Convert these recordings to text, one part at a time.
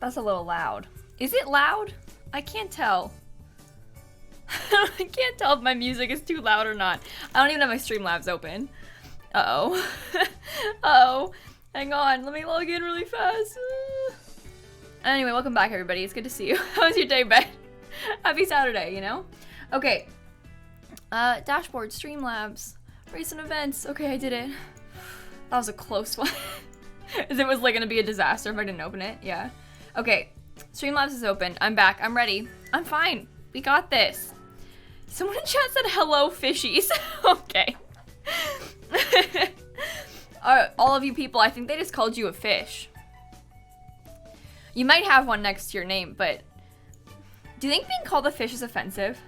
That's a little loud. Is it loud? I can't tell. I can't tell if my music is too loud or not. I don't even have my Streamlabs open. Uh-oh. Uh-oh. Hang on, let me log in really fast. Anyway, welcome back everybody. It's good to see you. How was your day, Ben? Happy Saturday, you know? Okay. Dashboard, Streamlabs, recent events. Okay, I did it. That was a close one. As it was like gonna be a disaster if I didn't open it. Yeah. Okay. Streamlabs is open. I'm back. I'm ready. I'm fine. We got this. Someone in chat said hello fishies. Okay. All of you people, I think they just called you a fish. You might have one next to your name, but do you think being called a fish is offensive?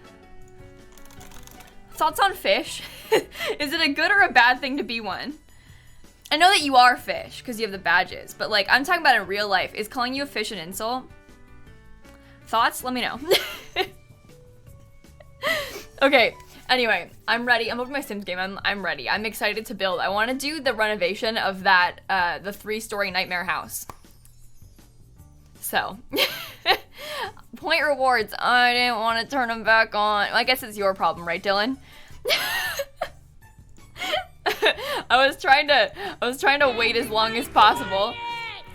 Thoughts on fish? Is it a good or a bad thing to be one? I know that you are fish because you have the badges, but like I'm talking about in real life. Is calling you a fish an insult? Thoughts? Let me know. Okay, anyway, I'm ready. I'm opening my Sims game. I'm ready. I'm excited to build. I want to do the renovation of that, the 3-story nightmare house. So, point rewards. I didn't want to turn them back on. I guess it's your problem, right, Dylan? I was trying to wait as long as possible.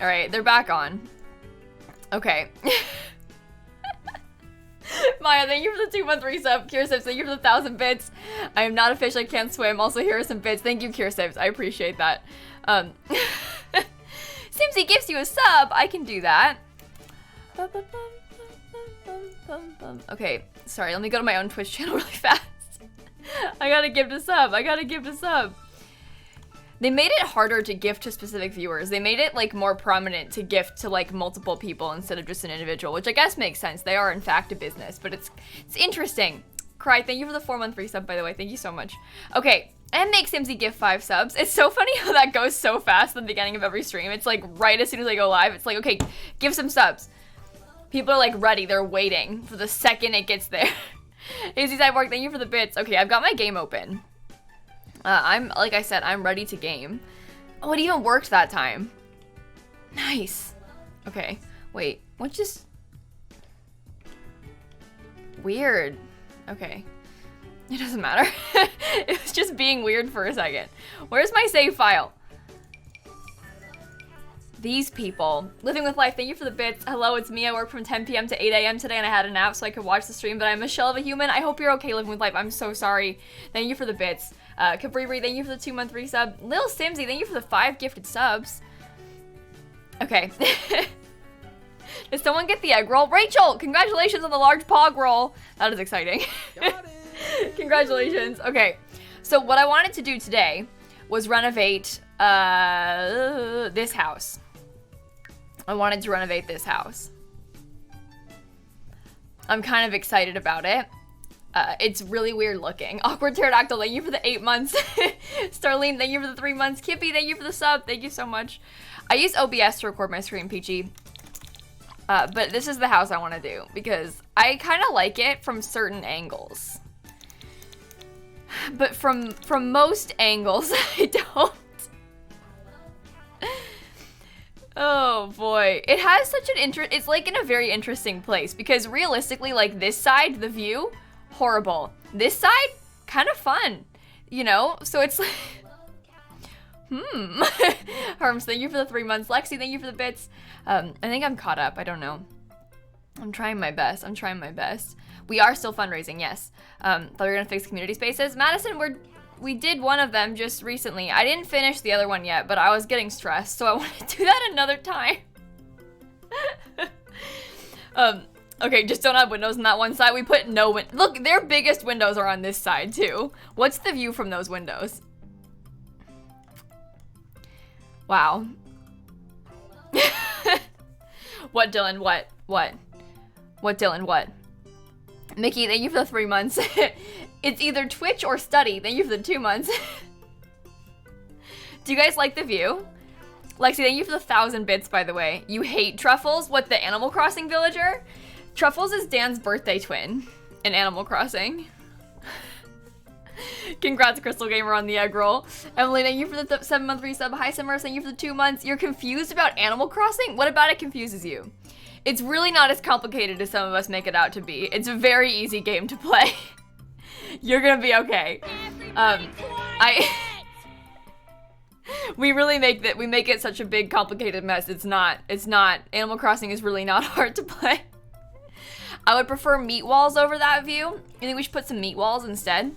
All right, they're back on. Okay. Maya, thank you for the 2-month resub. Kirsibs, thank you for the 1,000 bits. I am not a fish, I can't swim. Also, here are some bits. Thank you, Kirsibs. I appreciate that. Simsie gives you a sub. I can do that. Okay, sorry. Let me go to my own Twitch channel really fast. I gotta gift a sub. I gotta gift a sub. They made it harder to gift to specific viewers. They made it like more prominent to gift to like multiple people instead of just an individual, which I guess makes sense. They are in fact a business, but it's interesting. Cry, thank you for the 4-month resub, by the way. Thank you so much. Okay, and make Simsie gift 5 subs. It's so funny how that goes so fast at the beginning of every stream. It's like right as soon as I go live, it's like, okay, give some subs. People are like ready, they're waiting for the second it gets there. Easy Cyborg, thank you for the bits. Okay, I've got my game open. Like I said, I'm ready to game. Oh, it even worked that time. Nice. Okay, wait, what just... Weird. Okay. It doesn't matter. It was just being weird for a second. Where's my save file? These people. Living with life, thank you for the bits. Hello, it's me. I work from 10 p.m. to 8 a.m. today and I had a nap so I could watch the stream, but I'm a shell of a human. I hope you're okay living with life. I'm so sorry. Thank you for the bits. Cabriri, thank you for the 2-month resub. lilsimsie, thank you for the 5 gifted subs. Okay. Did someone get the egg roll? Rachel, congratulations on the large pog roll. That is exciting. Congratulations. Okay. So what I wanted to do today was renovate this house. I wanted to renovate this house. I'm kind of excited about it. It's really weird looking. Awkward Pterodactyl, thank you for the 8 months. Starlene, thank you for the 3 months. Kippy, thank you for the sub. Thank you so much. I use OBS to record my screen, Peachy. But this is the house I want to do because I kind of like it from certain angles. But from most angles, I don't. Oh boy, it has such an it's like in a very interesting place because realistically, like this side, the view, horrible. This side, kind of fun, you know? So it's like, Herms, thank you for the 3 months. Lexi, thank you for the bits. I think I'm caught up, I don't know. I'm trying my best, We are still fundraising, yes. Thought we were gonna fix community spaces. Madison, we did one of them just recently. I didn't finish the other one yet, but I was getting stressed, so I want to do that another time. Okay, just don't have windows on that one side. We put no look, their biggest windows are on this side too. What's the view from those windows? Wow. What, Dylan? What? What, Dylan? What? Mickey, thank you for the 3 months. It's either Twitch or study. Thank you for the 2 months. Do you guys like the view? Lexi, thank you for the 1,000 bits, by the way. You hate Truffles? What, the Animal Crossing villager? Truffles is Dan's birthday twin in Animal Crossing. Congrats, Crystal Gamer, on the egg roll. Emily, thank you for the 7-month resub. Hi, Simmers, thank you for the 2 months. You're confused about Animal Crossing? What about it confuses you? It's really not as complicated as some of us make it out to be. It's a very easy game to play. You're gonna be okay. We really make it such a big complicated mess. It's not. Animal Crossing is really not hard to play. I would prefer meat walls over that view. You think we should put some meat walls instead?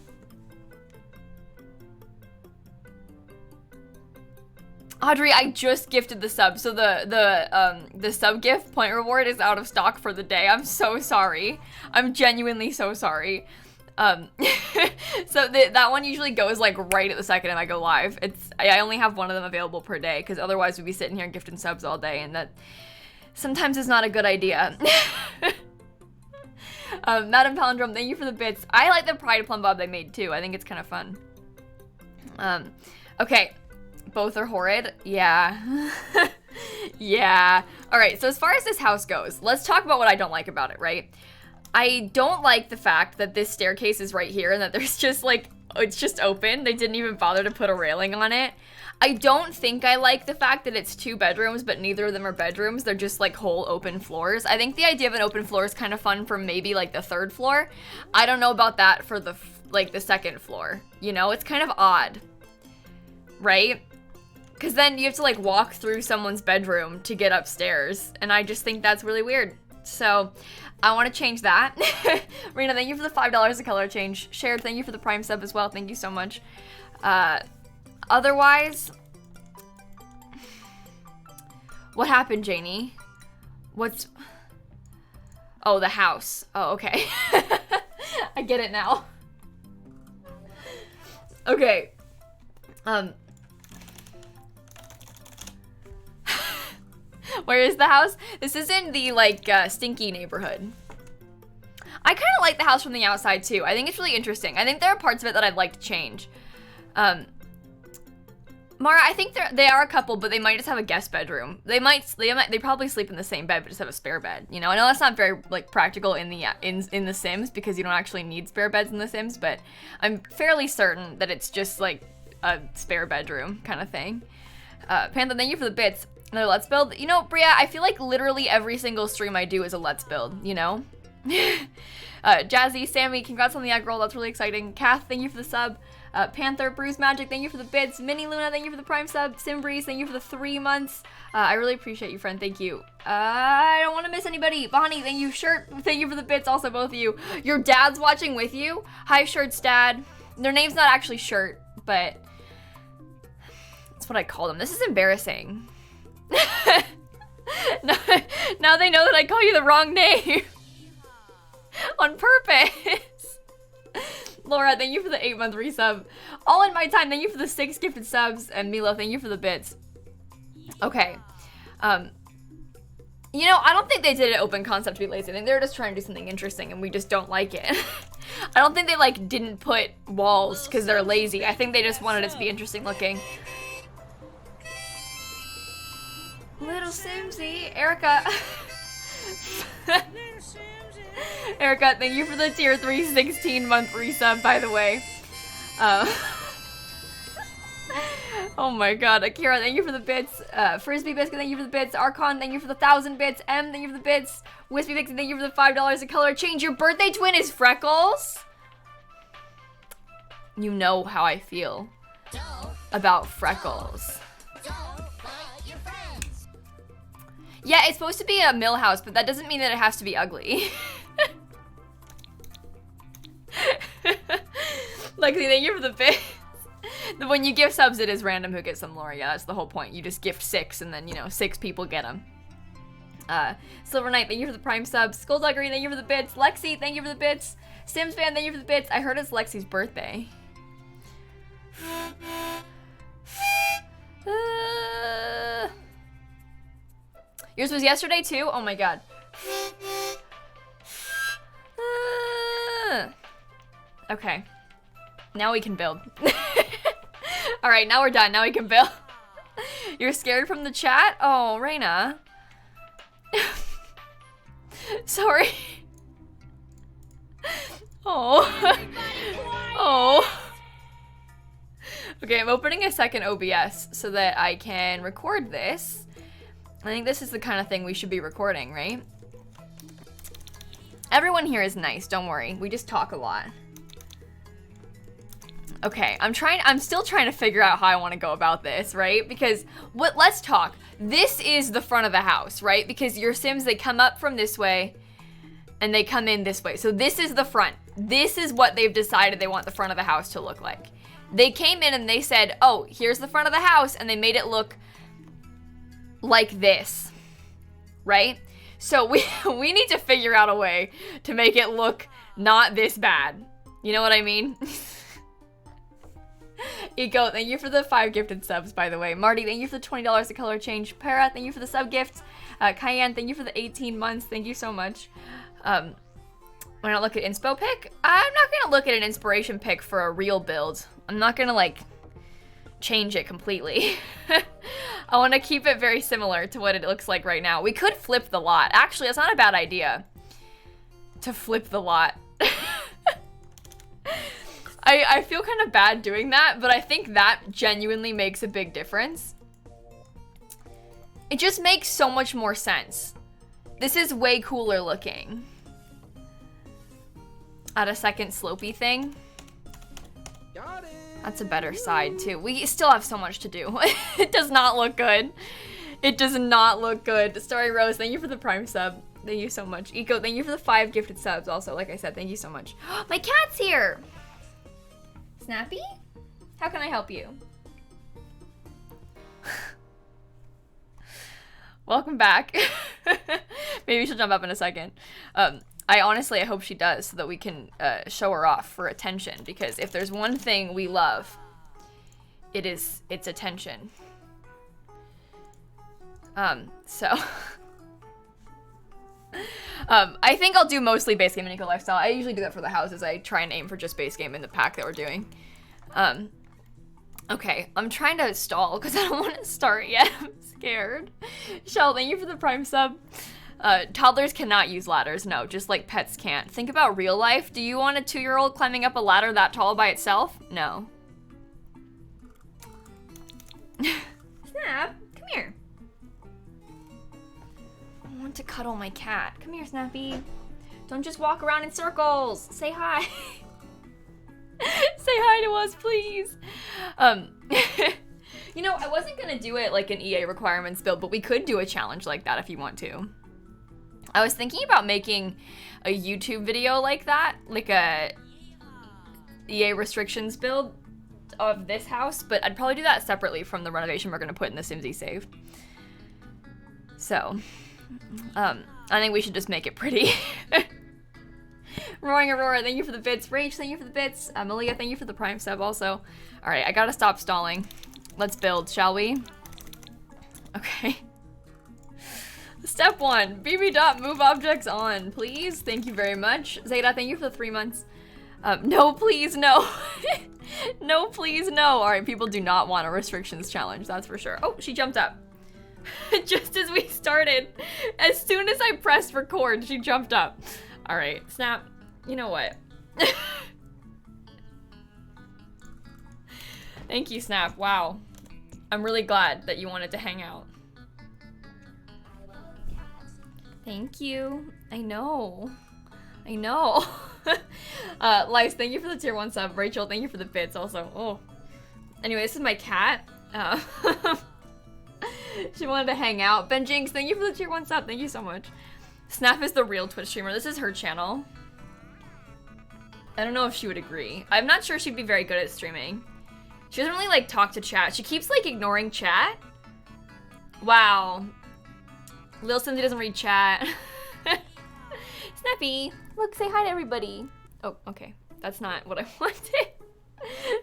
Audrey, I just gifted the sub, so the sub gift point reward is out of stock for the day. I'm so sorry. I'm genuinely so sorry. So that one usually goes like right at the second I go live. I only have one of them available per day because otherwise we'd be sitting here gifting subs all day, and that sometimes is not a good idea. Madam Palindrome, thank you for the bits. I like the Pride Plum Bob they made too. I think it's kind of fun. Okay. Both are horrid. Yeah. Yeah. All right. So as far as this house goes, let's talk about what I don't like about it, right? I don't like the fact that this staircase is right here and that there's just like, it's just open. They didn't even bother to put a railing on it. I don't think I like the fact that it's 2 bedrooms, but neither of them are bedrooms. They're just like whole open floors. I think the idea of an open floor is kind of fun for maybe like the 3rd floor. I don't know about that for the 2nd floor. You know, it's kind of odd, right? Because then you have to like walk through someone's bedroom to get upstairs. And I just think that's really weird. So I want to change that. Rena, thank you for the $5 a color change. Shared, thank you for the Prime sub as well. Thank you so much. Otherwise, what happened, Janie? Oh, the house. Oh, okay. I get it now. Okay. Where is the house? This is in the, like, stinky neighborhood. I kind of like the house from the outside, too. I think it's really interesting. I think there are parts of it that I'd like to change. Mara, I think they are a couple, but they might just have a guest bedroom. They probably sleep in the same bed, but just have a spare bed. You know, I know that's not very, like, practical in the Sims, because you don't actually need spare beds in the Sims, but I'm fairly certain that it's just, like, a spare bedroom kind of thing. Panther, thank you for the bits. Another Let's Build. You know, Bria, I feel like literally every single stream I do is a Let's Build, you know? Jazzy, Sammy, congrats on the egg roll. That's really exciting. Kath, thank you for the sub. Panther, Bruce Magic, thank you for the bits. Minnie Luna, thank you for the Prime sub. Simbreeze, thank you for the 3 months. I really appreciate you, friend. Thank you. I don't want to miss anybody. Bonnie, thank you. Shirt, thank you for the bits. Also, both of you. Your dad's watching with you. Hi, Shirt's dad. Their name's not actually Shirt, but that's what I call them. This is embarrassing. Now they know that I call you the wrong name. On purpose. Laura, thank you for the 8-month resub. All in my time, thank you for the 6 gifted subs. And Milo, thank you for the bits. Okay. You know, I don't think they did an open concept to be lazy. I think they were just trying to do something interesting and we just don't like it. I don't think they, like, didn't put walls because they're lazy. I think they just wanted it to be interesting looking. Little Simsie, Erica. Erica, thank you for the tier 3 16-month resub, by the way. Oh my god. Akira, thank you for the bits. Frisbee Biscuit, thank you for the bits. Archon, thank you for the 1,000 bits. M, thank you for the bits. Wispy Pixie, thank you for the $5 a color change. Your birthday twin is Freckles? You know how I feel about Freckles. Yeah, it's supposed to be a mill house, but that doesn't mean that it has to be ugly. Lexi, thank you for the bits. When you give subs, it is random who gets them, Laura. Yeah, that's the whole point. You just gift 6, and then, you know, 6 people get them. Silver Knight, thank you for the Prime subs. Skullduggery, thank you for the bits. Lexi, thank you for the bits. Sims fan, thank you for the bits. I heard it's Lexi's birthday. Yours was yesterday too? Oh my god. Okay. Now we can build. Alright, now we're done. Now we can build. You're scared from the chat? Oh, Reina. Sorry. Oh. Oh. Okay, I'm opening a second OBS so that I can record this. I think this is the kind of thing we should be recording, right? Everyone here is nice, don't worry. We just talk a lot. Okay, I'm still trying to figure out how I want to go about this, right? Because let's talk. This is the front of the house, right? Because your Sims, they come up from this way and they come in this way. So this is the front. This is what they've decided they want the front of the house to look like. They came in and they said, oh, here's the front of the house, and they made it look like this, right? So we need to figure out a way to make it look not this bad. You know what I mean? Eco, thank you for the 5 gifted subs, by the way. Marty, thank you for the $20 to color change. Para, thank you for the sub gifts. Cayenne, thank you for the 18 months. Thank you so much. When I look at inspo pick, I'm not gonna look at an inspiration pick for a real build. I'm not gonna like change it completely. I want to keep it very similar to what it looks like right now. We could flip the lot. Actually, it's not a bad idea to flip the lot. I feel kind of bad doing that, but I think that genuinely makes a big difference. It just makes so much more sense. This is way cooler looking. Add a second slopey thing. Got it. That's a better side too. We still have so much to do. It does not look good. It does not look good. Story Rose, thank you for the Prime sub. Thank you so much. Eco, thank you for the 5 gifted subs also. Like I said, thank you so much. My cat's here. Snappy? How can I help you? Welcome back. Maybe she'll jump up in a second. I hope she does so that we can show her off for attention, because if there's one thing we love, it's attention. I think I'll do mostly base game and eco lifestyle. I usually do that for the houses. I try and aim for just base game in the pack that we're doing. Okay, I'm trying to stall because I don't want to start yet. I'm scared. Shell, thank you for the Prime sub. Toddlers cannot use ladders. No, just like pets can't. Think about real life. Do you want a 2-year-old climbing up a ladder that tall by itself? No. Snap, come here. I want to cuddle my cat. Come here, Snappy. Don't just walk around in circles. Say hi. Say hi to us, please. You know, I wasn't gonna do it like an EA requirements build, but we could do a challenge like that if you want to. I was thinking about making a YouTube video like that, like a EA restrictions build of this house, but I'd probably do that separately from the renovation we're gonna put in the Simsie save. So, I think we should just make it pretty. Roaring Aurora, thank you for the bits. Rach, thank you for the bits. Malia, thank you for the Prime sub also. All right, I gotta stop stalling. Let's build, shall we? Okay. Step 1, BB dot move objects on, please. Thank you very much. Zeta, thank you for the 3 months. No, please, no. No, please, no. All right, people do not want a restrictions challenge, that's for sure. Oh, she jumped up. Just as we started. As soon as I pressed record, she jumped up. All right, Snap, you know what? Thank you, Snap, wow. I'm really glad that you wanted to hang out. Thank you. I know. I know. Lice, thank you for the tier 1 sub. Rachel, thank you for the bits also. Oh. Anyway, this is my cat. She wanted to hang out. Ben Jinx, thank you for the tier 1 sub. Thank you so much. Snap is the real Twitch streamer. This is her channel. I don't know if she would agree. I'm not sure she'd be very good at streaming. She doesn't really like talk to chat. She keeps like ignoring chat. Wow. lilsimsie doesn't read chat. Snappy, look, say hi to everybody. Oh, okay. That's not what I wanted.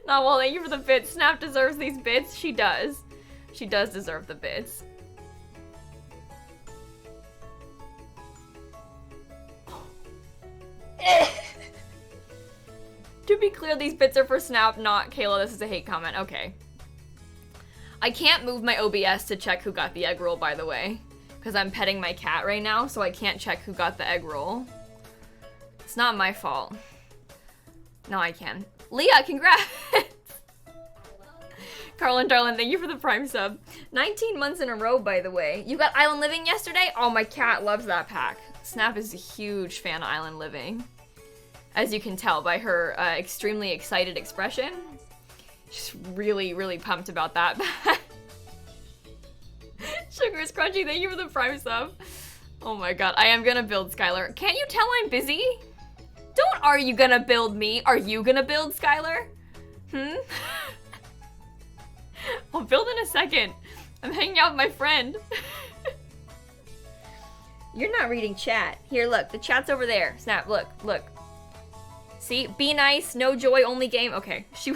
Not well, thank you for the bits. Snap deserves these bits. She does. She does deserve the bits. To be clear, these bits are for Snap, not Kayla. This is a hate comment. Okay. I can't move my OBS to check who got the egg roll, by the way, because I'm petting my cat right now, so I can't check who got the egg roll. It's not my fault. Now I can. Leah, congrats! Carlin Darlin, thank you for the Prime sub. 19 months in a row, by the way. You got Island Living yesterday? Oh, my cat loves that pack. Snap is a huge fan of Island Living. As you can tell by her extremely excited expression. She's really, really pumped about that. Sugar's Crunchy, thank you for the Prime sub. Oh my god, I am gonna build Skylar. Can't you tell I'm busy? Don't are you gonna build me? Are you gonna build Skylar? I'll build in a second. I'm hanging out with my friend. You're not reading chat. Here, look, the chat's over there. Snap, look, look. See, be nice, no joy, only game. Okay, she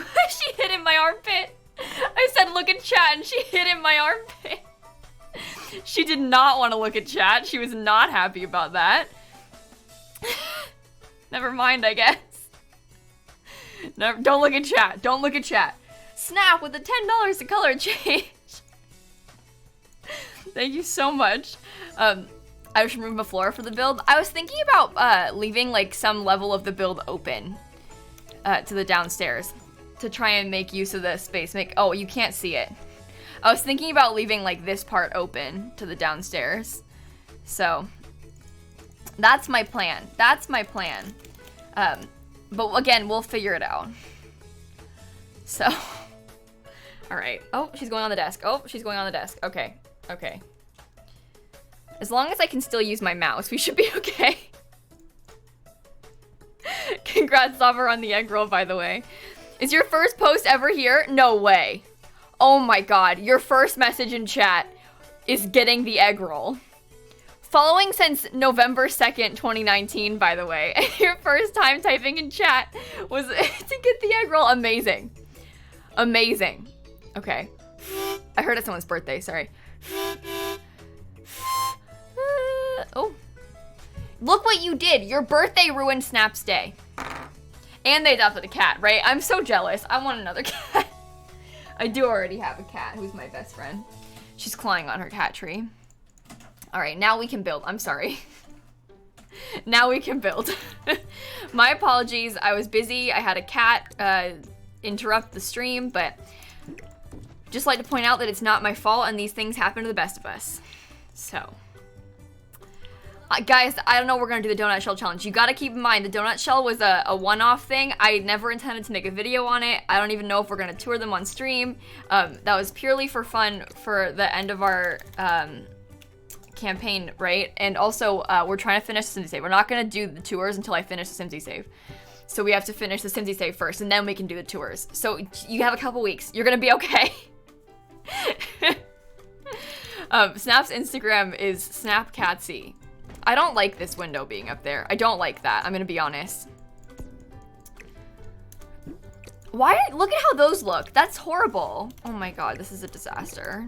hid in my armpit. I said look at chat and she hid in my armpit. She did not want to look at chat. She was not happy about that. Never mind, I guess. Never, don't look at chat. Don't look at chat. Snap with the $10 to color change. Thank you so much. I just removed the floor for the build. I was thinking about leaving like some level of the build open to the downstairs to try and make use of the space. Oh, you can't see it. I was thinking about leaving like this part open to the downstairs. So that's my plan. That's my plan. But again, we'll figure it out. So, all right. Oh, she's going on the desk. Oh, she's going on the desk. Okay, okay. As long as I can still use my mouse, we should be okay. Congrats, Suffer, on the egg roll, by the way. Is your first post ever here? No way. Oh my god, your first message in chat is getting the egg roll. Following since November 2nd, 2019, by the way. And your first time typing in chat was to get the egg roll. Amazing. Amazing. Okay. I heard it's someone's birthday, sorry. Oh. Look what you did. Your birthday ruined Snap's day. And they adopted a cat, right? I'm so jealous. I want another cat. I do already have a cat who's my best friend. She's clawing on her cat tree. All right, now we can build. I'm sorry. Now we can build. My apologies. I was busy. I had a cat interrupt the stream, but just like to point out that it's not my fault and these things happen to the best of us. So. Guys, I don't know we're gonna do the donut shell challenge. You gotta keep in mind the donut shell was a one-off thing. I never intended to make a video on it. I don't even know if we're gonna tour them on stream. That was purely for fun for the end of our campaign, right? And also, we're trying to finish the Simsie save. We're not gonna do the tours until I finish the Simsie save. So we have to finish the Simsie save first, and then we can do the tours. So you have a couple weeks. You're gonna be okay. Snap's Instagram is snapcatsy. I don't like this window being up there. I don't like that. I'm gonna be honest. Why? Look at how those look. That's horrible. Oh my god, this is a disaster.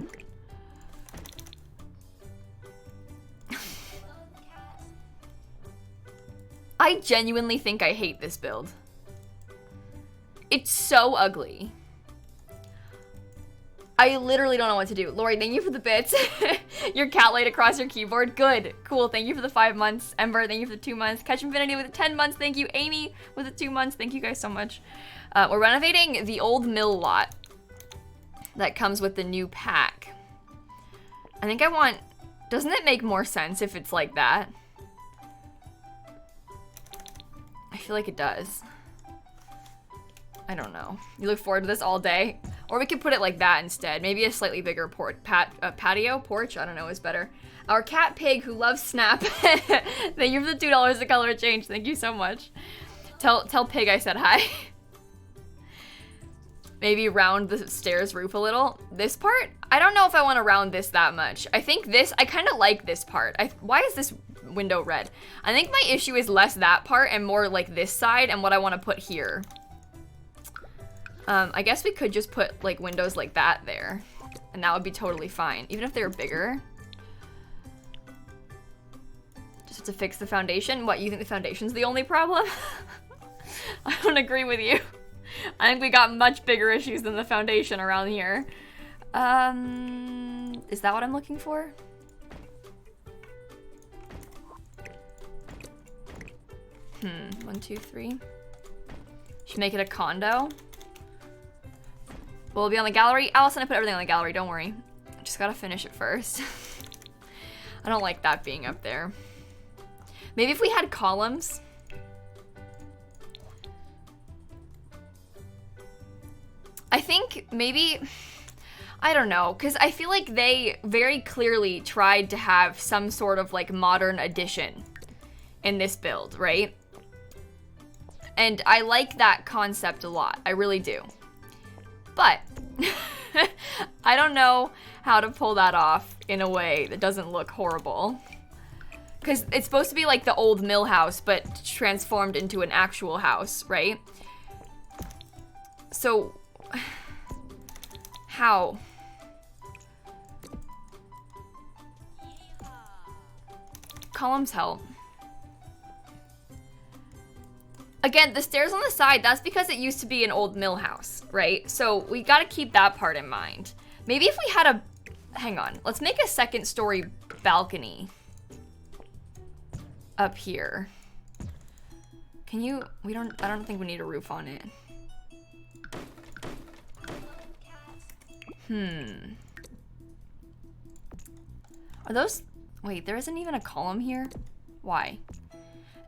I genuinely think I hate this build. It's so ugly. I literally don't know what to do. Lori, thank you for the bits. Your cat laid across your keyboard. Good. Cool. Thank you for the 5 months. Ember, thank you for the 2 months. Catch Infinity with the 10 months. Thank you. Amy with the 2 months. Thank you guys so much. We're renovating the old mill lot that comes with the new pack. I think I want... Doesn't it make more sense if it's like that? I feel like it does. I don't know. You look forward to this all day? Or we could put it like that instead. Maybe a slightly bigger patio porch. I don't know, is better. Our cat Pig, who loves Snap. Thank you for the $2 to color change. Thank you so much. Tell Pig I said hi. Maybe round the stairs roof a little. This part, I don't know if I want to round this that much. I think this, I kind of like this part. Why is this window red? I think my issue is less that part and more like this side and what I want to put here. I guess we could just put like windows like that there and that would be totally fine, even if they were bigger. Just have to fix the foundation. What, you think the foundation's the only problem? I don't agree with you. I think we got much bigger issues than the foundation around here. Is that what I'm looking for? One, two, three. Should make it a condo. Will it be on the gallery? Allison, I put everything on the gallery, don't worry. Just gotta finish it first. I don't like that being up there. Maybe if we had columns. I think maybe, I don't know, because I feel like they very clearly tried to have some sort of like modern addition in this build, right? And I like that concept a lot, I really do. But I don't know how to pull that off in a way that doesn't look horrible. Because it's supposed to be like the old mill house, but transformed into an actual house, right? So, how? Columns help. Again, the stairs on the side, that's because it used to be an old mill house, right? So we gotta keep that part in mind. Maybe if we had a, hang on, let's make a second story balcony up here. Can you, I don't think we need a roof on it. Are those, wait, there isn't even a column here? Why?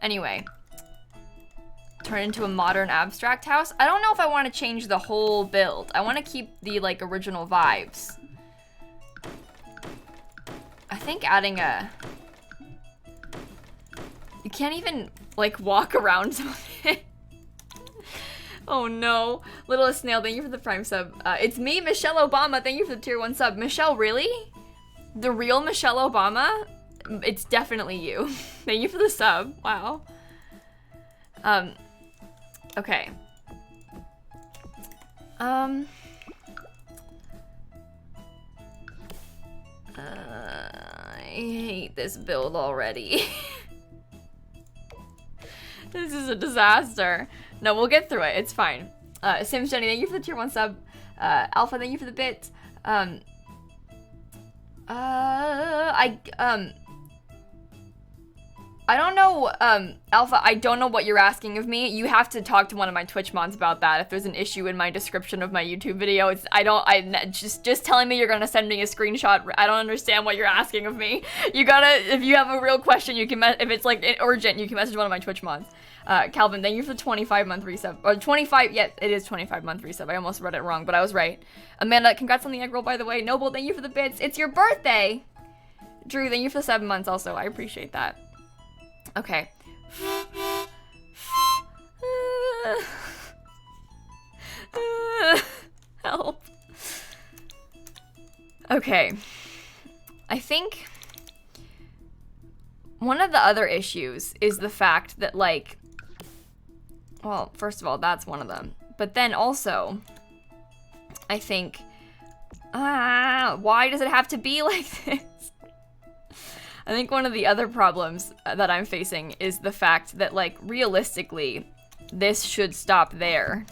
Anyway. Turn into a modern abstract house. I don't know if I want to change the whole build. I want to keep the like original vibes. I think adding a, you can't even like walk around something. Oh no. Littlest Snail, thank you for the Prime sub. It's me, Michelle Obama, thank you for the tier 1 sub. Michelle, really? The real Michelle Obama? It's definitely you. Thank you for the sub, wow. Okay. I hate this build already. This is a disaster. No, we'll get through it. It's fine. Sims Jenny, thank you for the tier 1 sub. Alpha, thank you for the bit. I don't know, Alpha, I don't know what you're asking of me. You have to talk to one of my Twitch mods about that. If there's an issue in my description of my YouTube video, it's, just telling me you're gonna send me a screenshot, I don't understand what you're asking of me. You gotta, if you have a real question, you can, if it's like urgent, you can message one of my Twitch mods. Calvin, thank you for the 25-month resub. Or 25, yeah, it is 25-month resub. I almost read it wrong, but I was right. Amanda, congrats on the egg roll, by the way. Noble, thank you for the bits. It's your birthday! Drew, thank you for the 7 months also. I appreciate that. Okay. Help. Okay. I think one of the other issues is the fact that, like, well, first of all, that's one of them. But then also, I think, why does it have to be like this? I think one of the other problems that I'm facing is the fact that, like, realistically, this should stop there.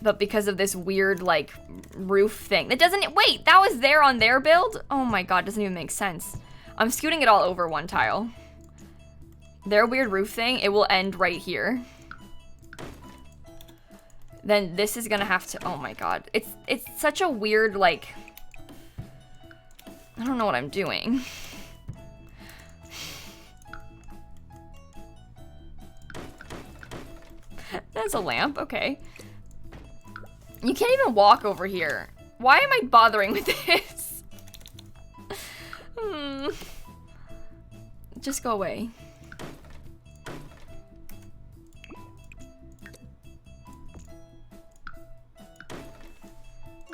But because of this weird, like, roof thing. That doesn't, wait, that was there on their build? Oh my god, doesn't even make sense. I'm scooting it all over one tile. Their weird roof thing, it will end right here. Then this is gonna have to, oh my god. It's such a weird, like, I don't know what I'm doing. That's a lamp, okay. You can't even walk over here. Why am I bothering with this? Just go away.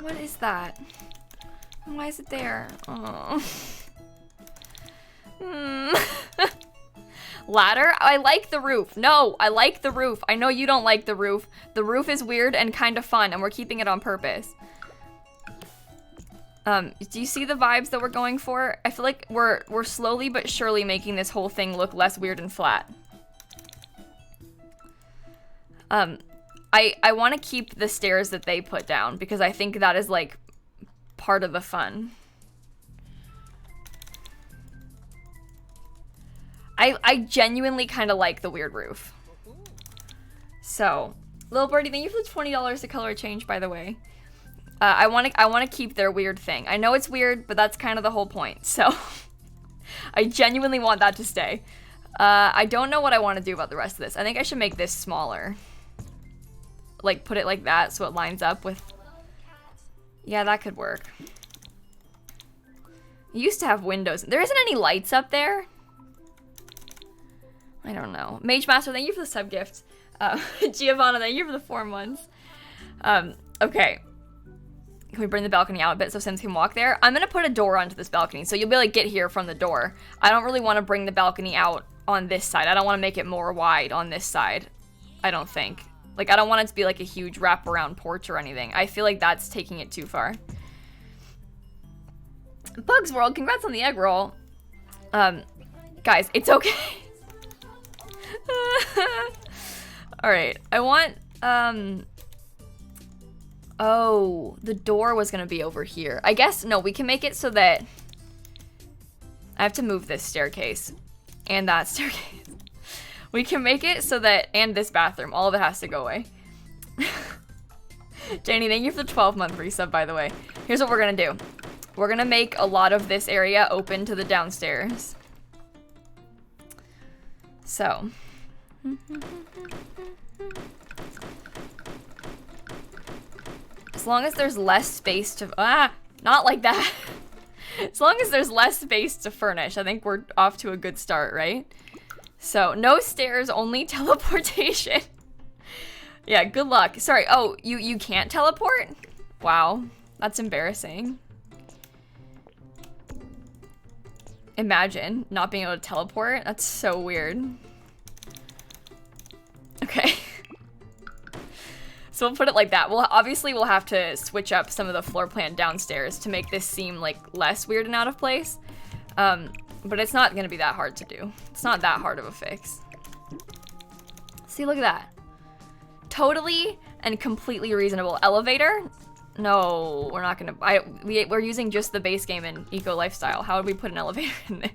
What is that? Why is it there? Oh. Ladder? I like the roof. No, I like the roof. I know you don't like the roof. The roof is weird and kind of fun, and we're keeping it on purpose. Do you see the vibes that we're going for? I feel like we're slowly but surely making this whole thing look less weird and flat. I want to keep the stairs that they put down because I think that is, like, part of the fun. I genuinely kind of like the weird roof. So, Little Birdie, thank you for the $20 to color change, by the way. I want to keep their weird thing. I know it's weird, but that's kind of the whole point. So I genuinely want that to stay. I don't know what I want to do about the rest of this. I think I should make this smaller. Like, put it like that so it lines up with... Yeah, that could work. It used to have windows. There isn't any lights up there. I don't know. Mage Master, thank you for the sub gift. Giovanna, thank you for the 4 months. Okay. Can we bring the balcony out a bit so Sims can walk there? I'm gonna put a door onto this balcony, so you'll be able to get here from the door. I don't really want to bring the balcony out on this side. I don't want to make it more wide on this side. I don't think. Like, I don't want it to be like a huge wraparound porch or anything. I feel like that's taking it too far. Bugs World, congrats on the egg roll. Guys, it's okay. Alright, I want, oh, the door was gonna be over here. I guess, no, we can make it so that I have to move this staircase and that staircase. We can make it so that, and this bathroom, all of it has to go away. Janie, thank you for the 12-month resub, by the way. Here's what we're gonna do. We're gonna make a lot of this area open to the downstairs. So. As long as there's less space to, not like that. As long as there's less space to furnish, I think we're off to a good start, right? So, no stairs, only teleportation. Yeah, good luck. Sorry, oh, you can't teleport? Wow, that's embarrassing. Imagine not being able to teleport. That's so weird. Okay. So we'll put it like that. Obviously we'll have to switch up some of the floor plan downstairs to make this seem like less weird and out of place. But it's not gonna be that hard to do. It's not that hard of a fix. See, look at that. Totally and completely reasonable. Elevator? No, we're not gonna, we're using just the base game in Eco Lifestyle. How would we put an elevator in this?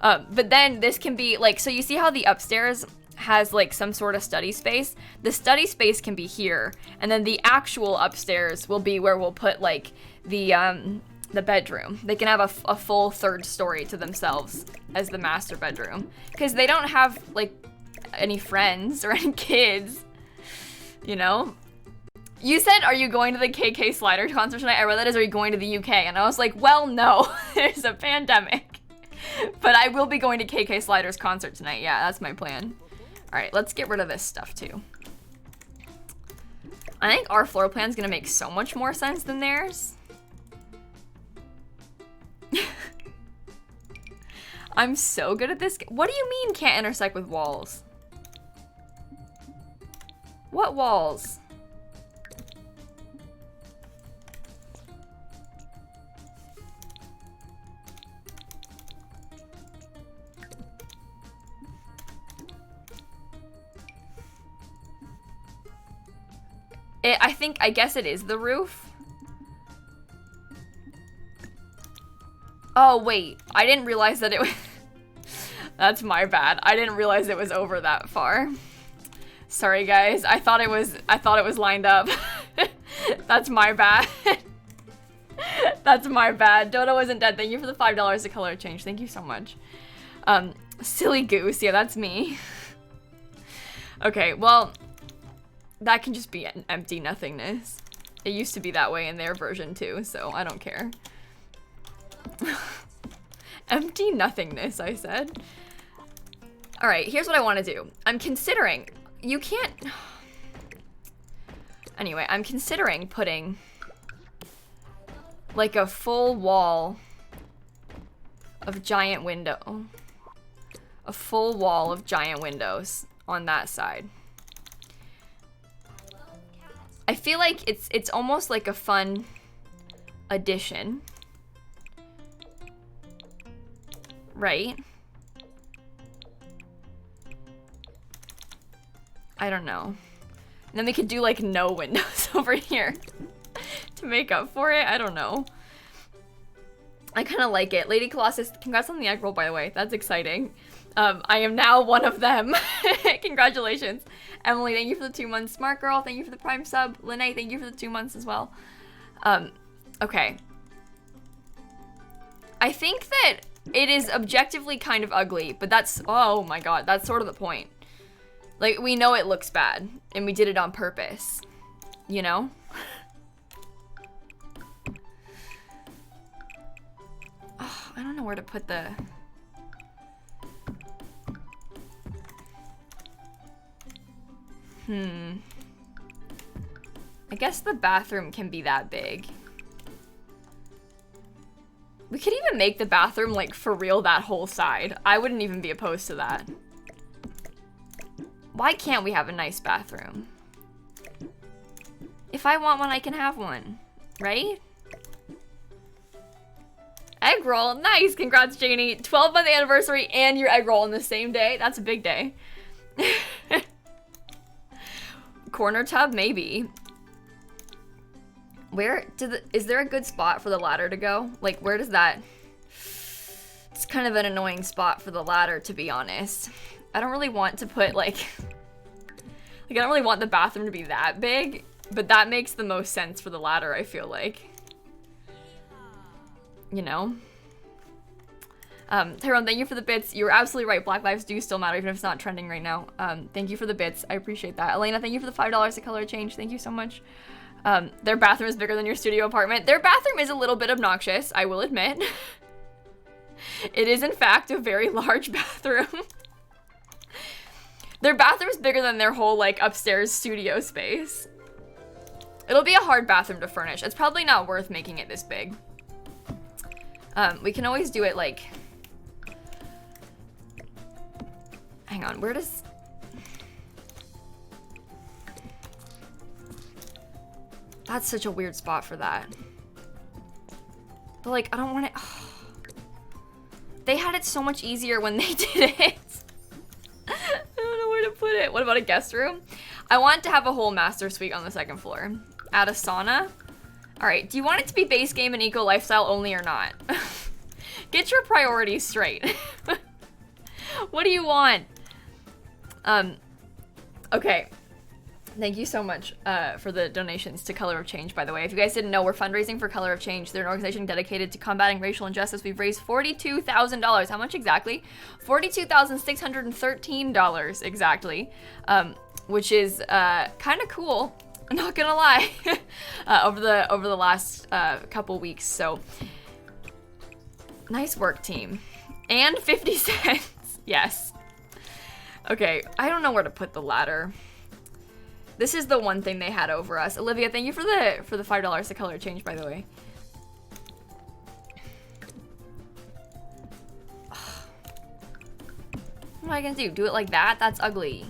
But then this can be like, so you see how the upstairs has like some sort of study space? The study space can be here, and then the actual upstairs will be where we'll put like the bedroom. They can have a full 3rd story to themselves as the master bedroom, because they don't have like any friends or any kids, you know? You said, are you going to the KK Slider concert tonight? I read that as, are you going to the UK? And I was like, well, no, there's a pandemic. But I will be going to KK Slider's concert tonight. Yeah, that's my plan. All right, let's get rid of this stuff too. I think our floor plan's gonna make so much more sense than theirs. I'm so good at this. What do you mean can't intersect with walls? What walls? I guess it is the roof. Oh, wait. I didn't realize that it was... That's my bad. I didn't realize it was over that far. Sorry, guys. I thought it was lined up. That's my bad. That's my bad. Dodo isn't dead. Thank you for the $5 to color change. Thank you so much. Silly goose. Yeah, that's me. Okay, well... That can just be an empty nothingness. It used to be that way in their version too, so I don't care. Empty nothingness, I said. All right, here's what I want to do. I'm considering, you can't... Anyway, I'm considering putting like a full wall of giant window. A full wall of giant windows on that side. I feel like it's almost like a fun addition. Right? I don't know. And then we could do like no windows over here to make up for it. I don't know. I kind of like it. Lady Colossus, congrats on the egg roll, by the way. That's exciting. I am now one of them. Congratulations. Emily, thank you for the 2 months. Smart Girl, thank you for the Prime sub. Lene, thank you for the 2 months as well. Okay. I think that it is objectively kind of ugly, but that's, oh my god, that's sort of the point. Like, we know it looks bad, and we did it on purpose. You know? Oh, I don't know where to put the... I guess the bathroom can be that big. We could even make the bathroom, like, for real that whole side. I wouldn't even be opposed to that. Why can't we have a nice bathroom? If I want one, I can have one, right? Egg roll, nice, congrats Janie. 12-month anniversary and your egg roll on the same day. That's a big day. Corner tub, maybe. Where is there a good spot for the ladder to go? Like, where does that... It's kind of an annoying spot for the ladder, to be honest. I don't really want to put, like... I don't really want the bathroom to be that big, but that makes the most sense for the ladder, I feel like. You know? Tyrone, thank you for the bits. You were absolutely right. Black lives do still matter, even if it's not trending right now. Thank you for the bits. I appreciate that. Elena, thank you for the $5 to color change. Thank you so much. Their bathroom is bigger than your studio apartment. Their bathroom is a little bit obnoxious, I will admit. It is, in fact, a very large bathroom. Their bathroom is bigger than their whole, like, upstairs studio space. It'll be a hard bathroom to furnish. It's probably not worth making it this big. We can always do it, like... Hang on, where does... That's such a weird spot for that. But, like, I don't want it... Oh. They had it so much easier when they did it. I don't know where to put it. What about a guest room? I want to have a whole master suite on the 2nd floor. Add a sauna. All right, do you want it to be base game and eco lifestyle only or not? Get your priorities straight. What do you want? Okay. Thank you so much for the donations to Color of Change, by the way. If you guys didn't know, we're fundraising for Color of Change. They're an organization dedicated to combating racial injustice. We've raised $42,000. How much exactly? $42,613 exactly, which is kind of cool. I'm not gonna lie. over the last couple weeks. So nice work, team. And 50 cents. Yes. Okay, I don't know where to put the ladder. This is the one thing they had over us. Olivia, thank you for the $5 to color change, by the way. What am I gonna do? Do it like that? That's ugly.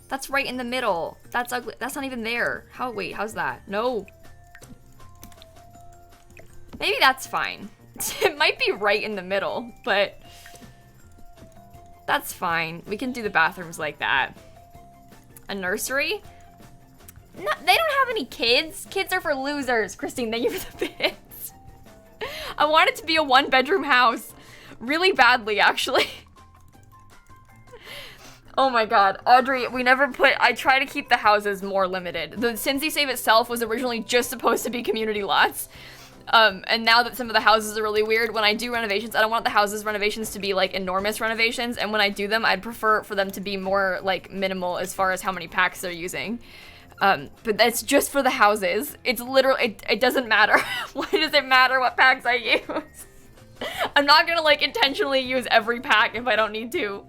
That's right in the middle. That's ugly. That's not even there. Wait, how's that? No. Maybe that's fine. It might be right in the middle, but that's fine. We can do the bathrooms like that. A nursery? No, they don't have any kids. Kids are for losers. Christine, thank you for the bits. I want it to be a 1-bedroom house. Really badly, actually. Oh my god. Audrey, I try to keep the houses more limited. The Simsie Save itself was originally just supposed to be community lots. And now that some of the houses are really weird, when I do renovations, I don't want the renovations to be, like, enormous renovations, and when I do them, I'd prefer for them to be more, like, minimal as far as how many packs they're using. But that's just for the houses. It's literally, it doesn't matter. Why does it matter what packs I use? I'm not gonna, like, intentionally use every pack if I don't need to.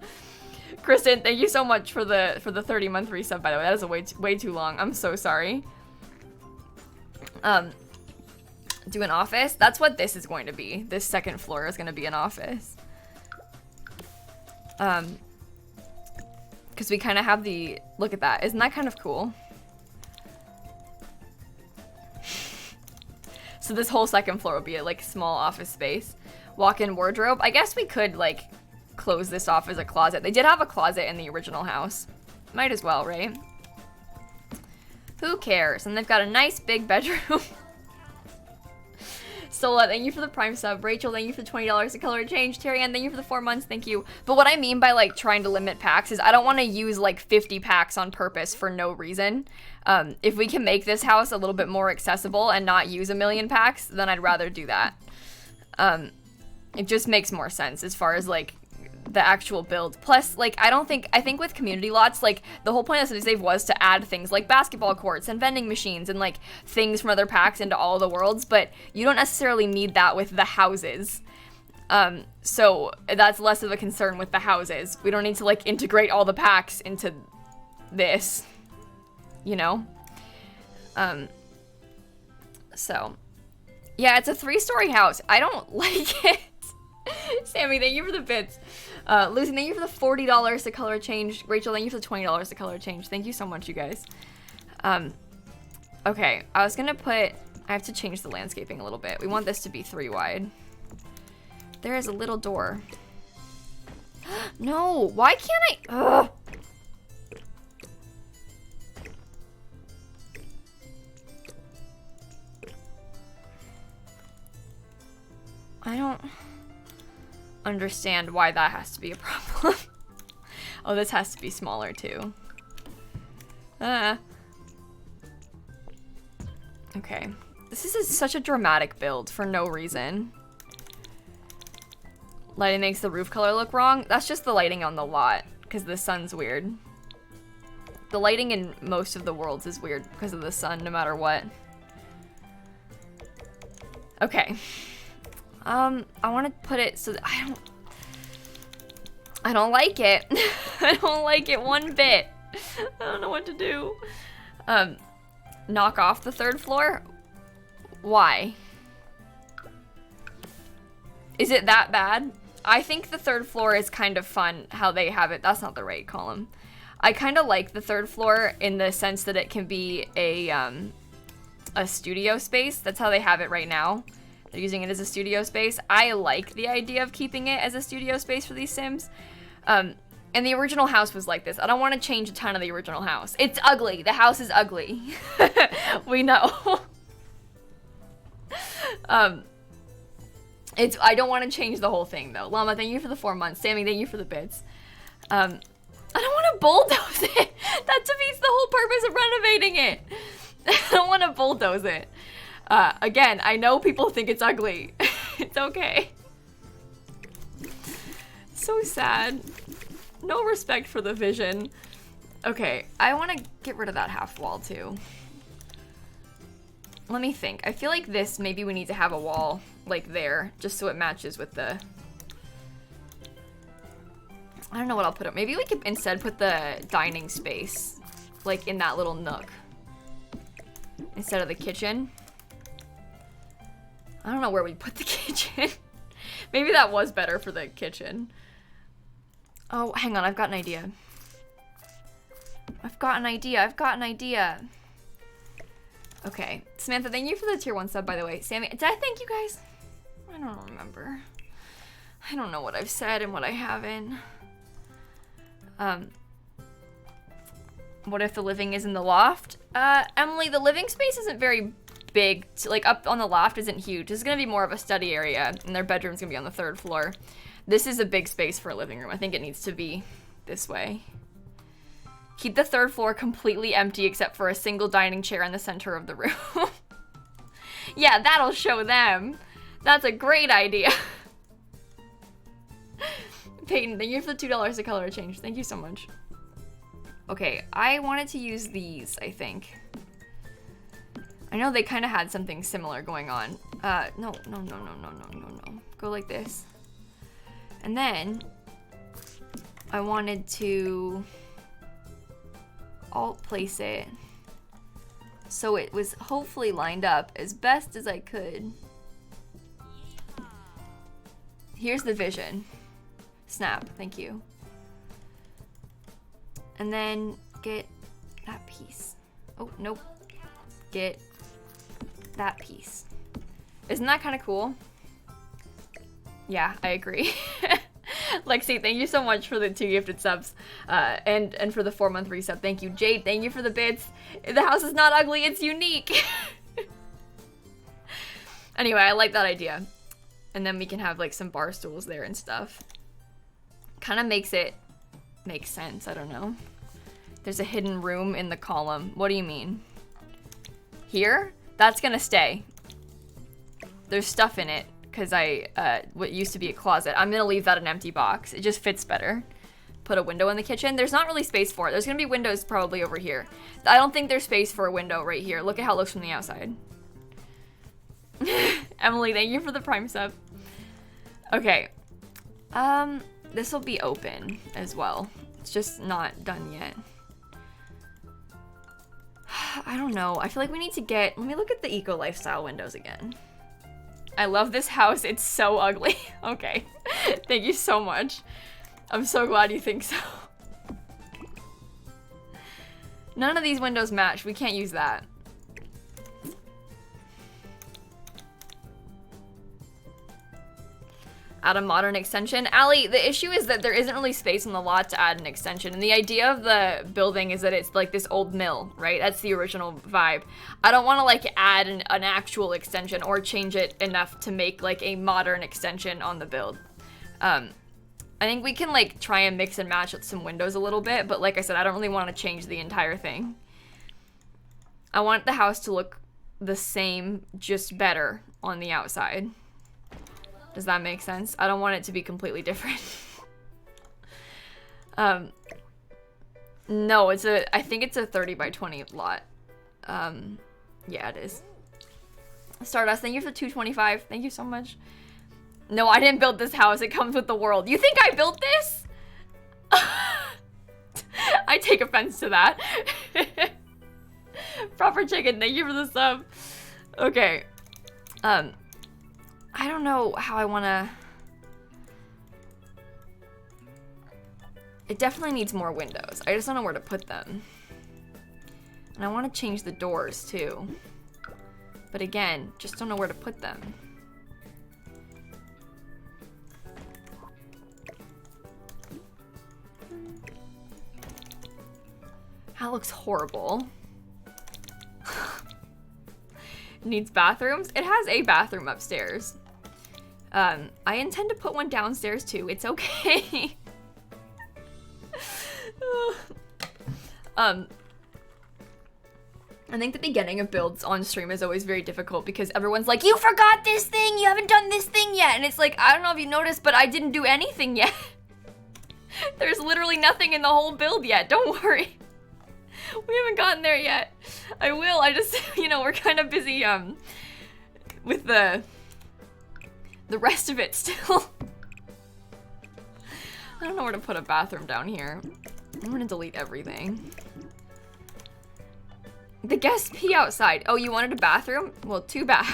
Kristen, thank you so much for the 30-month resub, by the way. That is way too long. I'm so sorry. Do an office? That's what this is going to be. This 2nd floor is going to be an office. Because we kind of have the... Look at that. Isn't that kind of cool? So this whole 2nd floor will be a, like, small office space. Walk-in wardrobe. I guess we could, like, close this off as a closet. They did have a closet in the original house. Might as well, right? Who cares? And they've got a nice big bedroom. Sola, thank you for the Prime sub. Rachel, thank you for the $20 to color change. Terry Ann, thank you for the 4 months. Thank you. But what I mean by like trying to limit packs is I don't want to use like 50 packs on purpose for no reason. If we can make this house a little bit more accessible and not use a million packs, then I'd rather do that. It just makes more sense as far as like the actual build. Plus, like, I think with community lots, like, the whole point of City Save was to add things like basketball courts and vending machines and, like, things from other packs into all the worlds, but you don't necessarily need that with the houses. So that's less of a concern with the houses. We don't need to, like, integrate all the packs into this, you know? So, yeah, it's a 3-story house. I don't like it. Sammy, thank you for the bits. Lucy, thank you for the $40 to color change. Rachel, thank you for the $20 to color change. Thank you so much, you guys. Okay, I was gonna put... I have to change the landscaping a little bit. We want this to be 3 wide. There is a little door. No, why can't I... Ugh. I don't understand why that has to be a problem. Oh, this has to be smaller too. Okay. This is such a dramatic build for no reason. Lighting makes the roof color look wrong. That's just the lighting on the lot, because the sun's weird. The lighting in most of the worlds is weird because of the sun, no matter what. Okay. I want to put it so that I don't like it. I don't like it one bit. I don't know what to do. Knock off the 3rd floor? Why? Is it that bad? I think the 3rd floor is kind of fun how they have it. That's not the right column. I kind of like the 3rd floor in the sense that it can be a studio space. That's how they have it right now. They're using it as a studio space. I like the idea of keeping it as a studio space for these Sims. And the original house was like this. I don't want to change a ton of the original house. It's ugly. The house is ugly. We know. I don't want to change the whole thing though. Llama, thank you for the 4 months. Sammy, thank you for the bits. I don't want to bulldoze it. That defeats the whole purpose of renovating it. I don't want to bulldoze it. Again, I know people think it's ugly. It's okay. So sad. No respect for the vision. Okay, I want to get rid of that half wall too. Let me think. I feel like this, maybe we need to have a wall like there, just so it matches with the... I don't know what I'll put up. Maybe we could instead put the dining space, like in that little nook, instead of the kitchen. I don't know where we put the kitchen. Maybe that was better for the kitchen. Oh, hang on, I've got an idea. I've got an idea. Okay, Samantha, thank you for the tier 1 sub, by the way. Sammy, did I thank you guys? I don't remember. I don't know what I've said and what I haven't. What if the living is in the loft? Emily, the living space isn't very big. Like, up on the loft isn't huge. This is gonna be more of a study area, and their bedroom's gonna be on the 3rd floor. This is a big space for a living room. I think it needs to be this way. Keep the 3rd floor completely empty except for a single dining chair in the center of the room. Yeah, that'll show them. That's a great idea. Peyton, thank you for the $2 to color change. Thank you so much. Okay, I wanted to use these, I think. I know they kind of had something similar going on. No. Go like this. And then I wanted to alt place it so it was hopefully lined up as best as I could. Here's the vision. Snap, thank you. And then get that piece. Oh, nope. Get that piece. Isn't that kind of cool? Yeah, I agree. Lexi, thank you so much for the 2 gifted subs, and for the 4-month resub. Thank you, Jade. Thank you for the bits. The house is not ugly; it's unique. Anyway, I like that idea, and then we can have like some bar stools there and stuff. Kind of makes it make sense. I don't know. There's a hidden room in the column. What do you mean? Here? That's gonna stay. There's stuff in it. Because what used to be a closet. I'm gonna leave that an empty box. It just fits better. Put a window in the kitchen. There's not really space for it. There's gonna be windows probably over here. I don't think there's space for a window right here. Look at how it looks from the outside. Emily, thank you for the Prime sub. Okay. This will be open as well. It's just not done yet. I don't know. I feel like we need to get... Let me look at the eco lifestyle windows again. I love this house. It's so ugly. Okay. Thank you so much. I'm so glad you think so. None of these windows match. We can't use that. Add a modern extension. Allie, the issue is that there isn't really space on the lot to add an extension. And the idea of the building is that it's like this old mill, right? That's the original vibe. I don't want to like add an actual extension or change it enough to make like a modern extension on the build. I think we can like try and mix and match with some windows a little bit, but like I said, I don't really want to change the entire thing. I want the house to look the same, just better on the outside. Does that make sense? I don't want it to be completely different. No, I think it's a 30 by 20 lot. Yeah, it is. Stardust, thank you for 225. Thank you so much. No, I didn't build this house. It comes with the world. You think I built this? I take offense to that. Proper chicken, thank you for the sub. Okay. I don't know how I want to... It definitely needs more windows. I just don't know where to put them. And I want to change the doors too. But again, just don't know where to put them. That looks horrible. It needs bathrooms. It has a bathroom upstairs. I intend to put one downstairs too. It's okay. I think the beginning of builds on stream is always very difficult because everyone's like, you forgot this thing, you haven't done this thing yet. And it's like, I don't know if you noticed, but I didn't do anything yet. There's literally nothing in the whole build yet, don't worry. We haven't gotten there yet. I will, I just, you know, we're kind of busy with the rest of it still. I don't know where to put a bathroom down here. I'm gonna delete everything. The guests pee outside. Oh, you wanted a bathroom? Well, too bad.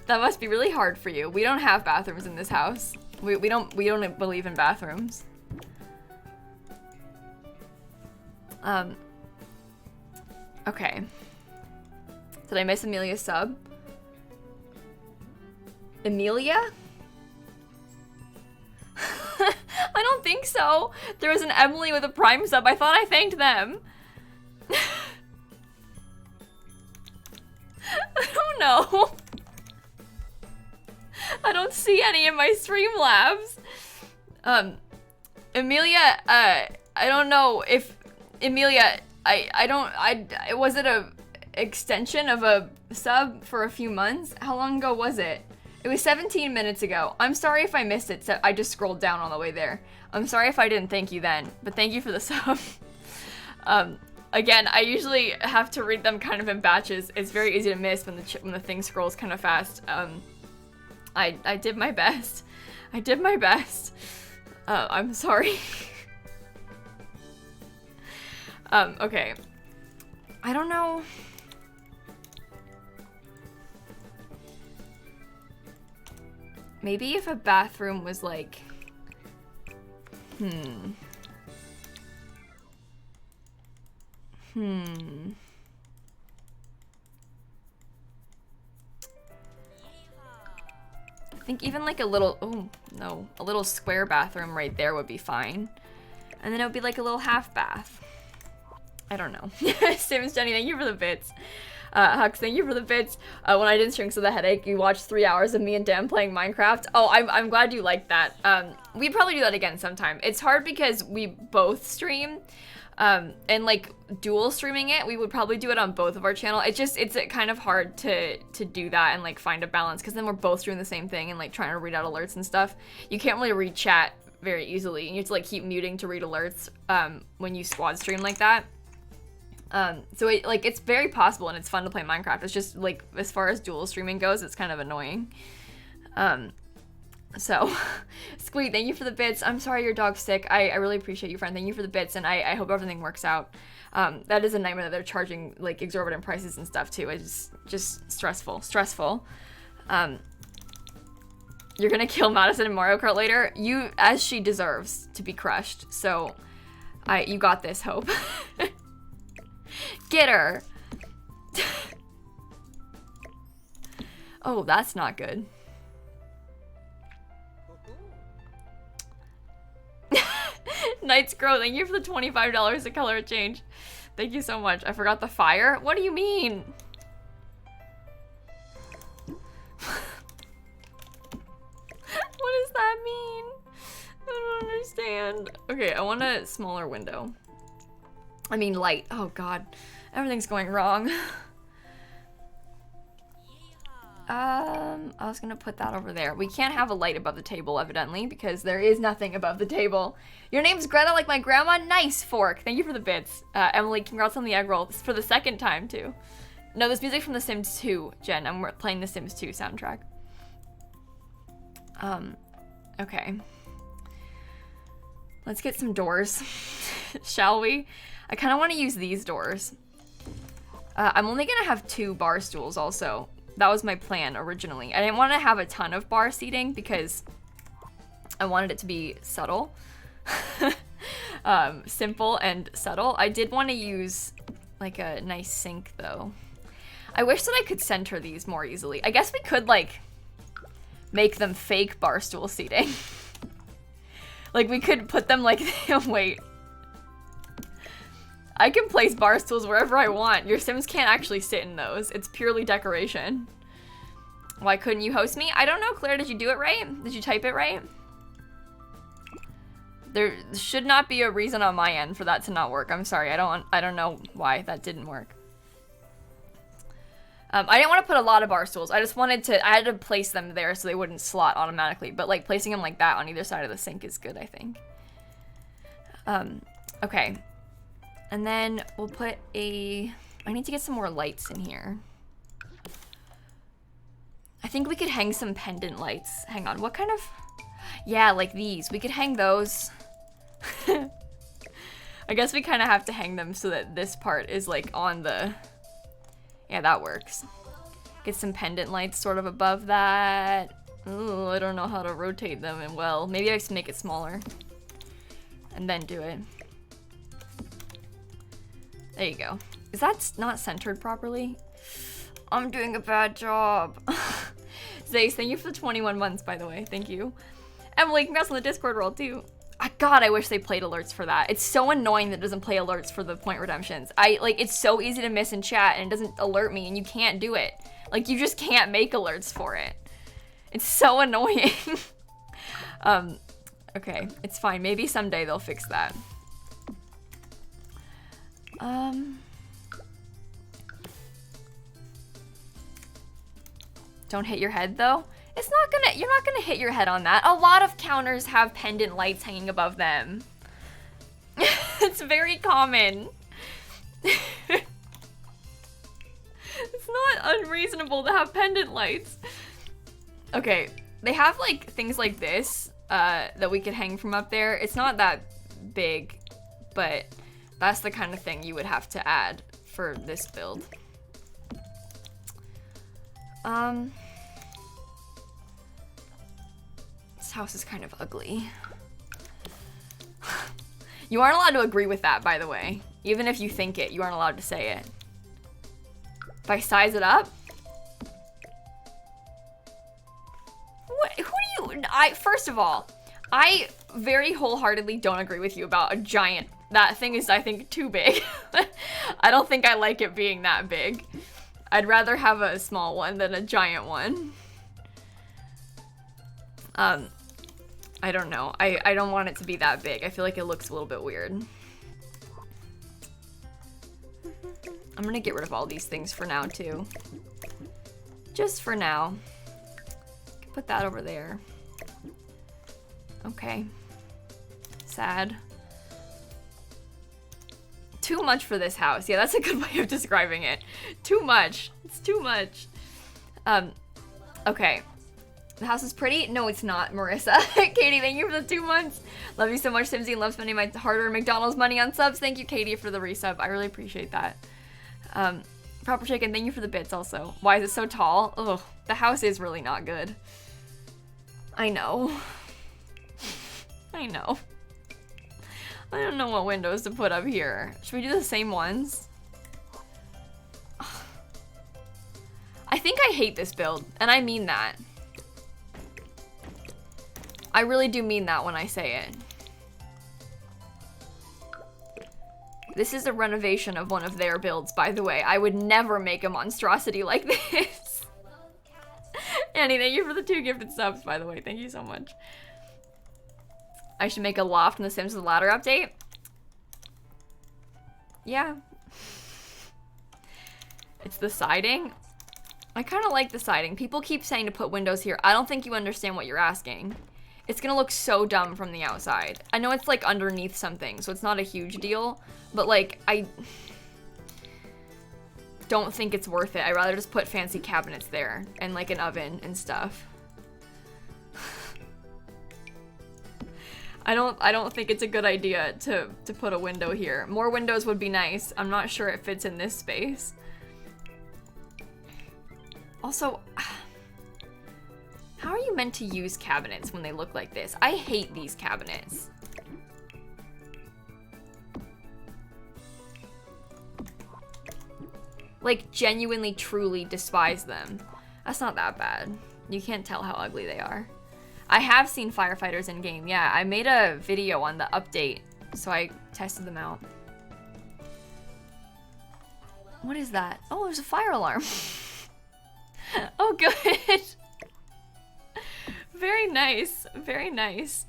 That must be really hard for you. We don't have bathrooms in this house. We don't believe in bathrooms. Okay. Did I miss Amelia's sub? Amelia? I don't think so. There was an Emily with a Prime sub. I thought I thanked them. I don't know. I don't see any in my Streamlabs. Amelia, I don't know if Amelia, was it a extension of a sub for a few months? How long ago was it? It was 17 minutes ago. I'm sorry if I missed it, so I just scrolled down on the way there. I'm sorry if I didn't thank you then, but thank you for the sub. Again, I usually have to read them kind of in batches. It's very easy to miss when the thing scrolls kind of fast. I did my best. I did my best. I'm sorry. Okay. I don't know. Maybe if a bathroom was like, think even like a little, oh no, a little square bathroom right there would be fine. And then it would be like a little half bath. I don't know. Sims Jenny, thank you for the bits. Hux, thank you for the bits. When I didn't shrink so the headache, you watched 3 hours of me and Dan playing Minecraft. Oh, I'm glad you liked that. We'd probably do that again sometime. It's hard because we both stream. And like dual streaming it, we would probably do it on both of our channel. It's kind of hard to do that and like find a balance, because then we're both doing the same thing and like trying to read out alerts and stuff. You can't really read chat very easily, and you have to like keep muting to read alerts when you squad stream like that. So it's very possible, and it's fun to play Minecraft. It's just like, as far as dual streaming goes, it's kind of annoying. So, Squeak, thank you for the bits. I'm sorry your dog's sick. I really appreciate you, friend. Thank you for the bits, and I hope everything works out. That is a nightmare that they're charging like exorbitant prices and stuff too. It's just stressful. You're gonna kill Madison in Mario Kart later? As she deserves to be crushed. So, you got this, Hope. Get her. Oh, that's not good. Knight's Grow, thank you for the $25 to color change. Thank you so much. I forgot the fire? What do you mean? What does that mean? I don't understand. Okay, I want a smaller window. I mean light. Oh god. Everything's going wrong. I was gonna put that over there. We can't have a light above the table, evidently, because there is nothing above the table. Your name's Greta, like my grandma? Nice, Fork. Thank you for the bits. Emily, congrats on the egg roll. This is for the second time, too. No, this music from The Sims 2, Jen. I'm playing The Sims 2 soundtrack. Okay. Let's get some doors, shall we? I kind of want to use these doors. I'm only gonna have 2 bar stools also. That was my plan originally. I didn't want to have a ton of bar seating because I wanted it to be subtle. Simple and subtle. I did want to use like a nice sink though. I wish that I could center these more easily. I guess we could like make them fake bar stool seating. Like we could put them like, wait. I can place bar stools wherever I want. Your Sims can't actually sit in those. It's purely decoration. Why couldn't you host me? I don't know, Claire, did you do it right? Did you type it right? There should not be a reason on my end for that to not work. I'm sorry, I don't know why that didn't work. I didn't want to put a lot of bar stools. I just wanted to, I had to place them there so they wouldn't slot automatically. But like placing them like that on either side of the sink is good, I think. Okay. And then we'll put I need to get some more lights in here. I think we could hang some pendant lights. Hang on, what kind of, yeah, like these. We could hang those. I guess we kind of have to hang them so that this part is like on the, yeah, that works. Get some pendant lights sort of above that. Ooh, I don't know how to rotate them, and well, maybe I just make it smaller and then do it. There you go. Is that not centered properly? I'm doing a bad job. Zace, thank you for the 21 months, by the way. Thank you. Emily, congrats on the Discord roll, too. God, I wish they played alerts for that. It's so annoying that it doesn't play alerts for the point redemptions. It's so easy to miss in chat, and it doesn't alert me, and you can't do it. Like, you just can't make alerts for it. It's so annoying. Okay, it's fine. Maybe someday they'll fix that. Don't hit your head though. It's not gonna, you're not gonna hit your head on that. A lot of counters have pendant lights hanging above them. It's very common. It's not unreasonable to have pendant lights. Okay, they have like things like this that we could hang from up there. It's not that big, but that's the kind of thing you would have to add for this build. This house is kind of ugly. You aren't allowed to agree with that, by the way. Even if you think it, you aren't allowed to say it. If I size it up? What? First of all, I very wholeheartedly don't agree with you about a giant. That thing is, I think, too big. I don't think I like it being that big. I'd rather have a small one than a giant one. I don't know. I don't want it to be that big. I feel like it looks a little bit weird. I'm gonna get rid of all these things for now, too. Just for now. Put that over there. Okay. Sad. Too much for this house. Yeah, that's a good way of describing it. Too much. It's too much. Okay. The house is pretty? No, it's not, Marissa. Katie, thank you for the 2 months. Love you so much, Simsie, and love spending my hard-earned McDonald's money on subs. Thank you, Katie, for the resub. I really appreciate that. Proper Chicken, thank you for the bits also. Why is it so tall? Ugh, the house is really not good. I know. I know. I don't know what windows to put up here. Should we do the same ones? I think I hate this build, and I mean that. I really do mean that when I say it. This is a renovation of one of their builds, by the way. I would never make a monstrosity like this. Annie, thank you for the 2 gifted subs, by the way. Thank you so much. I should make a loft in the Sims with the ladder update. Yeah. It's the siding. I kind of like the siding. People keep saying to put windows here. I don't think you understand what you're asking. It's gonna look so dumb from the outside. I know it's like underneath something, so it's not a huge deal, but like, I don't think it's worth it. I'd rather just put fancy cabinets there and like an oven and stuff. I don't think it's a good idea to put a window here. More windows would be nice. I'm not sure it fits in this space. Also, how are you meant to use cabinets when they look like this? I hate these cabinets. Like, genuinely, truly despise them. That's not that bad. You can't tell how ugly they are. I have seen firefighters in game. Yeah, I made a video on the update, so I tested them out. What is that? Oh, there's a fire alarm. Oh, good. Very nice. Very nice.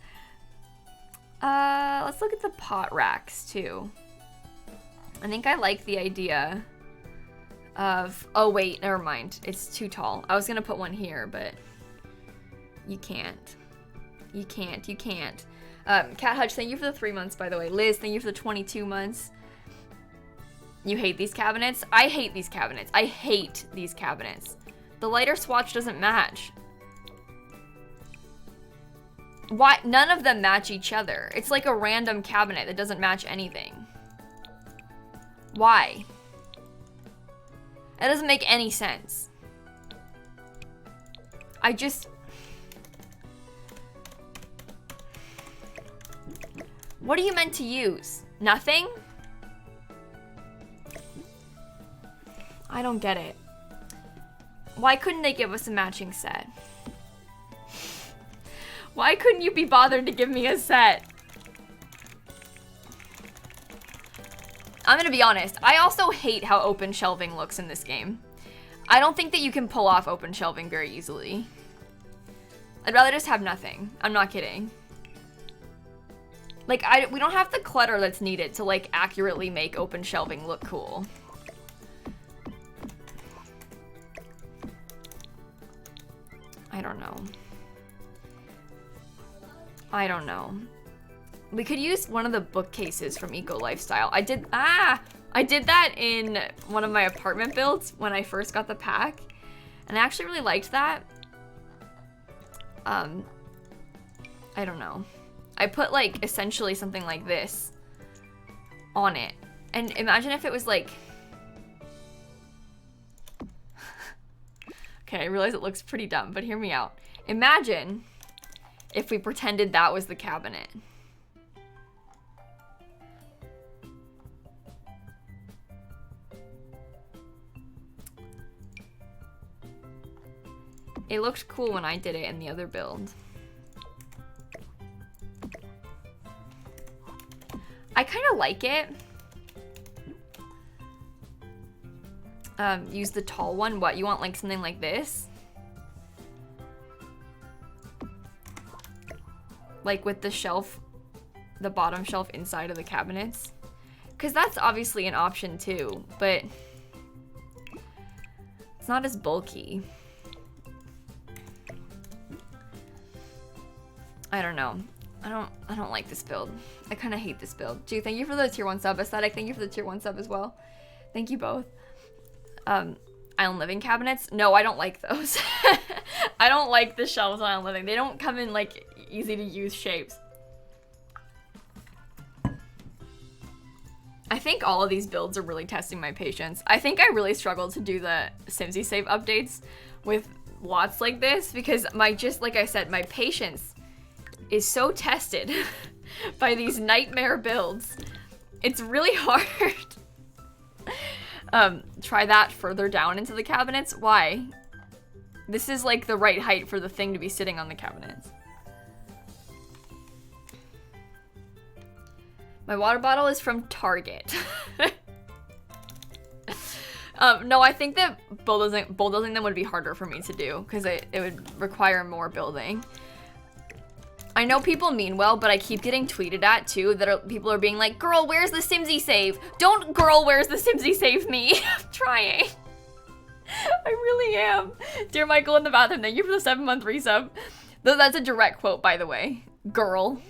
Let's look at the pot racks, too. I think I like the idea of... Oh, wait, never mind. It's too tall. I was gonna put one here, but... You can't. You can't. You can't. Cat Hutch, thank you for the 3 months, by the way. Liz, thank you for the 22 months. You hate these cabinets? I hate these cabinets. I hate these cabinets. The lighter swatch doesn't match. Why? None of them match each other. It's like a random cabinet that doesn't match anything. Why? That doesn't make any sense. I just... What are you meant to use? Nothing? I don't get it. Why couldn't they give us a matching set? Why couldn't you be bothered to give me a set? I'm gonna be honest. I also hate how open shelving looks in this game. I don't think that you can pull off open shelving very easily. I'd rather just have nothing. I'm not kidding. Like, we don't have the clutter that's needed to, like, accurately make open shelving look cool. I don't know. I don't know. We could use one of the bookcases from Eco Lifestyle. I did that in one of my apartment builds when I first got the pack. And I actually really liked that. I don't know. I put, like, essentially something like this on it. And imagine if it was, like... Okay, I realize it looks pretty dumb, but hear me out. Imagine if we pretended that was the cabinet. It looked cool when I did it in the other build. I kind of like it. Use the tall one. What, you want like something like this? Like with the shelf, the bottom shelf inside of the cabinets? Because that's obviously an option too, but it's not as bulky. I don't know. I don't like this build. I kind of hate this build. Gee, thank you for the tier 1 sub. Aesthetic, thank you for the tier 1 sub as well. Thank you both. Island living cabinets? No, I don't like those. I don't like the shelves on Island living. They don't come in like easy to use shapes. I think all of these builds are really testing my patience. I think I really struggled to do the Simsie save updates with lots like this because like I said, my patience is so tested by these nightmare builds. It's really hard. Try that further down into the cabinets. Why? This is like the right height for the thing to be sitting on the cabinets. My water bottle is from Target. No, I think that bulldozing them would be harder for me to do because it would require more building. I know people mean well, but I keep getting tweeted at too that people are being like, girl, where's the Simsie save? Don't girl, where's the Simsie save me? I'm trying. I really am. Dear Michael in the bathroom, thank you for the 7-month resub. That's a direct quote, by the way. Girl.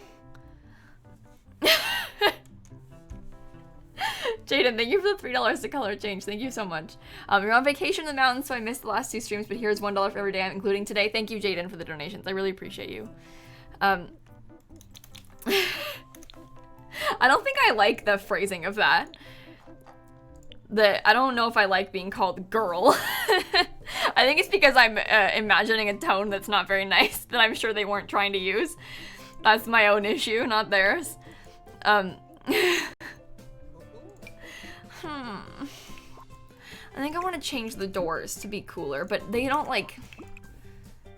Jaden, thank you for the $3 to color change. Thank you so much. You're on vacation in the mountains, so I missed the last 2 streams, but here's $1 for every day, including today. Thank you, Jaden, for the donations. I really appreciate you. I don't think I like the phrasing of that. I don't know if I like being called girl. I think it's because I'm imagining a tone that's not very nice that I'm sure they weren't trying to use. That's my own issue, not theirs. I think I want to change the doors to be cooler, but they don't like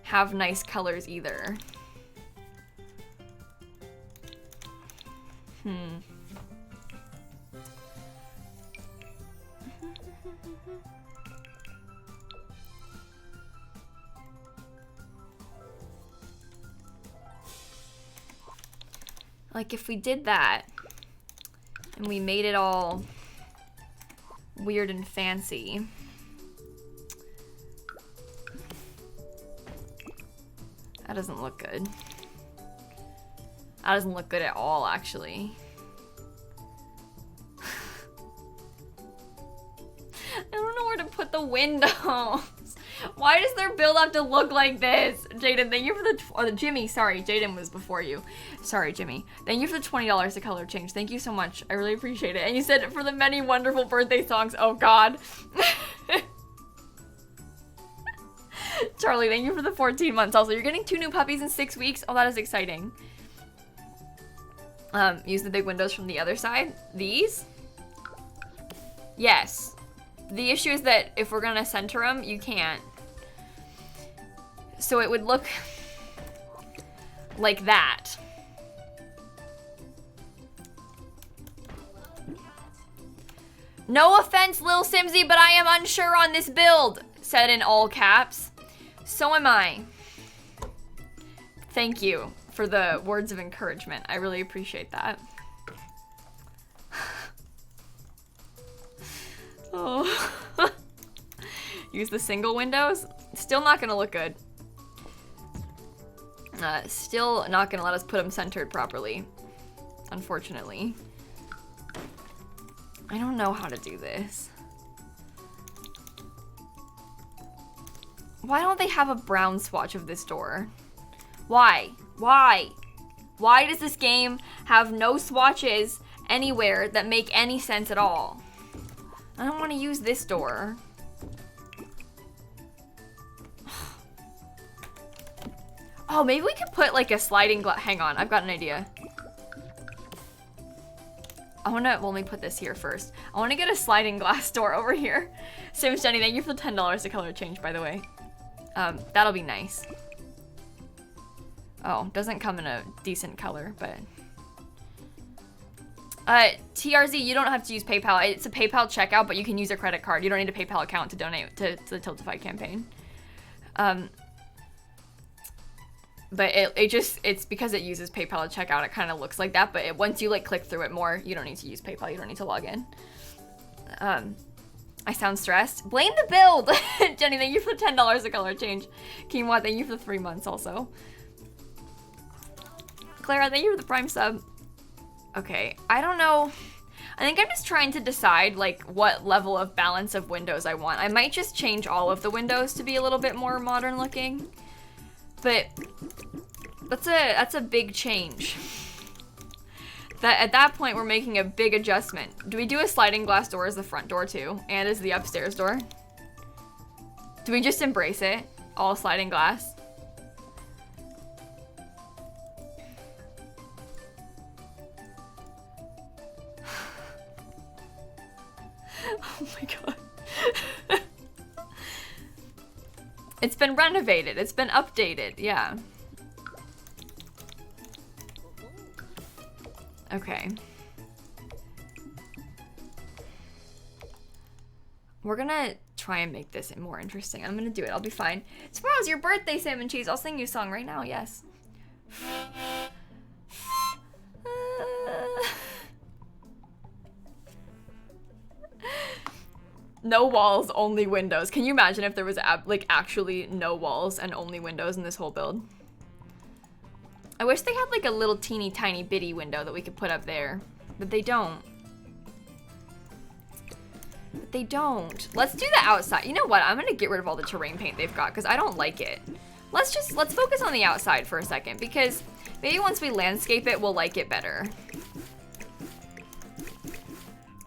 have nice colors either. Like if we did that and we made it all weird and fancy. That doesn't look good. That doesn't look good at all, actually. I don't know where to put the windows. Why does their build have to look like this? Jaden, thank you for the Jimmy, sorry, Jaden was before you. Sorry, Jimmy. Thank you for the $20 to color change. Thank you so much. I really appreciate it. And you said for the many wonderful birthday songs. Oh God. Charlie, thank you for the 14 months. Also, you're getting 2 new puppies in 6 weeks. Oh, that is exciting. Use the big windows from the other side. These? Yes. The issue is that if we're gonna center them, you can't. So it would look like that. No offense, lilsimsie, but I am unsure on this build, said in all caps. So am I. Thank you for the words of encouragement. I really appreciate that. Oh. Use the single windows. Still not gonna look good. Still not gonna let us put them centered properly, unfortunately. I don't know how to do this. Why don't they have a brown swatch of this door? Why? Why? Why does this game have no swatches anywhere that make any sense at all? I don't want to use this door. Oh, maybe we could put like a sliding glass. Hang on, I've got an idea. Let me put this here first. I want to get a sliding glass door over here. Sims Jenny, thank you for the $10 to color change, by the way. That'll be nice. Oh, doesn't come in a decent color, but TRZ, you don't have to use PayPal. It's a PayPal checkout, but you can use a credit card. You don't need a PayPal account to donate to the Tiltify campaign. But it's because it uses PayPal to checkout, it kind of looks like that, but once you like click through it more, you don't need to use PayPal, you don't need to log in. I sound stressed. Blame the build! Jenny, thank you for the $10 a color change. Quinoa, thank you for the 3 months also. Clara, thank you for the Prime sub. Okay, I don't know. I think I'm just trying to decide like what level of balance of windows I want. I might just change all of the windows to be a little bit more modern looking. But that's a big change. At that point we're making a big adjustment. Do we do a sliding glass door as the front door too? And as the upstairs door? Do we just embrace it? All sliding glass? Oh my god. It's been renovated. It's been updated. Yeah. Okay. We're gonna try and make this more interesting. I'm gonna do it. I'll be fine. Tomorrow's your birthday, Salmon Cheese. I'll sing you a song right now. Yes. No walls, only windows. Can you imagine if there was like actually no walls and only windows in this whole build? I wish they had like a little teeny tiny bitty window that we could put up there, but they don't. But they don't. Let's do the outside. You know what? I'm gonna get rid of all the terrain paint they've got because I don't like it. Let's focus on the outside for a second because maybe once we landscape it, we'll like it better.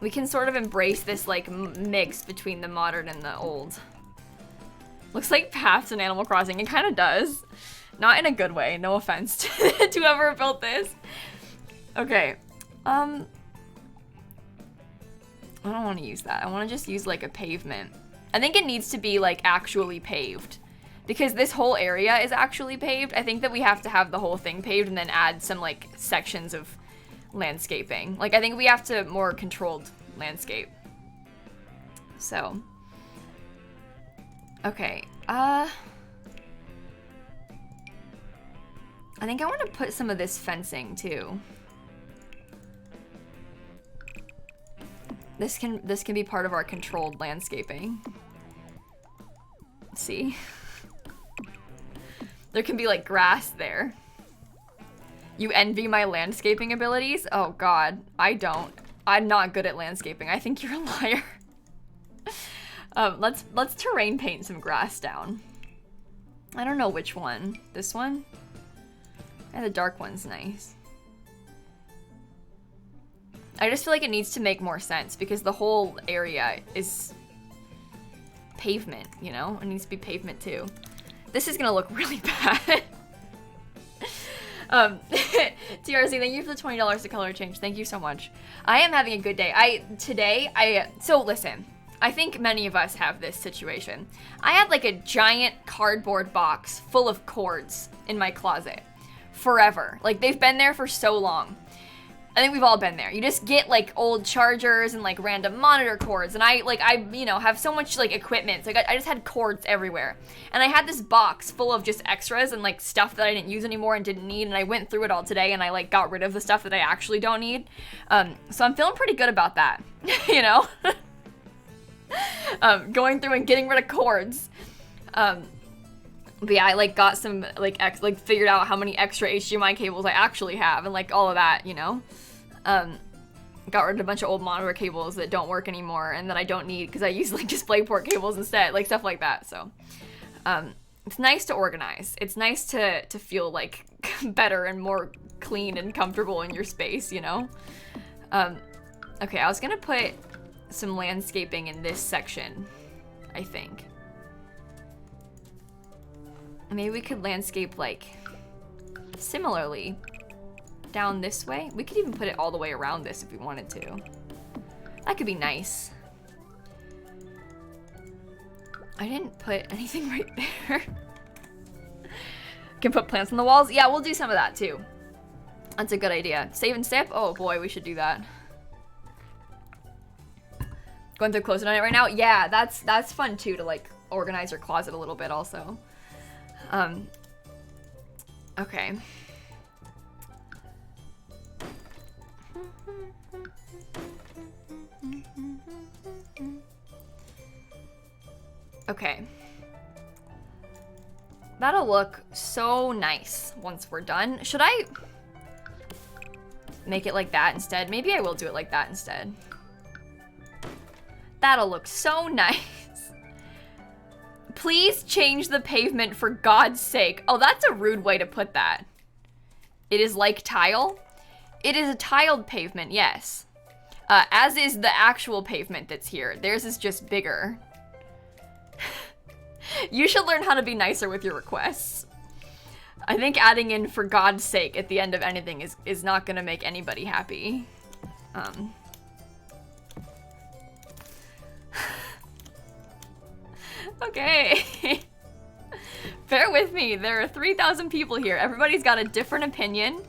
We can sort of embrace this like mix between the modern and the old. Looks like paths in Animal Crossing. It kind of does. Not in a good way. No offense to whoever built this. Okay. I don't want to use that. I want to just use like a pavement. I think it needs to be like actually paved. Because this whole area is actually paved. I think that we have to have the whole thing paved and then add some like sections of landscaping. Like I think we have to more controlled landscape. So. Okay. I think I want to put some of this fencing too. This can be part of our controlled landscaping. See? There can be like grass there. You envy my landscaping abilities? Oh god, I don't. I'm not good at landscaping. I think you're a liar. Let's terrain paint some grass down. I don't know which one. This one? And the dark one's nice. I just feel like it needs to make more sense because the whole area is pavement, you know? It needs to be pavement too. This is gonna look really bad. TRC, thank you for the $20 to color change. Thank you so much. I am having a good day. So listen, I think many of us have this situation. I had like a giant cardboard box full of cords in my closet forever. Like they've been there for so long. I think we've all been there. You just get like old chargers and like random monitor cords. And I you know, have so much like equipment. So I just had cords everywhere. And I had this box full of just extras and like stuff that I didn't use anymore and didn't need. And I went through it all today and I like got rid of the stuff that I actually don't need. So I'm feeling pretty good about that, you know? Going through and getting rid of cords. But yeah, I like got some like figured out how many extra HDMI cables I actually have and like all of that, you know? Got rid of a bunch of old monitor cables that don't work anymore and that I don't need because I use like DisplayPort cables instead, like stuff like that. So it's nice to organize. It's nice to feel like better and more clean and comfortable in your space, you know? Okay, I was gonna put some landscaping in this section, I think. Maybe we could landscape like similarly down this way. We could even put it all the way around this if we wanted to. That could be nice. I didn't put anything right there. Can put plants on the walls. Yeah, we'll do some of that too. That's a good idea. Save and sip? Oh boy, we should do that. Going through closet on it right now? Yeah, that's fun too, to like organize your closet a little bit also. Okay. Okay. That'll look so nice once we're done. Should I make it like that instead? Maybe I will do it like that instead. That'll look so nice. Please change the pavement for God's sake. Oh, that's a rude way to put that. It is like tile. It is a tiled pavement, yes. As is the actual pavement that's here. Theirs is just bigger. You should learn how to be nicer with your requests. I think adding in "for God's sake" at the end of anything is not gonna make anybody happy. Okay. Bear with me. There are 3,000 people here. Everybody's got a different opinion.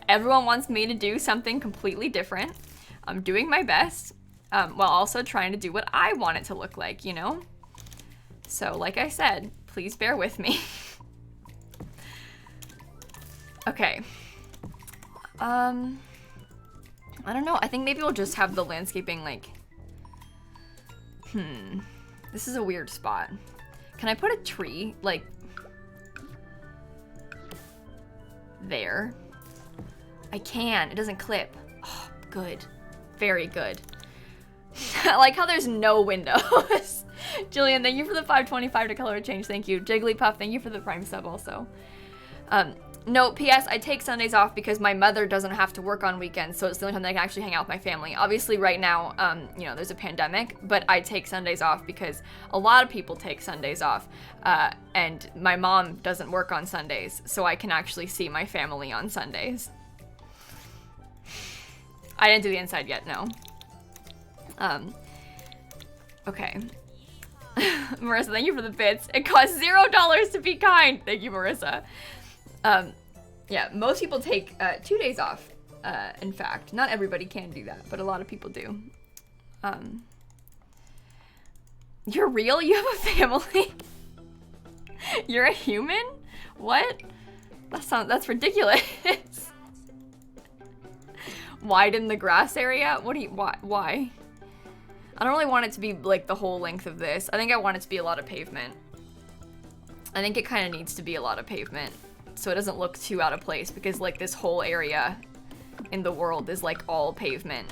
Everyone wants me to do something completely different. I'm doing my best, while also trying to do what I want it to look like, you know? So, like I said, please bear with me. Okay. I don't know. I think maybe we'll just have the landscaping, like... This is a weird spot. Can I put a tree, like... there? I can. It doesn't clip. Oh, good. Very good. I like how there's no windows. Jillian, thank you for the 525 to color change. Thank you. Jigglypuff, thank you for the Prime sub also. No, P.S. I take Sundays off because my mother doesn't have to work on weekends, so it's the only time that I can actually hang out with my family. Obviously, right now, you know, there's a pandemic, but I take Sundays off because a lot of people take Sundays off, and my mom doesn't work on Sundays, so I can actually see my family on Sundays. I didn't do the inside yet, no. Okay. Marissa, thank you for the bits. It costs $0 to be kind. Thank you, Marissa. Yeah, most people take 2 days off, in fact. Not everybody can do that, but a lot of people do. You're real? You have a family? You're a human? What? That's ridiculous. Widen the grass area? What do you, why? I don't really want it to be like the whole length of this. I think I want it to be a lot of pavement. I think it kind of needs to be a lot of pavement so it doesn't look too out of place, because like this whole area in the world is like all pavement.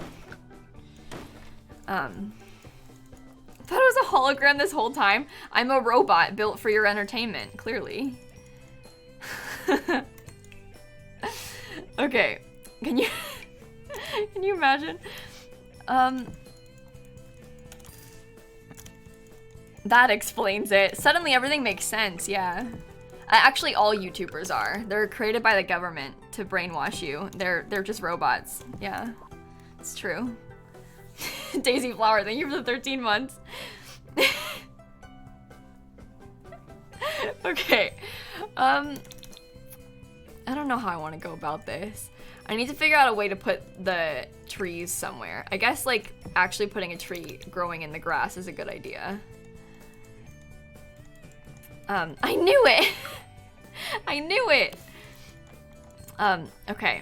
I thought it was a hologram this whole time. I'm a robot built for your entertainment, clearly. Okay, can you imagine? That explains it. Suddenly everything makes sense, yeah. Actually, all YouTubers are. They're created by the government to brainwash you. They're just robots. Yeah, it's true. Daisy Flower, thank you for the 13 months. Okay. I don't know how I want to go about this. I need to figure out a way to put the trees somewhere. I guess, like, actually putting a tree growing in the grass is a good idea. I knew it! I knew it! Okay.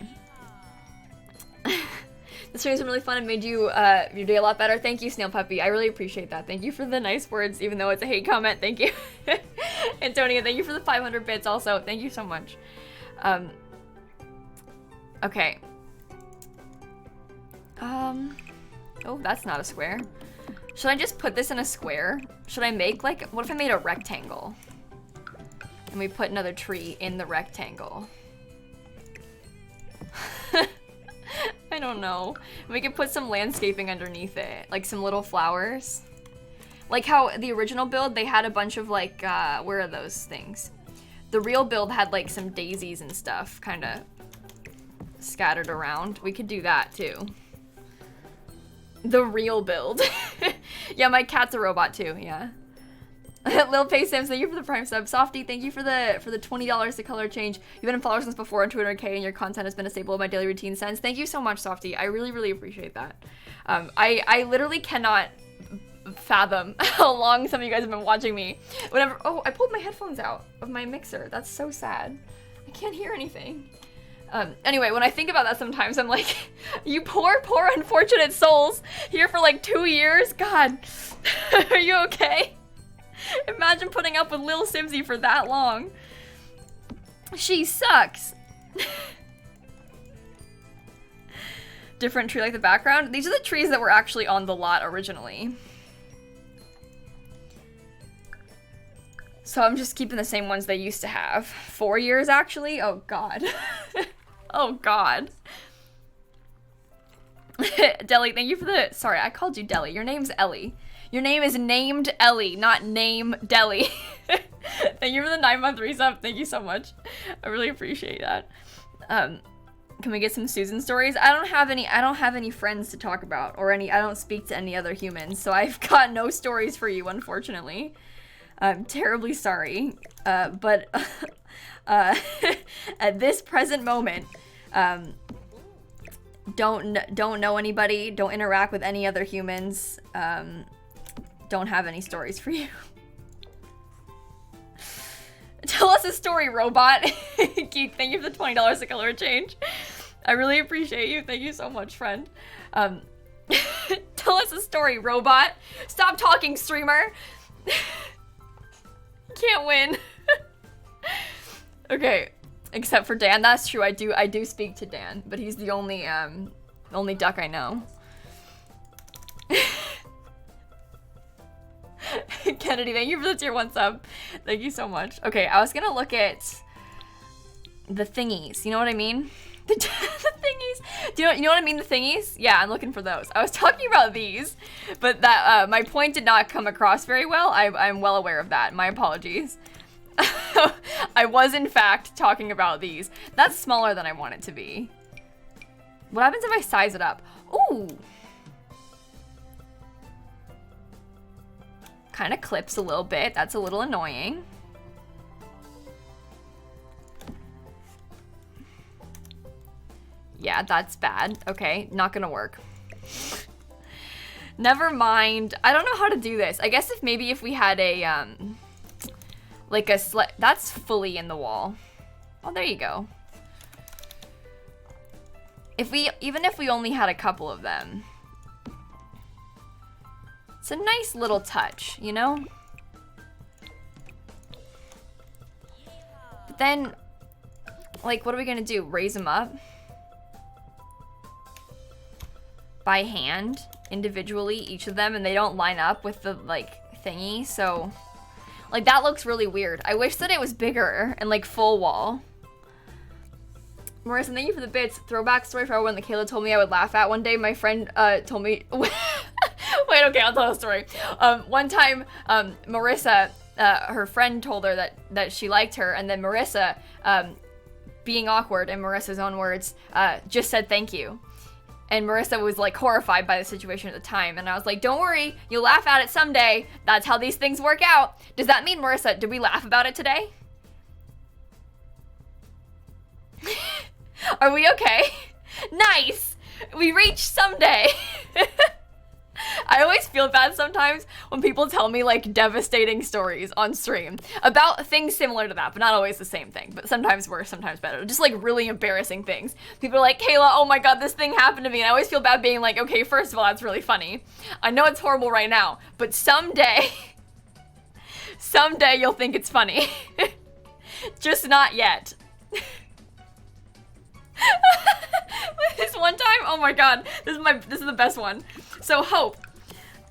The streams are really fun and made you, your day a lot better. Thank you, Snail Puppy. I really appreciate that. Thank you for the nice words, even though it's a hate comment. Thank you. Antonia, thank you for the 500 bits also. Thank you so much. Okay. Oh, that's not a square. Should I just put this in a square? Should I make, like, what if I made a rectangle? And we put another tree in the rectangle. I don't know. We could put some landscaping underneath it, like some little flowers. Like how the original build, they had a bunch of like, where are those things? The real build had like some daisies and stuff kind of scattered around. We could do that too. The real build. Yeah, my cat's a robot too, yeah. Lil Pay Sims, thank you for the Prime sub. Softy, thank you for the $20 to color change. You've been in followers since before on 200K and your content has been a staple of my daily routine since. Thank you so much, Softy. I really, really appreciate that. I literally cannot fathom how long some of you guys have been watching me. Whenever, oh, I pulled my headphones out of my mixer. That's so sad. I can't hear anything. Anyway, when I think about that sometimes, I'm like, you poor unfortunate souls here for like 2 years. God, are you okay? Imagine putting up with lilsimsie for that long. She sucks. Different tree like the background. These are the trees that were actually on the lot originally. So I'm just keeping the same ones they used to have. 4 years actually? Oh God. Oh God. Deli, thank you for the, sorry, I called you Deli. Your name's Ellie. Your name is named Ellie, not name Deli. Thank you for the 9-month resub. Thank you so much. I really appreciate that. Can we get some Susan stories? I don't have any friends to talk about, or I don't speak to any other humans, so I've got no stories for you, unfortunately. I'm terribly sorry. But at this present moment, don't know anybody, don't interact with any other humans, don't have any stories for you. Tell us a story, robot. Geek, thank you for the $20 a color change. I really appreciate you. Thank you so much, friend. Tell us a story, robot. Stop talking, streamer. Can't win. Okay, except for Dan. That's true. I do speak to Dan, but he's the only duck I know. Kennedy, thank you for the tier 1 sub. Thank you so much. Okay, I was gonna look at the thingies. You know what I mean? The thingies. Do you know what I mean? The thingies? Yeah, I'm looking for those. I was talking about these, but that my point did not come across very well. I'm well aware of that. My apologies. I was in fact talking about these. That's smaller than I want it to be. What happens if I size it up? Ooh. Kind of clips a little bit. That's a little annoying. Yeah, that's bad. Okay, not gonna work. Never mind. I don't know how to do this. I guess maybe if we had a, like a that's fully in the wall. Oh, there you go. Even if we only had a couple of them. It's a nice little touch, you know? But then, like, what are we gonna do? Raise them up? By hand, individually, each of them, and they don't line up with the, like, thingy, so... Like, that looks really weird. I wish that it was bigger and, like, full wall. Marissa, thank you for the bits. Throwback story for everyone that Kayla told me I would laugh at. One day, my friend, told me... Wait, okay, I'll tell the story. One time, Marissa, her friend told her that she liked her, and then Marissa, being awkward in Marissa's own words, just said thank you. And Marissa was like horrified by the situation at the time, and I was like, don't worry, you'll laugh at it someday. That's how these things work out. Does that mean, Marissa, did we laugh about it today? Are we okay? Nice! We reached someday! I always feel bad sometimes when people tell me like devastating stories on stream about things similar to that, but not always the same thing, but sometimes worse, sometimes better. Just like really embarrassing things. People are like, Kayla, oh my god, this thing happened to me. And I always feel bad being like, okay, first of all, that's really funny. I know it's horrible right now, but someday you'll think it's funny. Just not yet. This one time, oh my god, this is the best one. So Hope,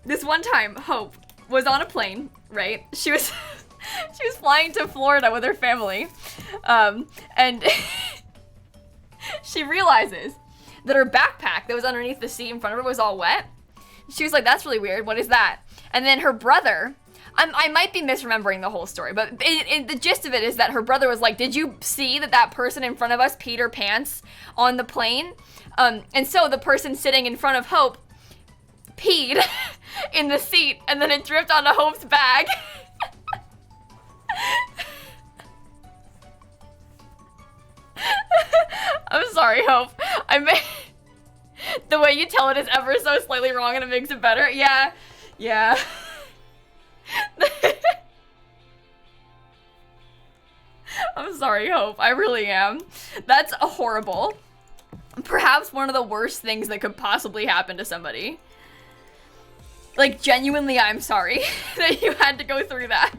this one time, Hope was on a plane, right? She was flying to Florida with her family, and she realizes that her backpack that was underneath the seat in front of her was all wet. She was like, that's really weird, what is that? And then her brother, I might be misremembering the whole story, but the gist of it is that her brother was like, did you see that person in front of us peed her pants on the plane? And so the person sitting in front of Hope peed in the seat, and then it dripped onto Hope's bag. I'm sorry, Hope. The way you tell it is ever so slightly wrong, and it makes it better. Yeah, Yeah. I'm sorry, Hope. I really am. That's horrible. Perhaps one of the worst things that could possibly happen to somebody. Like, genuinely, I'm sorry that you had to go through that.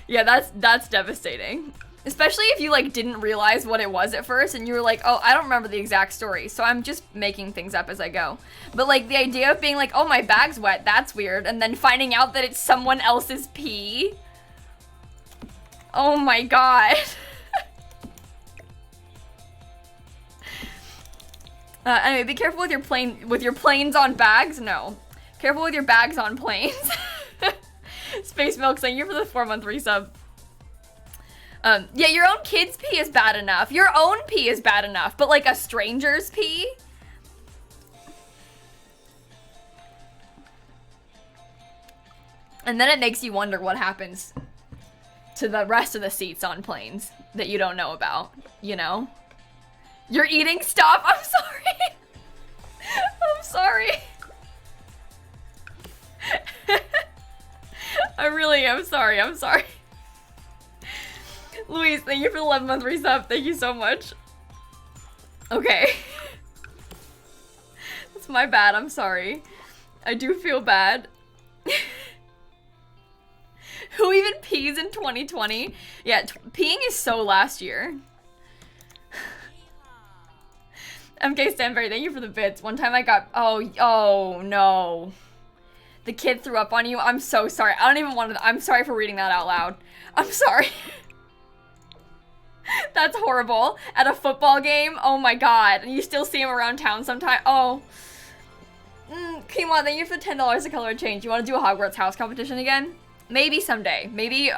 Yeah, that's devastating. Especially if you, like, didn't realize what it was at first and you were like, oh, I don't remember the exact story, so I'm just making things up as I go. But, like, the idea of being like, oh, my bag's wet, that's weird, and then finding out that it's someone else's pee. Oh my god. Anyway, be careful with your planes on bags. No. Careful with your bags on planes. Space Milk, thank you for the 4-month resub. Yeah, your own kid's pee is bad enough. Your own pee is bad enough, but like a stranger's pee? And then it makes you wonder what happens to the rest of the seats on planes that you don't know about, you know? You're eating stuff? I'm sorry. I'm sorry. I really am sorry. I'm sorry. Louise, thank you for the 11-month resub. Thank you so much. Okay. That's my bad. I'm sorry. I do feel bad. Who even pees in 2020? Yeah, peeing is so last year. MK Stanberry, thank you for the bits. One time I got, oh no. The kid threw up on you. I'm so sorry. I don't even want to, I'm sorry for reading that out loud. I'm sorry. That's horrible. At a football game? Oh my god. And you still see him around town sometime. Oh. Quinoa, thank you for the $10 a color change. You want to do a Hogwarts house competition again? Maybe someday. Maybe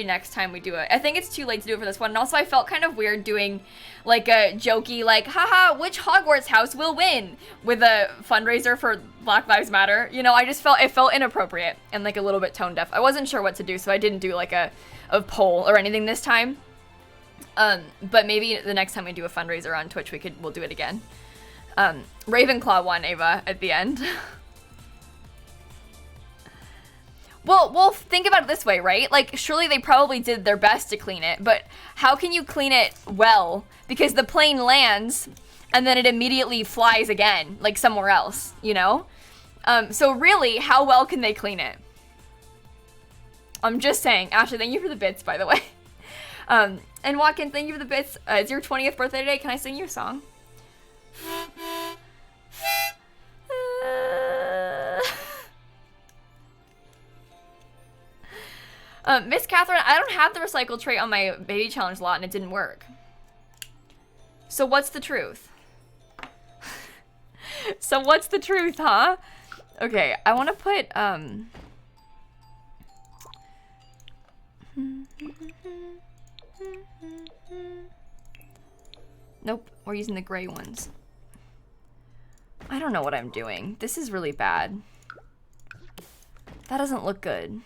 next time we do it. I think it's too late to do it for this one. And also I felt kind of weird doing like a jokey, like, haha, which Hogwarts house will win? With a fundraiser for Black Lives Matter. You know, I just felt, it felt inappropriate and like a little bit tone deaf. I wasn't sure what to do, so I didn't do like a poll or anything this time. But maybe the next time we do a fundraiser on Twitch, we'll do it again. Ravenclaw won, Ava, at the end. Well, think about it this way, right? Like, surely they probably did their best to clean it, but how can you clean it well? Because the plane lands, and then it immediately flies again, like somewhere else, you know? So really, how well can they clean it? I'm just saying. Ashley, thank you for the bits, by the way. And Watkins, thank you for the bits. It's your 20th birthday today. Can I sing you a song? Miss Catherine, I don't have the recycle tray on my baby challenge lot and it didn't work. So what's the truth? So what's the truth, huh? Okay, I want to put, nope, we're using the gray ones. I don't know what I'm doing. This is really bad. That doesn't look good.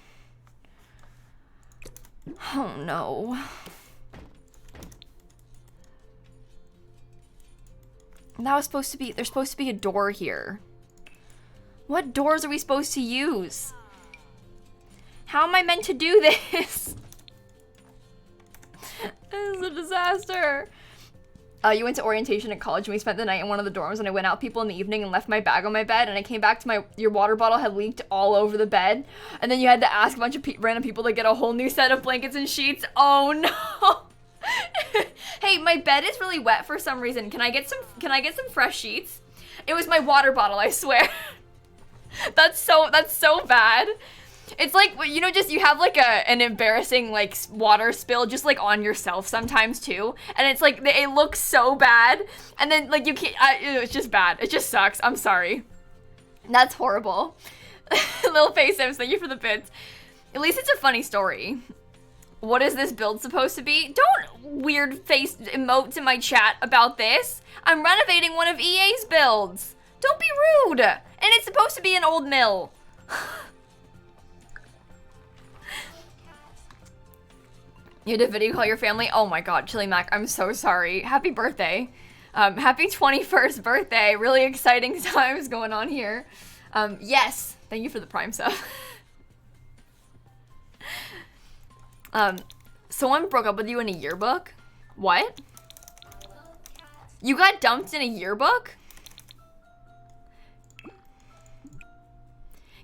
Oh no. That was supposed to be, there's supposed to be a door here. What doors are we supposed to use? How am I meant to do this? This is a disaster. You went to orientation at college and we spent the night in one of the dorms and I went out people in the evening and left my bag on my bed and I came back to your water bottle had leaked all over the bed and then you had to ask a bunch of random people to get a whole new set of blankets and sheets. Oh no. Hey, my bed is really wet for some reason. Can I get some fresh sheets? It was my water bottle, I swear. That's so bad. It's like, you know, just you have like an embarrassing like water spill just like on yourself sometimes too, and it's like it looks so bad, and then like you can't. It's just bad. It just sucks. I'm sorry. That's horrible. Lil Face Sims, thank you for the bits. At least it's a funny story. What is this build supposed to be? Don't weird face emotes in my chat about this. I'm renovating one of EA's builds. Don't be rude. And it's supposed to be an old mill. You had to video call your family? Oh my god, Chili Mac, I'm so sorry. Happy birthday. Happy 21st birthday. Really exciting times going on here. Yes. Thank you for the Prime sub. Someone broke up with you in a yearbook? What? You got dumped in a yearbook?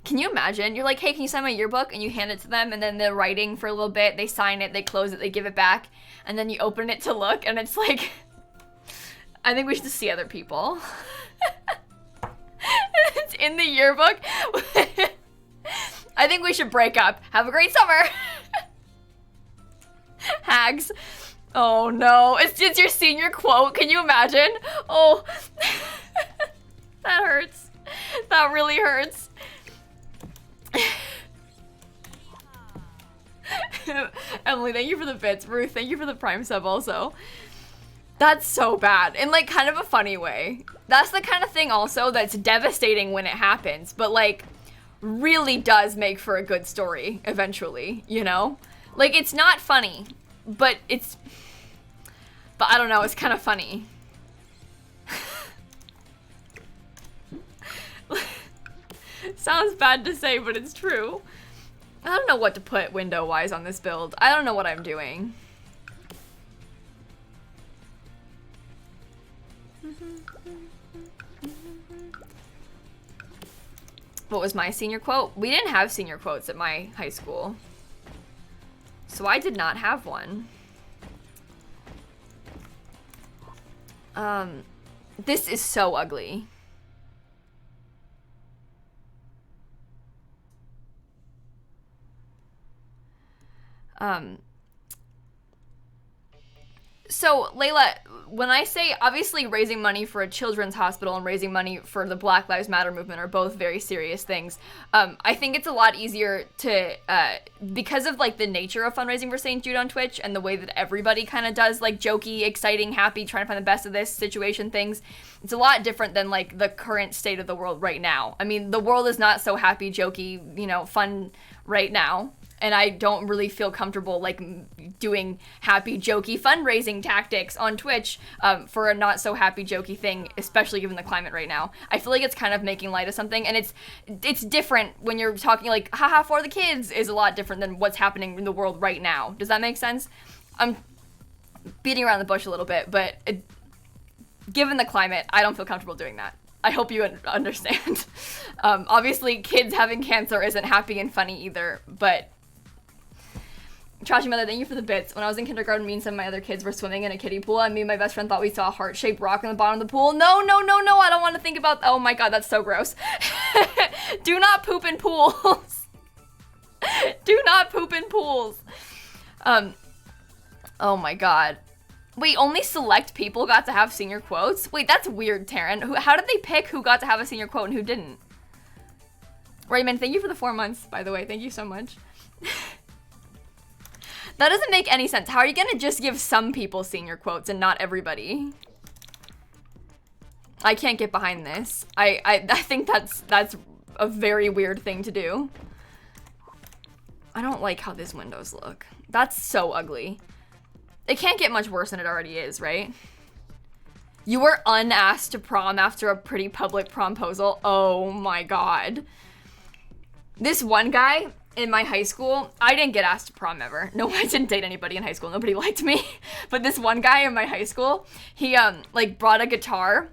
Can you imagine? You're like, hey, can you sign my yearbook? And you hand it to them, and then they're writing for a little bit, they sign it, they close it, they give it back, and then you open it to look, and it's like, I think we should see other people. It's in the yearbook. I think we should break up. Have a great summer. Hags. Oh no, it's your senior quote. Can you imagine? Oh, that hurts. That really hurts. Emily, thank you for the bits. Ruth, thank you for the Prime sub also. That's so bad, in like kind of a funny way. That's the kind of thing also that's devastating when it happens, but like really does make for a good story eventually, you know? Like it's not funny, but I don't know, it's kind of funny. Sounds bad to say, but it's true. I don't know what to put window-wise on this build. I don't know what I'm doing. What was my senior quote? We didn't have senior quotes at my high school. So I did not have one. This is so ugly. So, Layla, when I say, obviously, raising money for a children's hospital and raising money for the Black Lives Matter movement are both very serious things. I think it's a lot easier to, because of, like, the nature of fundraising for St. Jude on Twitch and the way that everybody kind of does, like, jokey, exciting, happy, trying to find the best of this situation things, it's a lot different than, like, the current state of the world right now. I mean, the world is not so happy, jokey, you know, fun right now. And I don't really feel comfortable, like, doing happy, jokey fundraising tactics on Twitch for a not-so-happy, jokey thing, especially given the climate right now. I feel like it's kind of making light of something, and it's different when you're talking, like, haha, for the kids is a lot different than what's happening in the world right now. Does that make sense? I'm beating around the bush a little bit, but given the climate, I don't feel comfortable doing that. I hope you understand. Obviously, kids having cancer isn't happy and funny either, but... Trashy Mother, thank you for the bits. When I was in kindergarten, me and some of my other kids were swimming in a kiddie pool, and me and my best friend thought we saw a heart-shaped rock in the bottom of the pool. No, no, no, no, I don't want to think about... Oh my god, that's so gross. Do not poop in pools. Do not poop in pools. Oh my god. Wait, only select people got to have senior quotes? Wait, that's weird, Taryn. How did they pick who got to have a senior quote and who didn't? Raymond, thank you for the 4 months, by the way. Thank you so much. That doesn't make any sense. How are you gonna just give some people senior quotes and not everybody? I can't get behind this. I think that's a very weird thing to do. I don't like how these windows look. That's so ugly. It can't get much worse than it already is, right? You were unasked to prom after a pretty public promposal. Oh my god. This one guy in my high school, I didn't get asked to prom ever. No, I didn't date anybody in high school. Nobody liked me. But this one guy in my high school, he like brought a guitar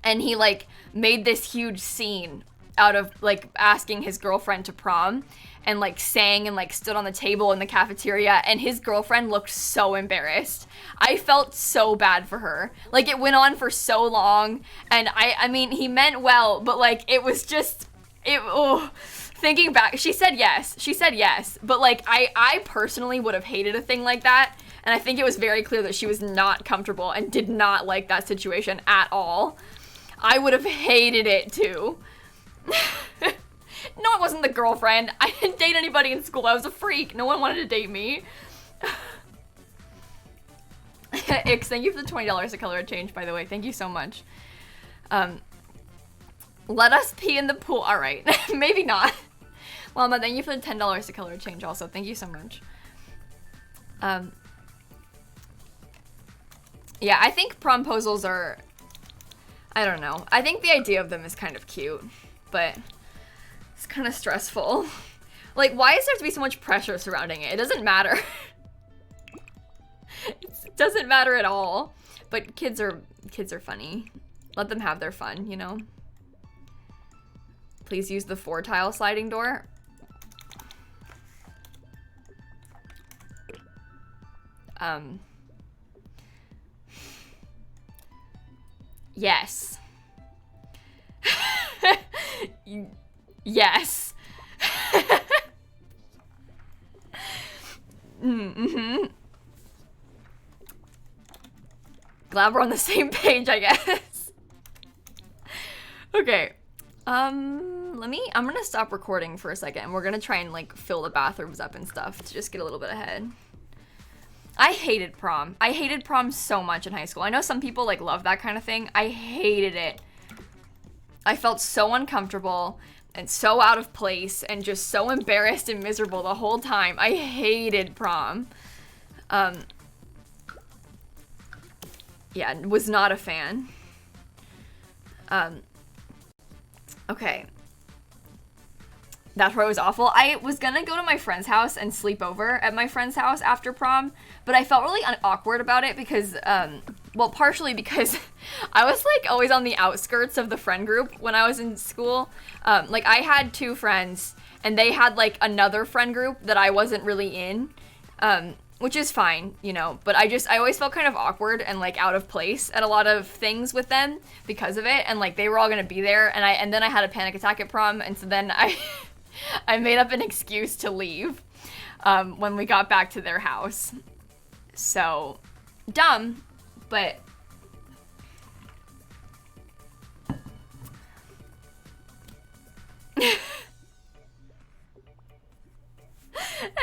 and he like made this huge scene out of like asking his girlfriend to prom and like sang and like stood on the table in the cafeteria, and his girlfriend looked so embarrassed. I felt so bad for her. Like it went on for so long, and I mean he meant well, but like it was just thinking back, she said yes, but like I personally would have hated a thing like that, and I think it was very clear that she was not comfortable and did not like that situation at all. I would have hated it too. No, it wasn't the girlfriend. I didn't date anybody in school. I was a freak. No one wanted to date me. Ix, thank you for the $20 to color a change, by the way. Thank you so much. Let us pee in the pool. All right. Maybe not. Llama, thank you for the $10 to color a change also. Thank you so much. Yeah, I think promposals are... I don't know. I think the idea of them is kind of cute. but it's kind of stressful. Like, why is there to be so much pressure surrounding it? It doesn't matter. It doesn't matter at all. But kids are funny. Let them have their fun, you know? Please use the 4-tile sliding door. Yes. Yes. Mm-hmm. Glad we're on the same page, I guess. Okay. I'm gonna stop recording for a second. We're gonna try and like fill the bathrooms up and stuff to just get a little bit ahead. I hated prom. I hated prom so much in high school. I know some people like love that kind of thing. I hated it. I felt so uncomfortable and so out of place and just so embarrassed and miserable the whole time. I hated prom. Yeah, was not a fan. Okay. That was awful. I was gonna go to my friend's house and sleep over at my friend's house after prom, but I felt really awkward about it because, well, partially because I was like always on the outskirts of the friend group when I was in school. Like I had 2 friends and they had like another friend group that I wasn't really in, which is fine, you know, but I always felt kind of awkward and like out of place at a lot of things with them because of it. And like they were all gonna be there and then I had a panic attack at prom. And so then I made up an excuse to leave when we got back to their house. So, dumb, but...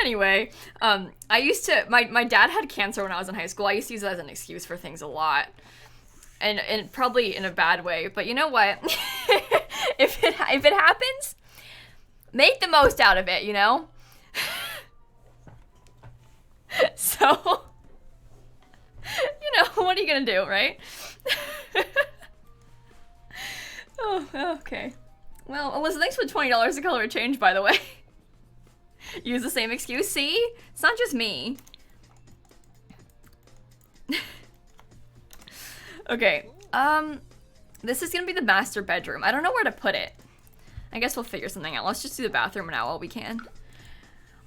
Anyway, I used to... My dad had cancer when I was in high school. I used to use that as an excuse for things a lot. And probably in a bad way. But you know what? If it happens... Make the most out of it, you know? So, you know, what are you gonna do, right? Oh, okay. Well, Alyssa, thanks for $20 to color a change, by the way. Use the same excuse. See? It's not just me. Okay, this is gonna be the master bedroom. I don't know where to put it. I guess we'll figure something out. Let's just do the bathroom now while we can.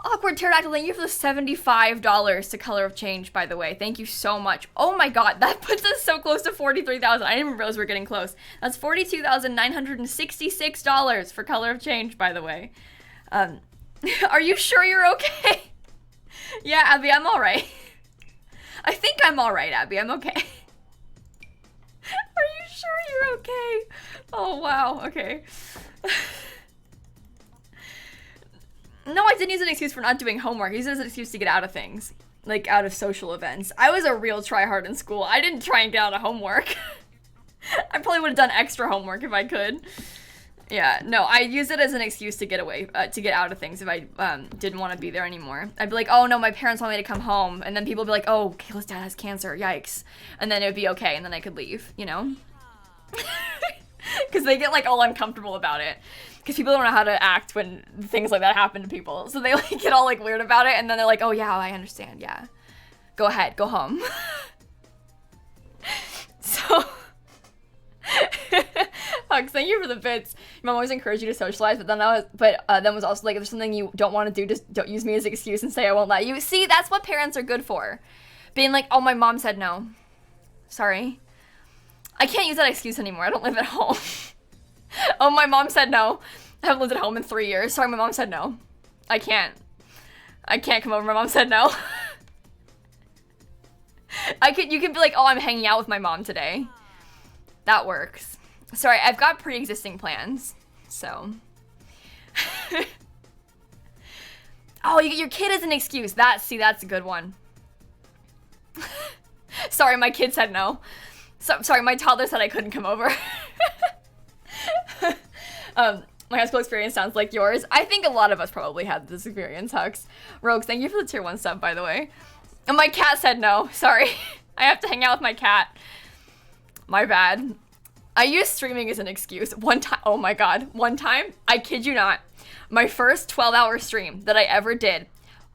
Awkward Pterodactyl, thank you for the $75 to color of change, by the way. Thank you so much. Oh my god, that puts us so close to $43,000. I didn't even realize we were getting close. That's $42,966 for color of change, by the way. Are you sure you're okay? Yeah, Abby, I'm alright. I think I'm alright, Abby. I'm okay. Are you sure you're okay? Oh, wow. Okay. No, I didn't use an excuse for not doing homework. I used it as an excuse to get out of things. Like, out of social events. I was a real tryhard in school. I didn't try and get out of homework. I probably would have done extra homework if I could. Yeah, no, I used it as an excuse to get away, to get out of things if I didn't want to be there anymore. I'd be like, oh no, my parents want me to come home. And then people would be like, oh, Kayla's dad has cancer, yikes. And then it would be okay, and then I could leave, you know? Because they get like all uncomfortable about it. Because people don't know how to act when things like that happen to people. So they like get all like weird about it, and then they're like, oh yeah, I understand, yeah. Go ahead, go home. So... Hugs, thank you for the bits. Mom always encouraged you to socialize, but then was also like, if there's something you don't want to do, just don't use me as an excuse and say I won't let you. See, that's what parents are good for. Being like, oh, my mom said no. Sorry. I can't use that excuse anymore. I don't live at home. Oh, my mom said no. I haven't lived at home in 3 years. Sorry, my mom said no. I can't come over. My mom said no. You can be like, oh, I'm hanging out with my mom today. That works. Sorry, I've got pre-existing plans, so. Oh, your kid is an excuse. That's a good one. Sorry, my kid said no. Sorry, my toddler said I couldn't come over. My high school experience sounds like yours. I think a lot of us probably had this experience, Hux. Rogues, thank you for the tier 1 sub, by the way. And my cat said no. Sorry. I have to hang out with my cat. My bad. I use streaming as an excuse. One time, oh my god, one time, I kid you not, my first 12-hour stream that I ever did,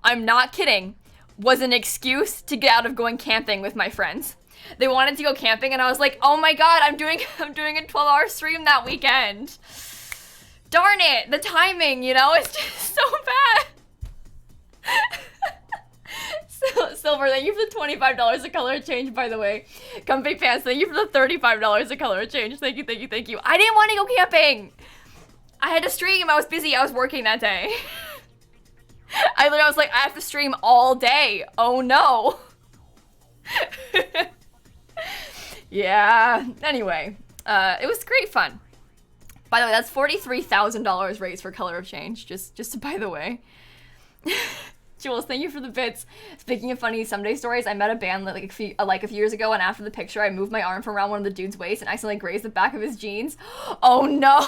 I'm not kidding, was an excuse to get out of going camping with my friends. They wanted to go camping and I was like, oh my god, I'm doing a 12-hour stream that weekend. Darn it, the timing, you know, it's just so bad. Silver, thank you for the $25 a color change, by the way. Comfy Pants, thank you for the $35 a color change. Thank you, thank you, thank you. I didn't want to go camping. I had to stream. I was busy. I was working that day. I was like, I have to stream all day. Oh no. Yeah. Anyway, it was great fun. By the way, that's $43,000 raised for color of change. Just by the way. Jules, thank you for the bits. Speaking of funny someday stories, I met a band like a few years ago, and after the picture, I moved my arm from around one of the dude's waist and accidentally grazed the back of his jeans. Oh no.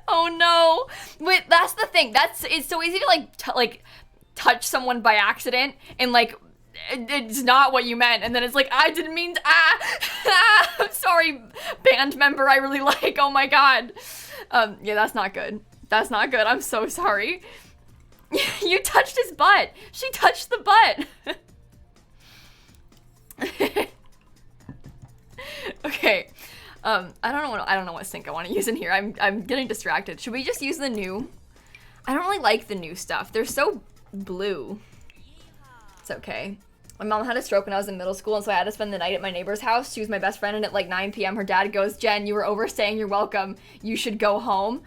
Oh no. Wait, that's the thing. It's so easy to like touch someone by accident and like it's not what you meant, and then it's like, I didn't mean to, I'm sorry, band member I really like. Oh my god. Yeah, that's not good. That's not good. I'm so sorry. You touched his butt. She touched the butt. Okay. I don't know what sync I want to use in here. I'm getting distracted. Should we just use the new? I don't really like the new stuff. They're so blue. It's okay. My mom had a stroke when I was in middle school, and so I had to spend the night at my neighbor's house. She was my best friend, and at like 9 p.m. her dad goes, Jen, you were overstaying, you're welcome. You should go home.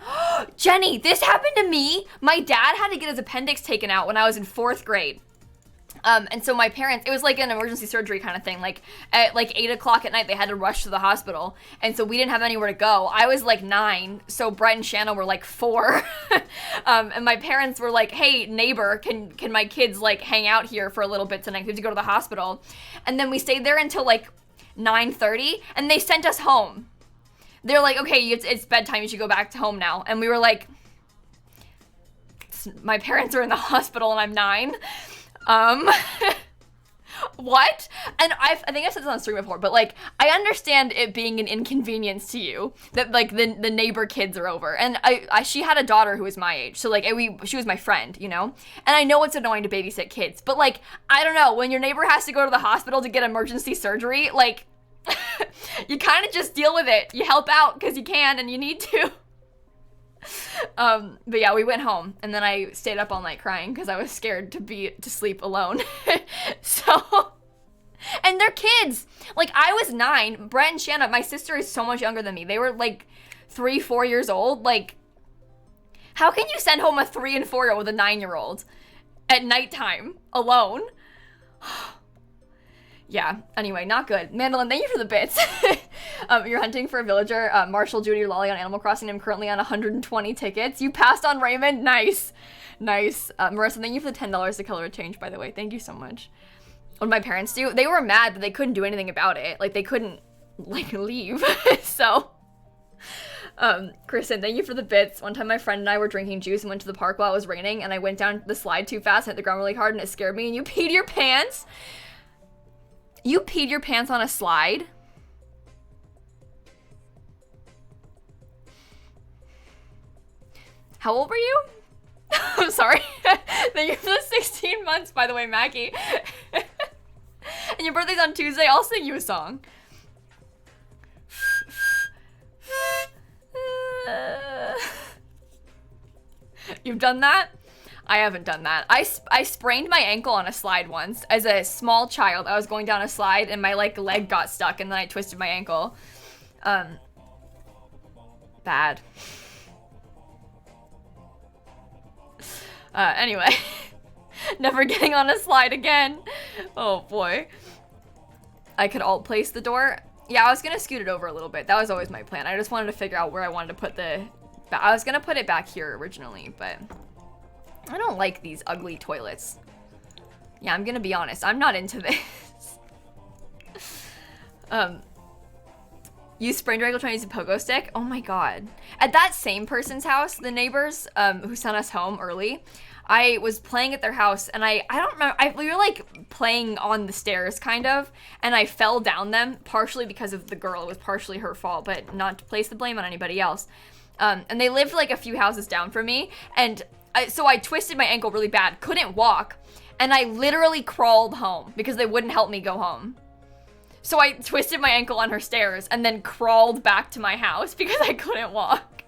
Jenny, this happened to me. My dad had to get his appendix taken out when I was in 4th grade. And so my parents, it was like an emergency surgery kind of thing. Like at like 8 o'clock at night, they had to rush to the hospital. And so we didn't have anywhere to go. I was like 9. So Brett and Shanna were like 4. And my parents were like, hey, neighbor, can my kids like hang out here for a little bit tonight? We have to go to the hospital. And then we stayed there until like 9:30 and they sent us home. They're like, okay, it's bedtime. You should go back to home now. And we were like, my parents are in the hospital and I'm 9. What? And I think I've said this on stream before, but like, I understand it being an inconvenience to you that like the neighbor kids are over, and she had a daughter who was my age, so like she was my friend, you know, and I know it's annoying to babysit kids, but like, I don't know, when your neighbor has to go to the hospital to get emergency surgery, like, you kind of just deal with it. You help out because you can and you need to. But yeah, we went home and then I stayed up all night crying because I was scared to sleep alone. So, and they're kids. Like, I was 9. Brett and Shanna, my sister, is so much younger than me. They were like 3-4 years old. Like, how can you send home a 3 and 4-year-old with a 9-year-old at nighttime alone? Yeah, anyway, not good. Mandolin, thank you for the bits. You're hunting for a villager. Marshall, Judy, or Lolly on Animal Crossing. I'm currently on 120 tickets. You passed on Raymond. Nice. Nice. Marissa, thank you for the $10 to color change, by the way. Thank you so much. What did my parents do? They were mad that they couldn't do anything about it. Like, they couldn't, like, leave. So, Kristen, thank you for the bits. One time my friend and I were drinking juice and went to the park while it was raining, and I went down the slide too fast and hit the ground really hard, and it scared me, and you peed your pants? You peed your pants on a slide? How old were you? I'm sorry. Thank you for the 16 months, by the way, Mackie. And your birthday's on Tuesday. I'll sing you a song. You've done that? I haven't done that. I sprained my ankle on a slide once. As a small child, I was going down a slide and my like leg got stuck and then I twisted my ankle. Bad. Anyway. Never getting on a slide again. Oh boy. I could alt place the door. Yeah, I was gonna scoot it over a little bit. That was always my plan. I just wanted to figure out where I wanted to put I was gonna put it back here originally, but I don't like these ugly toilets. Yeah, I'm gonna be honest. I'm not into this. You sprained your ankle trying to use a pogo stick? Oh my god. At that same person's house, the neighbors who sent us home early, I was playing at their house, and I don't remember, we were like playing on the stairs kind of, and I fell down them, partially because of the girl. It was partially her fault, but not to place the blame on anybody else. And they lived like a few houses down from me, and so I twisted my ankle really bad, couldn't walk, and I literally crawled home because they wouldn't help me go home. So I twisted my ankle on her stairs and then crawled back to my house because I couldn't walk.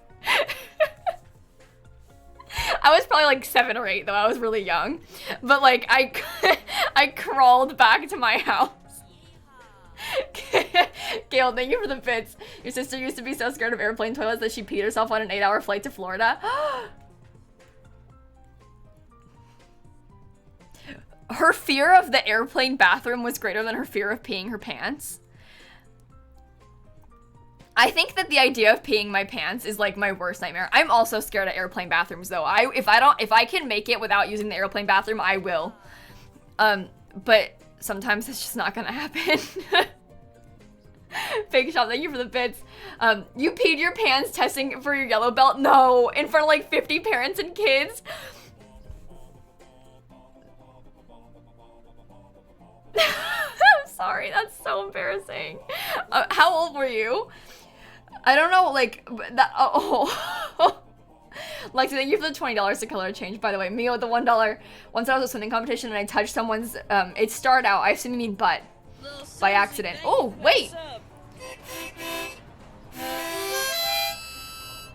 I was probably like 7 or 8 though, I was really young. But like I crawled back to my house. Gail, thank you for the bits. Your sister used to be so scared of airplane toilets that she peed herself on an 8-hour flight to Florida. Her fear of the airplane bathroom was greater than her fear of peeing her pants. I think that the idea of peeing my pants is like my worst nightmare. I'm also scared of airplane bathrooms though. If I can make it without using the airplane bathroom, I will. But sometimes it's just not gonna happen. Fake shop, thank you for the bits. You peed your pants testing for your yellow belt? No, in front of like 50 parents and kids. I'm sorry, that's so embarrassing. How old were you? I don't know, like, that, oh. Lexi, thank you for the $20 to color change, by the way. Mia with the $1. Once I was at a swimming competition and I touched someone's, it started out, I assume you mean butt, by accident. Oh, wait!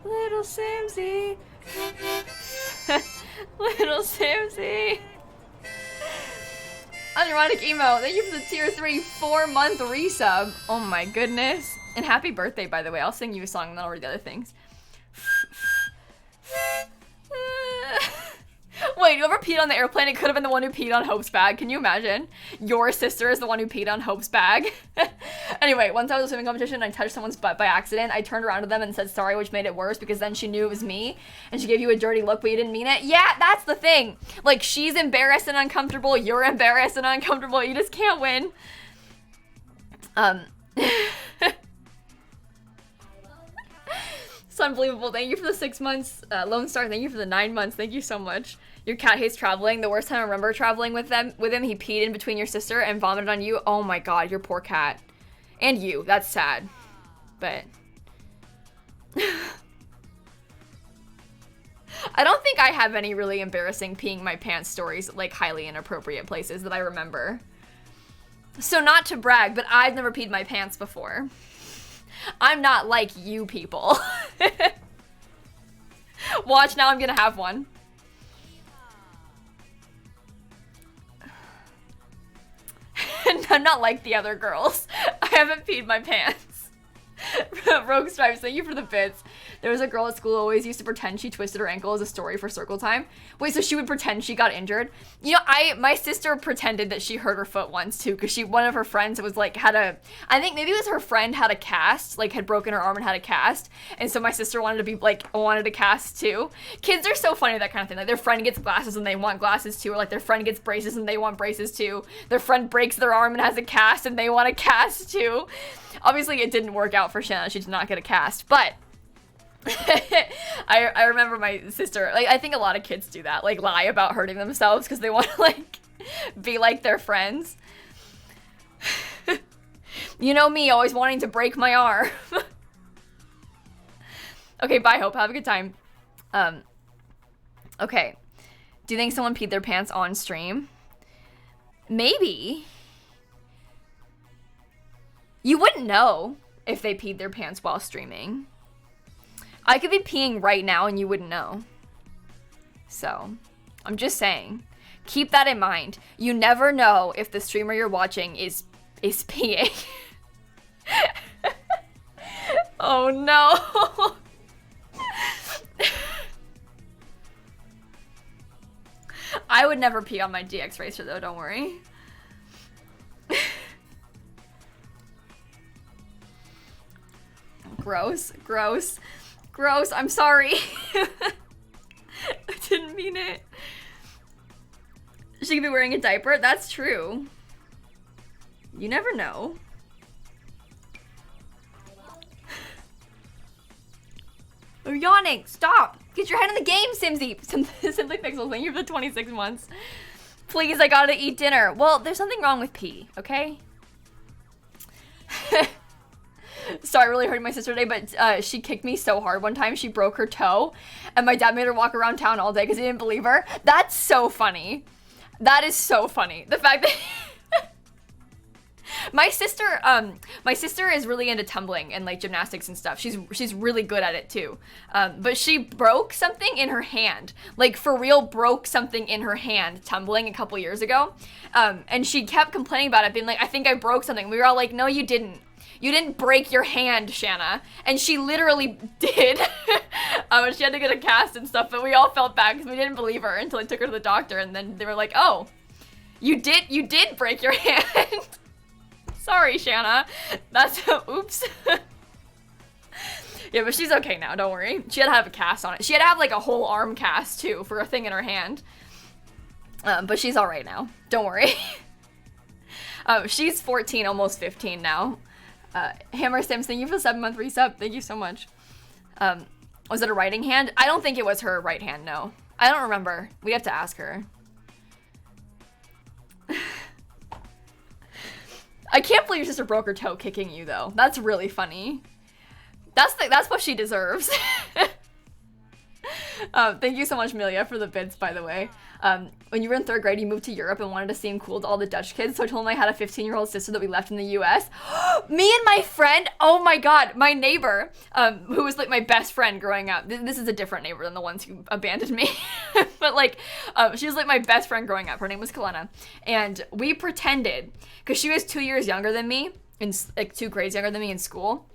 Little Simsie. Little Simsie. Unironic emo, thank you for the tier 3 4-month resub. Oh my goodness. And happy birthday, by the way. I'll sing you a song and then I'll read the other things. Wait, whoever peed on the airplane, it could have been the one who peed on Hope's bag. Can you imagine? Your sister is the one who peed on Hope's bag. Anyway, once I was at a swimming competition and I touched someone's butt by accident, I turned around to them and said sorry, which made it worse because then she knew it was me and she gave you a dirty look, but you didn't mean it. Yeah, that's the thing. Like, she's embarrassed and uncomfortable, you're embarrassed and uncomfortable, you just can't win. It's unbelievable. Thank you for the 6 months. Lone Star, thank you for the 9 months. Thank you so much. Your cat hates traveling. The worst time I remember traveling with him, he peed in between your sister and vomited on you. Oh my god, your poor cat. And you. That's sad. But I don't think I have any really embarrassing peeing my pants stories, like highly inappropriate places that I remember. So not to brag, but I've never peed my pants before. I'm not like you people. Watch, now I'm gonna have one. And I'm not like the other girls. I haven't peed my pants. Rogue Stripes, thank you for the bits. There was a girl at school who always used to pretend she twisted her ankle as a story for circle time. Wait, so she would pretend she got injured? You know, my sister pretended that she hurt her foot once too, because one of her friends was like, I think maybe it was her friend had a cast, like had broken her arm and had a cast. And so my sister wanted to cast too. Kids are so funny with that kind of thing. Like their friend gets glasses and they want glasses too, or like their friend gets braces and they want braces too. Their friend breaks their arm and has a cast and they want a cast too. Obviously it didn't work out for Shanna, she did not get a cast, but I remember my sister, like, I think a lot of kids do that, like, lie about hurting themselves because they want to, like, be like their friends. You know me, always wanting to break my arm. Okay, bye, Hope. Have a good time. Okay. Do you think someone peed their pants on stream? Maybe. You wouldn't know if they peed their pants while streaming. I could be peeing right now and you wouldn't know. So, I'm just saying. Keep that in mind. You never know if the streamer you're watching is peeing. Oh no. I would never pee on my DX Racer though, don't worry. Gross, gross. Gross, I'm sorry. I didn't mean it. She could be wearing a diaper? That's true. You never know. You're yawning. Stop. Get your head in the game, Simsie. Simply Pixels, thank you for the 26 months. Please, I gotta eat dinner. Well, there's something wrong with pee, okay? Sorry, I really hurt my sister today, but she kicked me so hard one time, she broke her toe, and my dad made her walk around town all day because he didn't believe her. That's so funny. That is so funny. The fact that... My sister is really into tumbling and like gymnastics and stuff. She's really good at it too. But she broke something in her hand. Like for real broke something in her hand tumbling a couple years ago. And she kept complaining about it, being like, I think I broke something. We were all like, no, you didn't. You didn't break your hand, Shanna. And she literally did. She had to get a cast and stuff, but we all felt bad because we didn't believe her until I took her to the doctor, and then they were like, oh, you did break your hand. Sorry, Shanna. That's, oops. Yeah, but she's okay now, don't worry. She had to have a cast on it. She had to have like a whole arm cast too for a thing in her hand. But she's all right now, don't worry. She's 14, almost 15 now. Hammer Sims, thank you for the 7-month resub. Thank you so much. Was it a writing hand? I don't think it was her right hand, no. I don't remember. We'd have to ask her. I can't believe your sister broke her toe kicking you, though. That's really funny. That's what she deserves. Thank you so much, Amelia, for the bits, by the way. When you were in 3rd grade, you moved to Europe and wanted to seem cool to all the Dutch kids, so I told him I had a 15-year-old sister that we left in the US. Me and my friend, oh my god, my neighbor, who was like my best friend growing up. This is a different neighbor than the ones who abandoned me. But like, she was like my best friend growing up. Her name was Kalena. And we pretended, because she was 2 years younger than me, like 2 grades younger than me in school.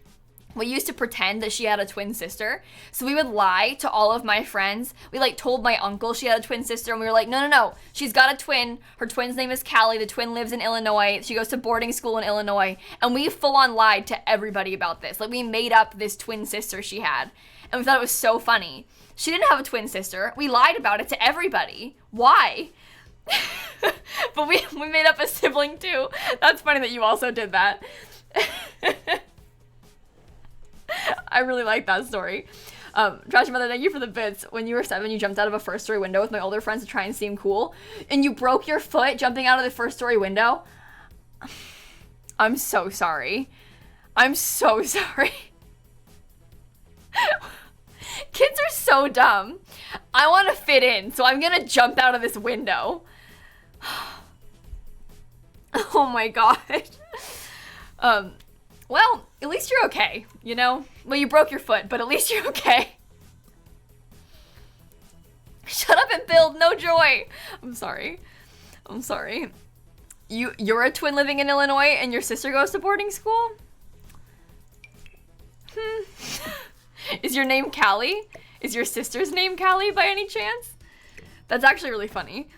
We used to pretend that she had a twin sister. So we would lie to all of my friends. We like told my uncle she had a twin sister, and we were like, no. She's got a twin. Her twin's name is Callie. The twin lives in Illinois. She goes to boarding school in Illinois. And we full on lied to everybody about this. Like we made up this twin sister she had. And we thought it was so funny. She didn't have a twin sister. We lied about it to everybody. Why? But we made up a sibling too. That's funny that you also did that. I really like that story. Trash Mother, thank you for the bits. When you were 7, you jumped out of a 1st-story window with my older friends to try and seem cool, and you broke your foot jumping out of the 1st-story window. I'm so sorry. I'm so sorry. Kids are so dumb. I want to fit in, so I'm gonna jump out of this window. Oh my god. Well, at least you're okay, you know? Well, you broke your foot, but at least you're okay. Shut up and build, no joy. I'm sorry. You're a twin living in Illinois and your sister goes to boarding school? Is your name Callie? Is your sister's name Callie by any chance? That's actually really funny.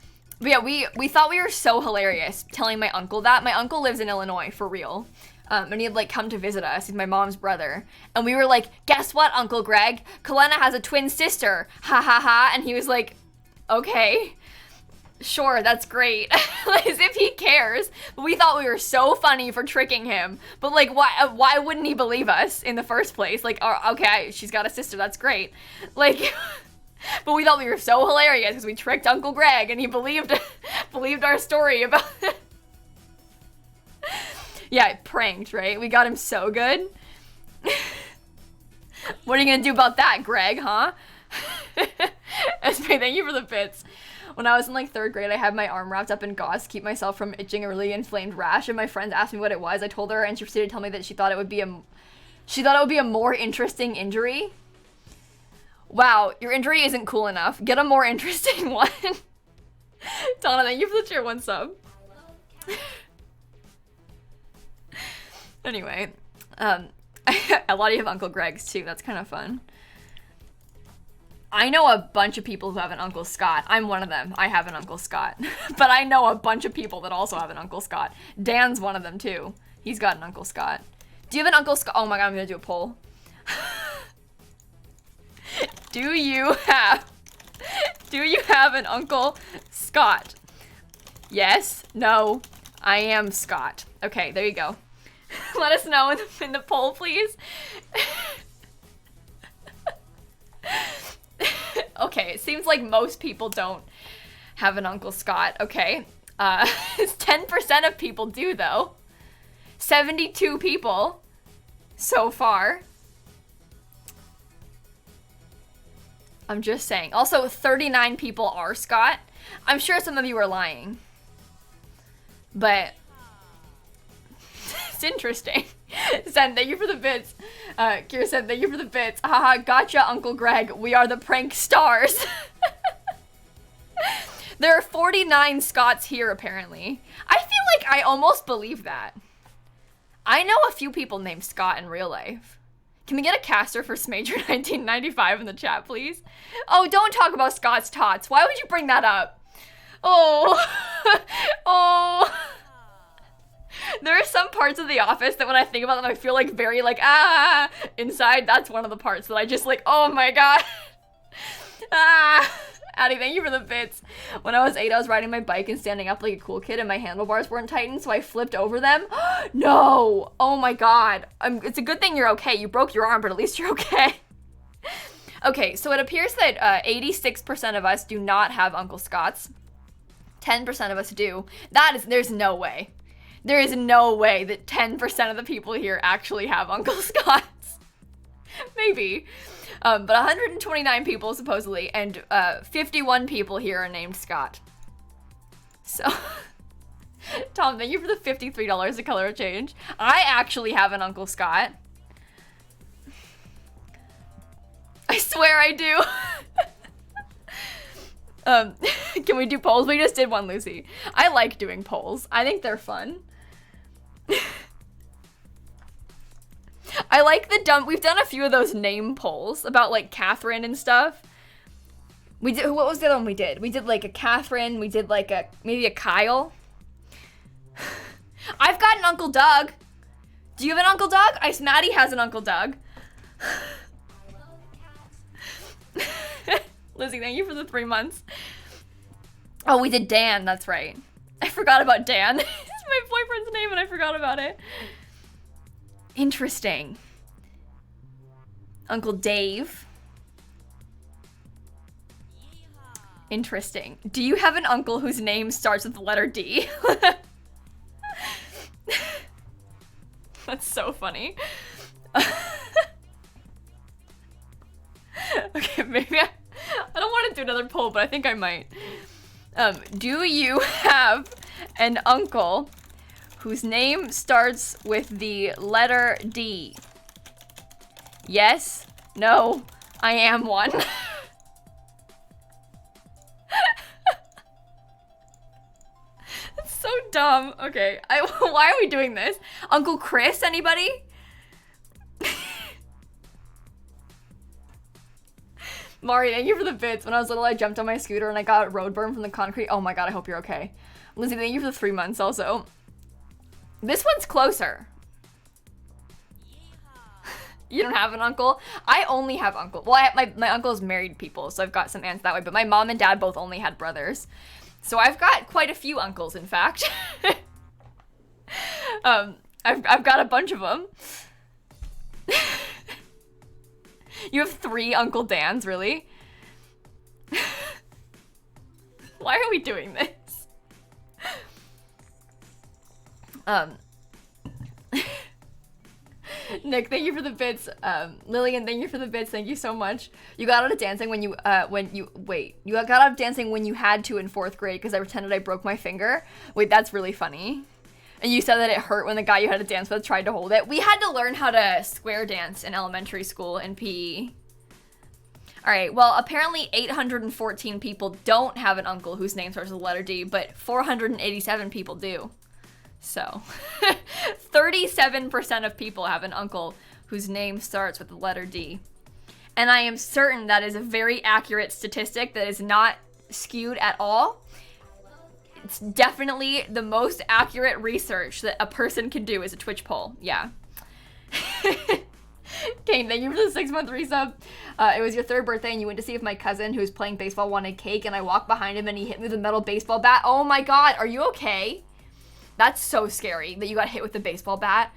But yeah, we thought we were so hilarious telling my uncle that. My uncle lives in Illinois, for real. And he'd like come to visit us. He's my mom's brother. And we were like, guess what, Uncle Greg? Kalena has a twin sister. Ha ha ha. And he was like, okay, sure, that's great. As if he cares. But we thought we were so funny for tricking him. But like, why wouldn't he believe us in the first place? Like, oh, okay, she's got a sister, that's great. Like, but we thought we were so hilarious because we tricked Uncle Greg and he believed our story about it. Yeah, pranked, right? We got him so good. What are you gonna do about that, Greg, huh? Esme, thank you for the bits. When I was in like 3rd grade, I had my arm wrapped up in gauze to keep myself from itching a really inflamed rash, and my friends asked me what it was. I told her, and she proceeded to tell me that she thought it would be a more interesting injury. Wow, your injury isn't cool enough. Get a more interesting one. Donna, thank you for the tier 1 sub. Anyway, a lot of you have Uncle Greg's too. That's kind of fun. I know a bunch of people who have an Uncle Scott. I'm one of them. I have an Uncle Scott. But I know a bunch of people that also have an Uncle Scott. Dan's one of them too. He's got an Uncle Scott. Do you have an Uncle Scott? Oh my god, I'm gonna do a poll. Do you have an Uncle Scott? Yes? No? I am Scott. Okay, there you go. Let us know in the poll, please. Okay, it seems like most people don't have an Uncle Scott. Okay. 10% of people do, though. 72 people so far. I'm just saying. Also, 39 people are Scott. I'm sure some of you are lying. But it's interesting. Sen, thank you for the bits. Kira said, thank you for the bits. Haha, gotcha, Uncle Greg. We are the prank stars. There are 49 Scots here, apparently. I feel like I almost believe that. I know a few people named Scott in real life. Can we get a caster for Smager 1995 in the chat, please? Oh, don't talk about Scott's tots. Why would you bring that up? Oh. Oh. There are some parts of The Office that when I think about them, I feel like very like, ah. Inside, that's one of the parts that I just like, oh my god. Ah. Addie, thank you for the bits. When I was 8, I was riding my bike and standing up like a cool kid and my handlebars weren't tightened, so I flipped over them. No! Oh my god. It's a good thing you're okay. You broke your arm, but at least you're okay. Okay, so it appears that 86% of us do not have Uncle Scots. 10% of us do. There's no way. There is no way that 10% of the people here actually have Uncle Scots. Maybe. But 129 people supposedly, and 51 people here are named Scott. So, Tom, thank you for the $53 a color change. I actually have an Uncle Scott. I swear I do. Can we do polls? We just did one, Lucy. I like doing polls. I think they're fun. I like the dumb, we've done a few of those name polls about like Catherine and stuff. We did, what was the other one we did? We did like a Catherine, we did like maybe a Kyle. I've got an Uncle Doug. Do you have an Uncle Doug? Maddie has an Uncle Doug. Lizzie, thank you for the 3 months. Oh, we did Dan, that's right. I forgot about Dan. It's my boyfriend's name and I forgot about it. Interesting. Uncle Dave. Interesting. Do you have an uncle whose name starts with the letter D? That's so funny. Okay, maybe I don't want to do another poll, but I think I might. Do you have an uncle whose name starts with the letter D? Yes? No? I am one. That's so dumb. Okay, why are we doing this? Uncle Chris, anybody? Mari, thank you for the bits. When I was little, I jumped on my scooter and I got road burn from the concrete. Oh my god, I hope you're okay. Lizzie, thank you for the 3 months also. This one's closer. You don't have an uncle? I only have uncle. Well, my uncle's married people, so I've got some aunts that way, but my mom and dad both only had brothers. So I've got quite a few uncles, in fact. I've got a bunch of them. You have 3 Uncle Dans, really? Why are we doing this? Nick, thank you for the bits. Lillian, thank you for the bits. Thank you so much. You got out of dancing when you got out of dancing when you had to in 4th grade because I pretended I broke my finger. Wait, that's really funny. And you said that it hurt when the guy you had to dance with tried to hold it. We had to learn how to square dance in elementary school in PE. All right, well, apparently 814 people don't have an uncle whose name starts with the letter D, but 487 people do. So, 37% of people have an uncle whose name starts with the letter D. And I am certain that is a very accurate statistic that is not skewed at all. It's definitely the most accurate research that a person can do is a Twitch poll. Yeah. Kane, thank you for the 6-month resub. It was your 3rd birthday and you went to see if my cousin who was playing baseball wanted cake and I walked behind him and he hit me with a metal baseball bat. Oh my god, are you okay? That's so scary that you got hit with a baseball bat.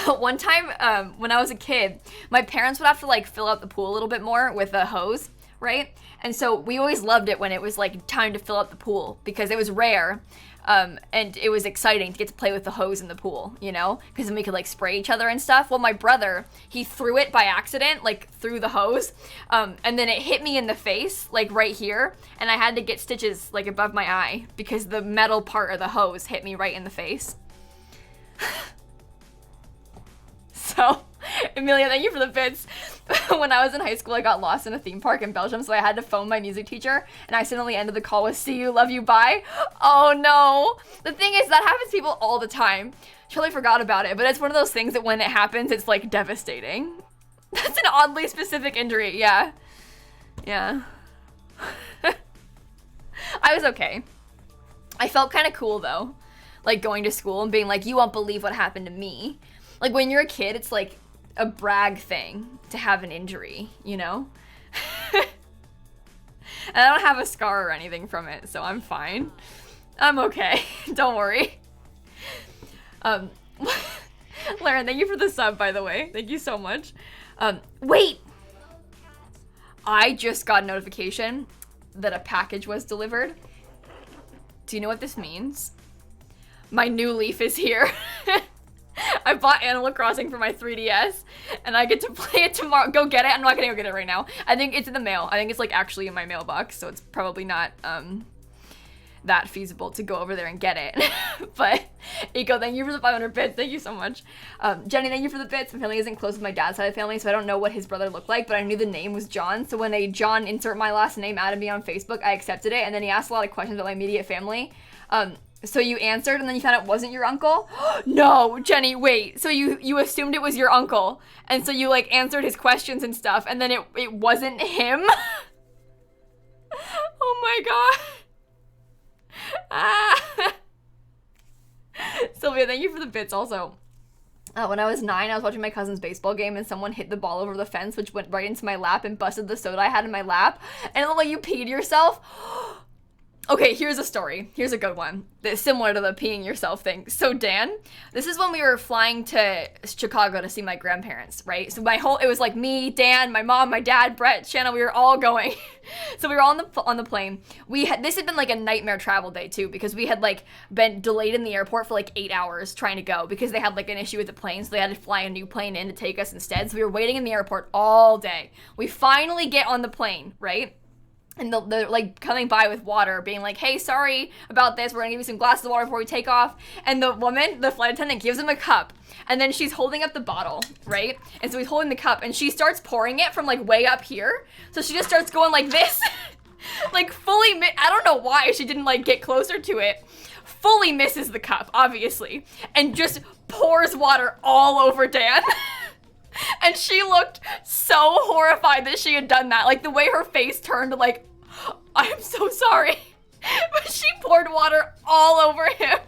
One time, when I was a kid, my parents would have to like fill out the pool a little bit more with a hose, right? And so we always loved it when it was like time to fill out the pool because it was rare. And it was exciting to get to play with the hose in the pool, you know? Because then we could like spray each other and stuff. Well, my brother, he threw it by accident, like through the hose. And then it hit me in the face, like right here. And I had to get stitches like above my eye because the metal part of the hose hit me right in the face. So, Amelia, thank you for the bits. When I was in high school, I got lost in a theme park in Belgium, so I had to phone my music teacher, and I accidentally ended the call with "See you, love you, bye." Oh no. The thing is, that happens to people all the time. Totally forgot about it, but it's one of those things that when it happens, it's like devastating. That's an oddly specific injury, yeah. Yeah. I was okay. I felt kind of cool though, like going to school and being like, you won't believe what happened to me. Like when you're a kid, it's like a brag thing to have an injury, you know? And I don't have a scar or anything from it, so I'm fine. I'm okay. Don't worry. Lauren, thank you for the sub, by the way. Thank you so much. Wait! I just got a notification that a package was delivered. Do you know what this means? My new Leaf is here. I bought Animal Crossing for my 3DS, and I get to play it tomorrow. Go get it. I'm not gonna go get it right now. I think it's in the mail. I think it's like actually in my mailbox, so it's probably not that feasible to go over there and get it. But Eco, thank you for the 500 bits. Thank you so much. Jenny, thank you for the bits. My family isn't close with my dad's side of the family, so I don't know what his brother looked like, but I knew the name was John. So when a John insert my last name added me on Facebook, I accepted it, and then he asked a lot of questions about my immediate family. So you answered and then you found out it wasn't your uncle? No, Jenny, wait. So you assumed it was your uncle. And so you like answered his questions and stuff and then it wasn't him? Oh my god. Ah. Sylvia, thank you for the bits also. When I was 9, I was watching my cousin's baseball game and someone hit the ball over the fence which went right into my lap and busted the soda I had in my lap. And it looked like you peed yourself. Okay, here's a story. Here's a good one. That's similar to the peeing yourself thing. So Dan, this is when we were flying to Chicago to see my grandparents, right? So it was like me, Dan, my mom, my dad, Brett, Shanna, we were all going. So we were all on the plane. This had been like a nightmare travel day too, because we had like been delayed in the airport for like 8 hours trying to go because they had like an issue with the plane, so they had to fly a new plane in to take us instead. So we were waiting in the airport all day. We finally get on the plane, right? And they're like coming by with water, being like, hey, sorry about this. We're gonna give you some glasses of water before we take off. And the woman, the flight attendant, gives him a cup. And then she's holding up the bottle, right? And so he's holding the cup and she starts pouring it from like way up here. So she just starts going like this. Like fully, I don't know why she didn't like get closer to it. Fully misses the cup, obviously. And just pours water all over Dan. And she looked so horrified that she had done that. Like the way her face turned like, I'm so sorry. But she poured water all over him.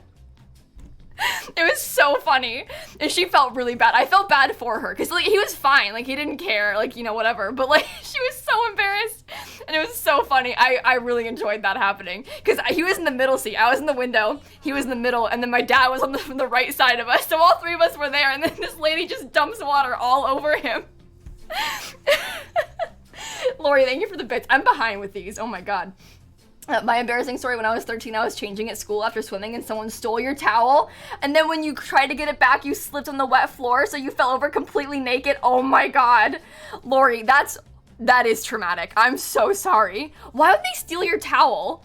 It was so funny. And she felt really bad. I felt bad for her because like he was fine. Like he didn't care, like, you know, whatever. But like she was so embarrassed. And it was so funny. I really enjoyed that happening because he was in the middle seat. I was in the window. He was in the middle. And then my dad was on the right side of us. So all three of us were there. And then this lady just dumps water all over him. Lori, thank you for the bits. I'm behind with these. Oh my God. My embarrassing story, when I was 13, I was changing at school after swimming and someone stole your towel. And then when you tried to get it back, you slipped on the wet floor, so you fell over completely naked. Oh my God. Lori, that is traumatic. I'm so sorry. Why would they steal your towel?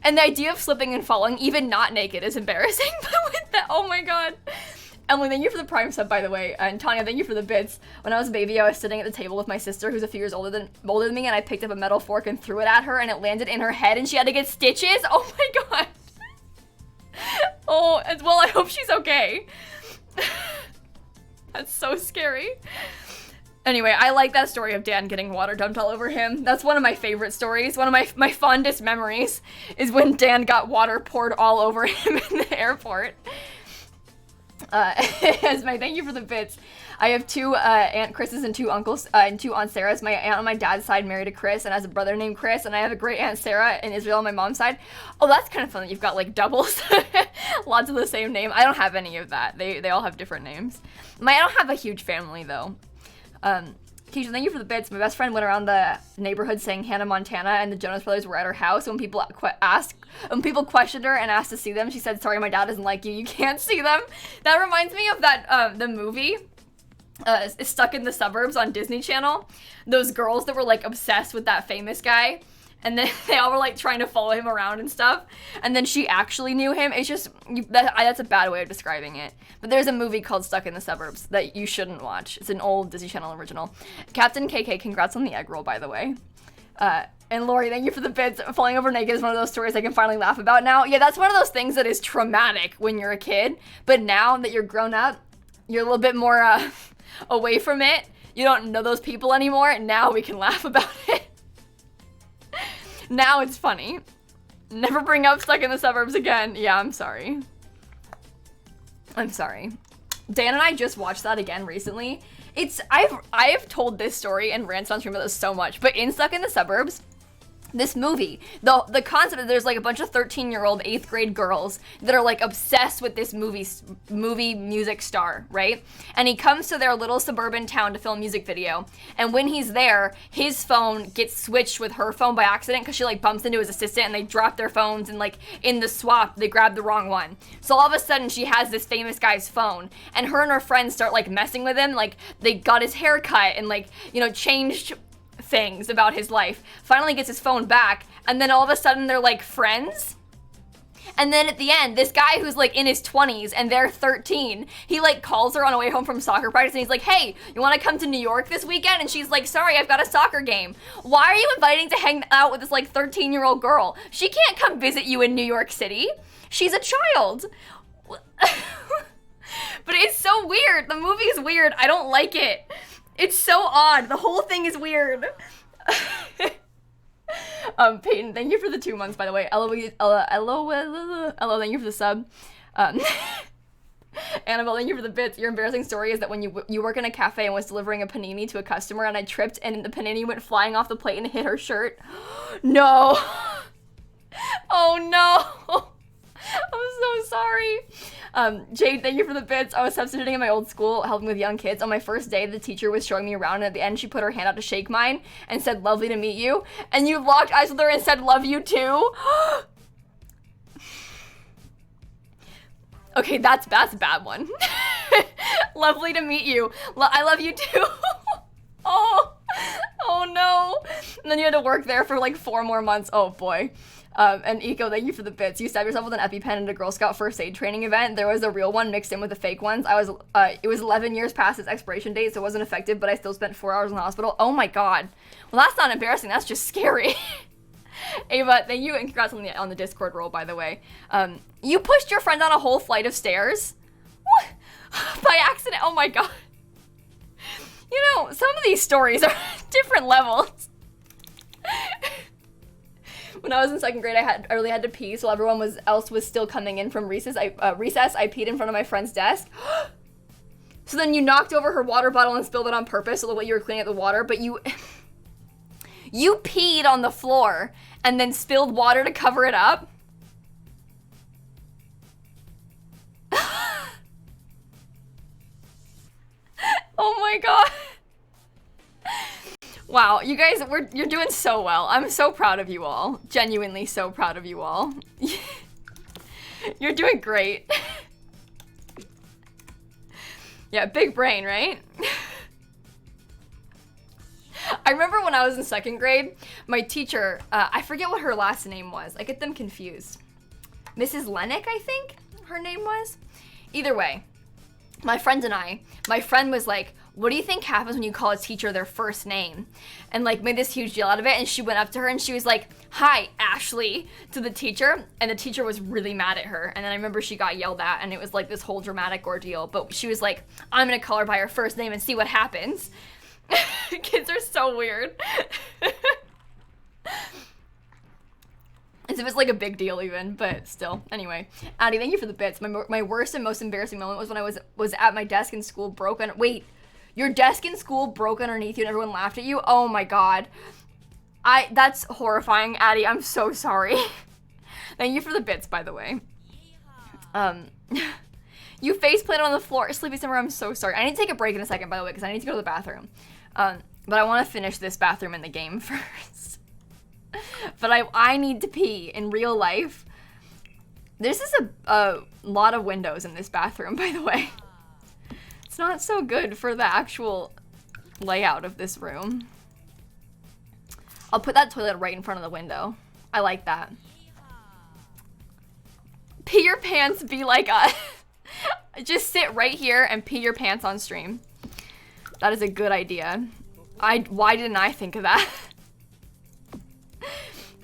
And the idea of slipping and falling, even not naked, is embarrassing. But with that, oh my God. Emily, thank you for the Prime sub, by the way. And Tanya, thank you for the bits. When I was a baby, I was sitting at the table with my sister, who's a few years older than me, and I picked up a metal fork and threw it at her, and it landed in her head, and she had to get stitches. Oh my God. Oh, as well, I hope she's okay. That's so scary. Anyway, I like that story of Dan getting water dumped all over him. That's one of my favorite stories. One of my fondest memories is when Dan got water poured all over him in the airport. As my thank you for the bits, I have two Aunt Chris's and two uncles and two Aunt Sarahs. My aunt on my dad's side married a Chris and has a brother named Chris, and I have a great Aunt Sarah in Israel on my mom's side. Oh, that's kind of fun that you've got like doubles, lots of the same name. I don't have any of that. They all have different names. I don't have a huge family though. Keisha, thank you for the bits. My best friend went around the neighborhood saying Hannah Montana and the Jonas Brothers were at her house. When people questioned her and asked to see them, she said, "Sorry, my dad doesn't like you. You can't see them." That reminds me of that the movie, Stuck in the Suburbs on Disney Channel. Those girls that were like obsessed with that famous guy. And then they all were like trying to follow him around and stuff. And then she actually knew him. It's just, that's a bad way of describing it. But there's a movie called Stuck in the Suburbs that you shouldn't watch. It's an old Disney Channel original. Captain KK, congrats on the egg roll, by the way. And Lori, thank you for the bits. Falling over naked is one of those stories I can finally laugh about now. Yeah, that's one of those things that is traumatic when you're a kid. But now that you're grown up, you're a little bit more away from it. You don't know those people anymore. And now we can laugh about it. Now it's funny. Never bring up Stuck in the Suburbs again. Yeah, I'm sorry. I'm sorry. Dan and I just watched that again recently. I've told this story and ranted on stream about this so much, but in Stuck in the Suburbs, this movie, the concept of there's like a bunch of 13-year-old 8th grade girls that are like obsessed with this movie music star, right? And he comes to their little suburban town to film a music video. And when he's there, his phone gets switched with her phone by accident because she like bumps into his assistant and they drop their phones and like in the swap, they grab the wrong one. So all of a sudden she has this famous guy's phone and her friends start like messing with him. Like they got his hair cut and like, you know, changed things about his life. Finally gets his phone back, and then all of a sudden they're like friends. And then at the end, this guy who's like in his 20s and they're 13, he like calls her on the way home from soccer practice and he's like, "Hey, you want to come to New York this weekend?" And she's like, "Sorry, I've got a soccer game." Why are you inviting to hang out with this like 13-year-old girl? She can't come visit you in New York City. She's a child. But it's so weird. The movie is weird. I don't like it. It's so odd. The whole thing is weird. Peyton, thank you for the 2 months, by the way. Hello, thank you for the sub. Annabelle, thank you for the bits. Your embarrassing story is that when you work in a cafe and was delivering a panini to a customer and I tripped and the panini went flying off the plate and hit her shirt. No. Oh no. I'm so sorry. Jade, thank you for the bits. I was substituting in my old school, helping with young kids. On my first day, the teacher was showing me around, and at the end, she put her hand out to shake mine and said, "Lovely to meet you." And you locked eyes with her and said, "Love you too." Okay, that's a bad one. Lovely to meet you. I love you too. Oh no. And then you had to work there for like 4 more months. Oh boy. And Eco, thank you for the bits. You stabbed yourself with an EpiPen at a Girl Scout first aid training event. There was a real one mixed in with the fake ones. It was 11 years past its expiration date, so it wasn't effective, but I still spent 4 hours in the hospital. Oh my god. Well, that's not embarrassing. That's just scary. Ava, thank you, and congrats on the Discord roll, by the way. You pushed your friend on a whole flight of stairs? What? By accident? Oh my god. You know, some of these stories are different levels. When I was in 2nd grade, I really had to pee, so everyone else was still coming in from recess. I peed in front of my friend's desk. So then you knocked over her water bottle and spilled it on purpose, so the way you were cleaning up the water, but you peed on the floor and then spilled water to cover it up. Oh my god. Wow, you guys, you're doing so well. I'm so proud of you all. Genuinely so proud of you all. You're doing great. Yeah, big brain, right? I remember when I was in 2nd grade, my teacher, I forget what her last name was. I get them confused. Mrs. Lennox, I think her name was. Either way, my friend was like, "What do you think happens when you call a teacher their first name?" And like made this huge deal out of it, and she went up to her and she was like, "Hi, Ashley," to the teacher, and the teacher was really mad at her. And then I remember she got yelled at, and it was like this whole dramatic ordeal, but she was like, "I'm gonna call her by her first name and see what happens." Kids are so weird. It's As if it's like a big deal even, but still. Anyway, Addie, thank you for the bits. My worst and most embarrassing moment was when I was at my desk in school, wait, your desk in school broke underneath you and everyone laughed at you? Oh my god. That's horrifying, Addie. I'm so sorry. Thank you for the bits, by the way. You face planted on the floor, sleepy summer. I'm so sorry. I need to take a break in a second, by the way, because I need to go to the bathroom. But I want to finish this bathroom in the game first. But I need to pee in real life. This is a lot of windows in this bathroom, by the way. It's not so good for the actual layout of this room. I'll put that toilet right in front of the window. I like that. Pee your pants, be like us. Just sit right here and pee your pants on stream. That is a good idea. Why didn't I think of that?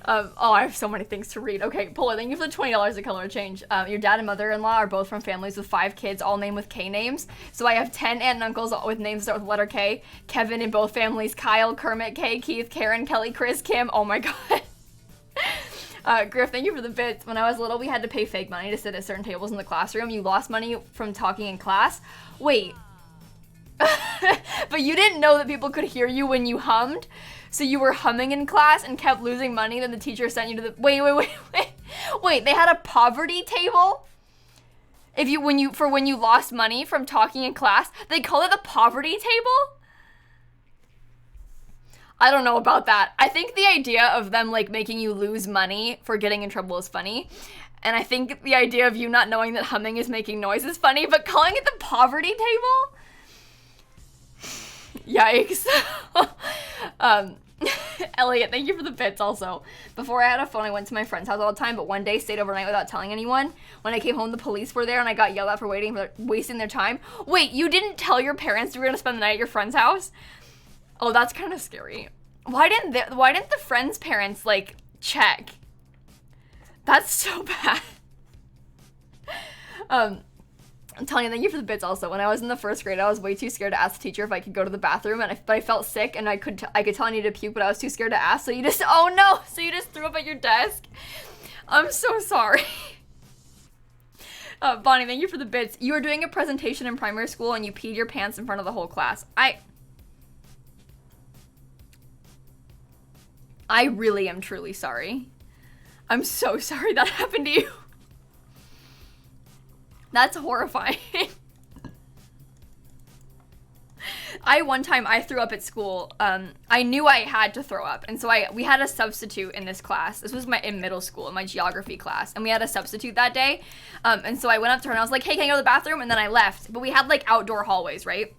Oh, I have so many things to read. Okay, Polar, thank you for the $20 of color change. Your dad and mother-in-law are both from families with 5 kids, all named with K names. So I have 10 aunt and uncles with names that start with the letter K. Kevin in both families, Kyle, Kermit, Kay, Keith, Karen, Kelly, Chris, Kim. Oh my god. Griff, thank you for the bits. When I was little, we had to pay fake money to sit at certain tables in the classroom. You lost money from talking in class. Wait. But you didn't know that people could hear you when you hummed? So you were humming in class and kept losing money, then the teacher sent you to the... Wait, they had a poverty table? When you lost money from talking in class? They call it the poverty table? I don't know about that. I think the idea of them, like, making you lose money for getting in trouble is funny. And I think the idea of you not knowing that humming is making noise is funny, but calling it the poverty table? Yikes. Elliot, thank you for the bits also. Before I had a phone, I went to my friend's house all the time, but one day stayed overnight without telling anyone. When I came home, the police were there and I got yelled at for wasting their time. Wait, you didn't tell your parents you were gonna spend the night at your friend's house? Oh, that's kind of scary. Why didn't the friend's parents, like, check? That's so bad. I'm telling you, thank you for the bits also. When I was in the 1st grade, I was way too scared to ask the teacher if I could go to the bathroom, but I felt sick and I could tell I needed to puke, but I was too scared to ask, so you just, oh no! So you just threw up at your desk? I'm so sorry. Bonnie, thank you for the bits. You were doing a presentation in primary school and you peed your pants in front of the whole class. I really am truly sorry. I'm so sorry that happened to you. That's horrifying. One time I threw up at school. I knew I had to throw up, and so we had a substitute in this class. This was in middle school, in my geography class, and we had a substitute that day. And so I went up to her and I was like, hey, can I go to the bathroom? And then I left. But we had like outdoor hallways, right?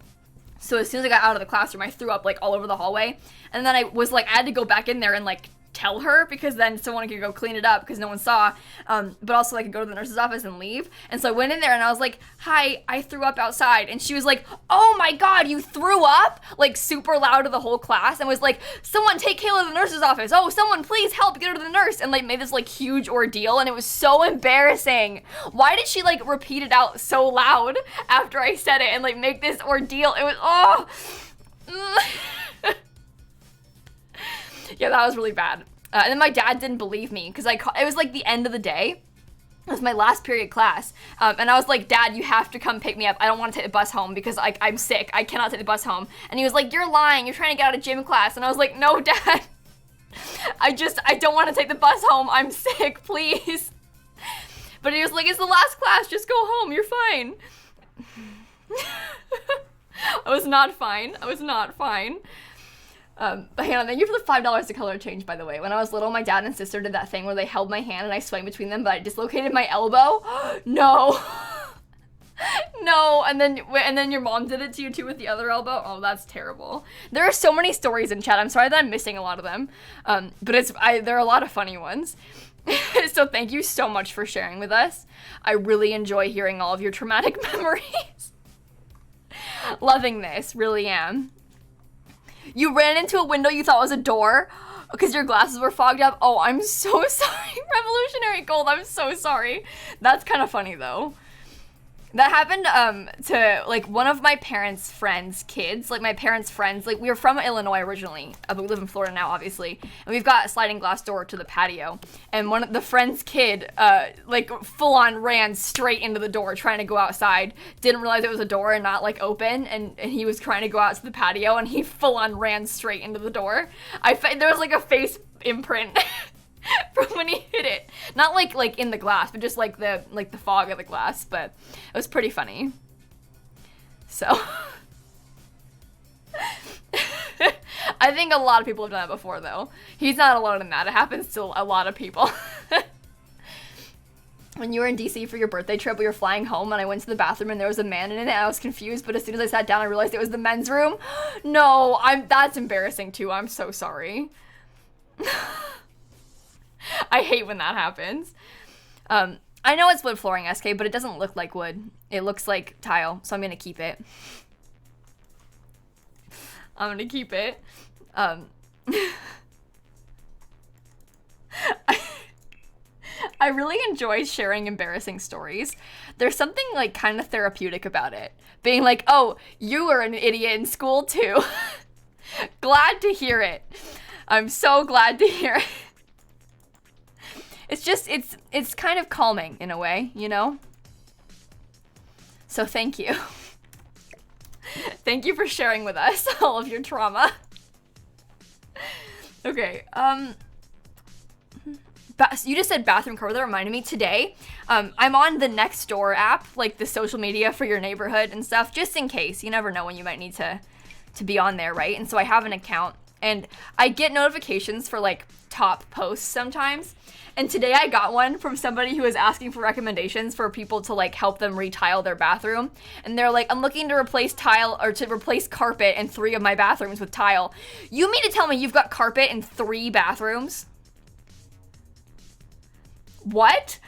So as soon as I got out of the classroom, I threw up like all over the hallway. And then I had to go back in there and like tell her, because then someone could go clean it up because no one saw, but also I could go to the nurse's office and leave. And so I went in there and I was like, hi, I threw up outside. And she was like, oh my god, you threw up? Like super loud to the whole class, and was like, someone take Kayla to the nurse's office. Oh, someone please help, get her to the nurse. And like made this like huge ordeal, and it was so embarrassing. Why did she like repeat it out so loud after I said it and like make this ordeal? It was, oh. Yeah, that was really bad. And then my dad didn't believe me because it was like the end of the day. It was my last period class. And I was like, Dad, you have to come pick me up. I don't want to take the bus home because like I'm sick. I cannot take the bus home. And he was like, you're lying. You're trying to get out of gym class. And I was like, no, Dad. I don't want to take the bus home. I'm sick, please. But he was like, it's the last class. Just go home. You're fine. I was not fine. But Hannah, thank you for the $5 to color change, by the way. When I was little, my dad and sister did that thing where they held my hand and I swung between them, but I dislocated my elbow. No. No, and then your mom did it to you too with the other elbow. Oh, that's terrible. There are so many stories in chat. I'm sorry that I'm missing a lot of them. But there are a lot of funny ones. So thank you so much for sharing with us. I really enjoy hearing all of your traumatic memories. Loving this, really am. You ran into a window you thought was a door because your glasses were fogged up. Oh, I'm so sorry. Revolutionary Gold, I'm so sorry. That's kind of funny, though. That happened to like one of my parents' friends' kids. Like my parents' friends, like we were from Illinois originally, but we live in Florida now, obviously. And we've got a sliding glass door to the patio. And one of the friend's kid, like full on ran straight into the door trying to go outside. Didn't realize it was a door and not like open. And he was trying to go out to the patio, and he full on ran straight into the door. There was like a face imprint. From when he hit it, not like in the glass, but just like the fog of the glass. But it was pretty funny. So I think a lot of people have done that before, though. He's not alone in that. It happens to a lot of people. When you were in DC for your birthday trip, we were flying home, and I went to the bathroom, and there was a man in it, and I was confused. But as soon as I sat down, I realized it was the men's room. No, that's embarrassing too. I'm so sorry. I hate when that happens. I know it's wood flooring, SK, but it doesn't look like wood. It looks like tile, so I'm gonna keep it. I'm gonna keep it. I really enjoy sharing embarrassing stories. There's something like kind of therapeutic about it. Being like, oh, you were an idiot in school too. Glad to hear it. I'm so glad to hear it. It's just, it's kind of calming in a way, you know? So thank you. Thank you for sharing with us all of your trauma. Okay, you just said bathroom cover. That reminded me today, I'm on the Nextdoor app, like the social media for your neighborhood and stuff, just in case. You never know when you might need to be on there, right? And so I have an account, and I get notifications for like top posts sometimes. And today I got one from somebody who was asking for recommendations for people to like help them retile their bathroom. And they're like, I'm looking to replace carpet in 3 of my bathrooms with tile. You mean to tell me you've got carpet in 3 bathrooms? What?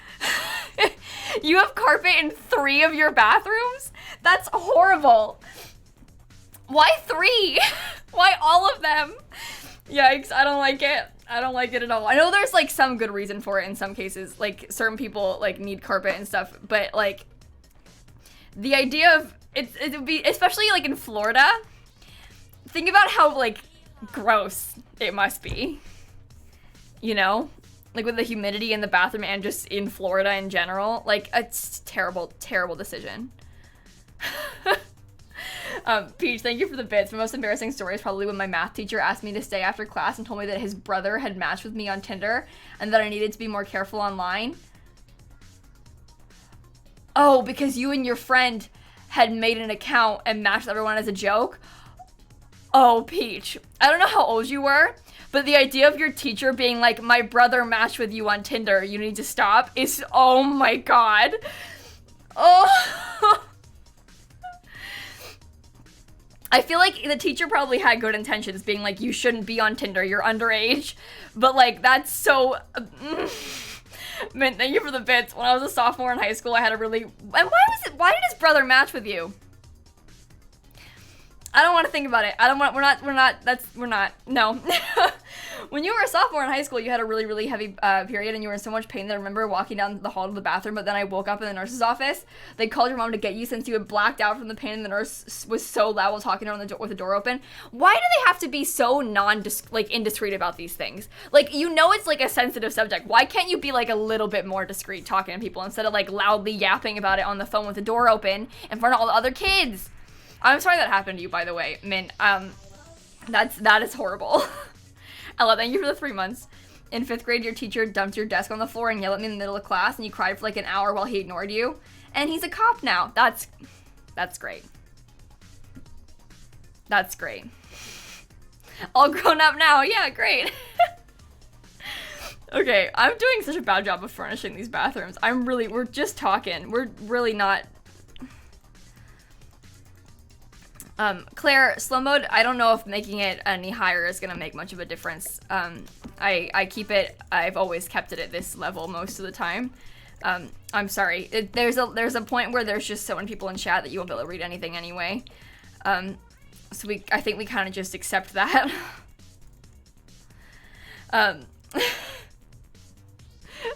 You have carpet in 3 of your bathrooms? That's horrible. Why 3? Why all of them? Yikes, I don't like it. I don't like it at all. I know there's like some good reason for it in some cases. Like certain people like need carpet and stuff, but like the idea of it would be, especially like in Florida, think about how like gross it must be. You know? Like with the humidity in the bathroom and just in Florida in general. Like it's terrible, terrible decision. Peach, thank you for the bits. My most embarrassing story is probably when my math teacher asked me to stay after class and told me that his brother had matched with me on Tinder and that I needed to be more careful online. Oh, because you and your friend had made an account and matched everyone as a joke? Oh, Peach. I don't know how old you were, but the idea of your teacher being like, my brother matched with you on Tinder, you need to stop, is, oh my god. Oh. I feel like the teacher probably had good intentions, being like, you shouldn't be on Tinder, you're underage. But like, that's so... Man, thank you for the bits. When I was a sophomore in high school, I had a really... And why did his brother match with you? I don't want to think about it. We're not, no. When you were a sophomore in high school, you had a really, really heavy period and you were in so much pain that I remember walking down the hall to the bathroom, but then I woke up in the nurse's office. They called your mom to get you since you had blacked out from the pain and the nurse was so loud while talking to her with the door open. Why do they have to be so indiscreet about these things? Like, you know it's like a sensitive subject. Why can't you be like a little bit more discreet talking to people instead of like loudly yapping about it on the phone with the door open in front of all the other kids? I'm sorry that happened to you, by the way, Mint. That is horrible. Ella, thank you for the 3 months. In 5th grade, your teacher dumped your desk on the floor and yelled at me in the middle of class, and you cried for like an hour while he ignored you. And he's a cop now. That's great. That's great. All grown up now. Yeah, great. Okay, I'm doing such a bad job of furnishing these bathrooms. We're just talking. We're really not... Claire, slow mode, I don't know if making it any higher is gonna make much of a difference. I've always kept it at this level most of the time. I'm sorry. There's a point where there's just so many people in chat that you won't be able to read anything anyway. So I think we kind of just accept that.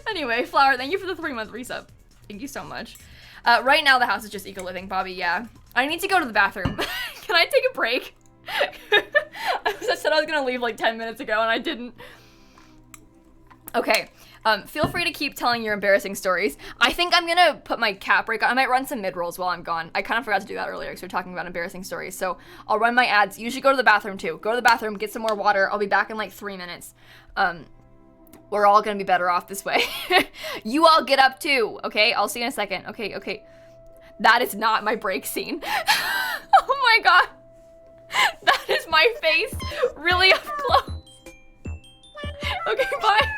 Anyway, Flower, thank you for the 3-month resub. Thank you so much. Right now the house is just eco-living, Bobby, yeah. I need to go to the bathroom. Can I take a break? I said I was gonna leave like 10 minutes ago and I didn't. Okay, feel free to keep telling your embarrassing stories. I think I'm gonna put my cat break on. I might run some mid-rolls while I'm gone. I kind of forgot to do that earlier because we were talking about embarrassing stories. So I'll run my ads. You should go to the bathroom too. Go to the bathroom, get some more water. I'll be back in like 3 minutes. We're all gonna be better off this way. You all get up too, okay? I'll see you in a second. Okay. That is not my break scene. Oh my god. That is my face really up close. Okay, bye.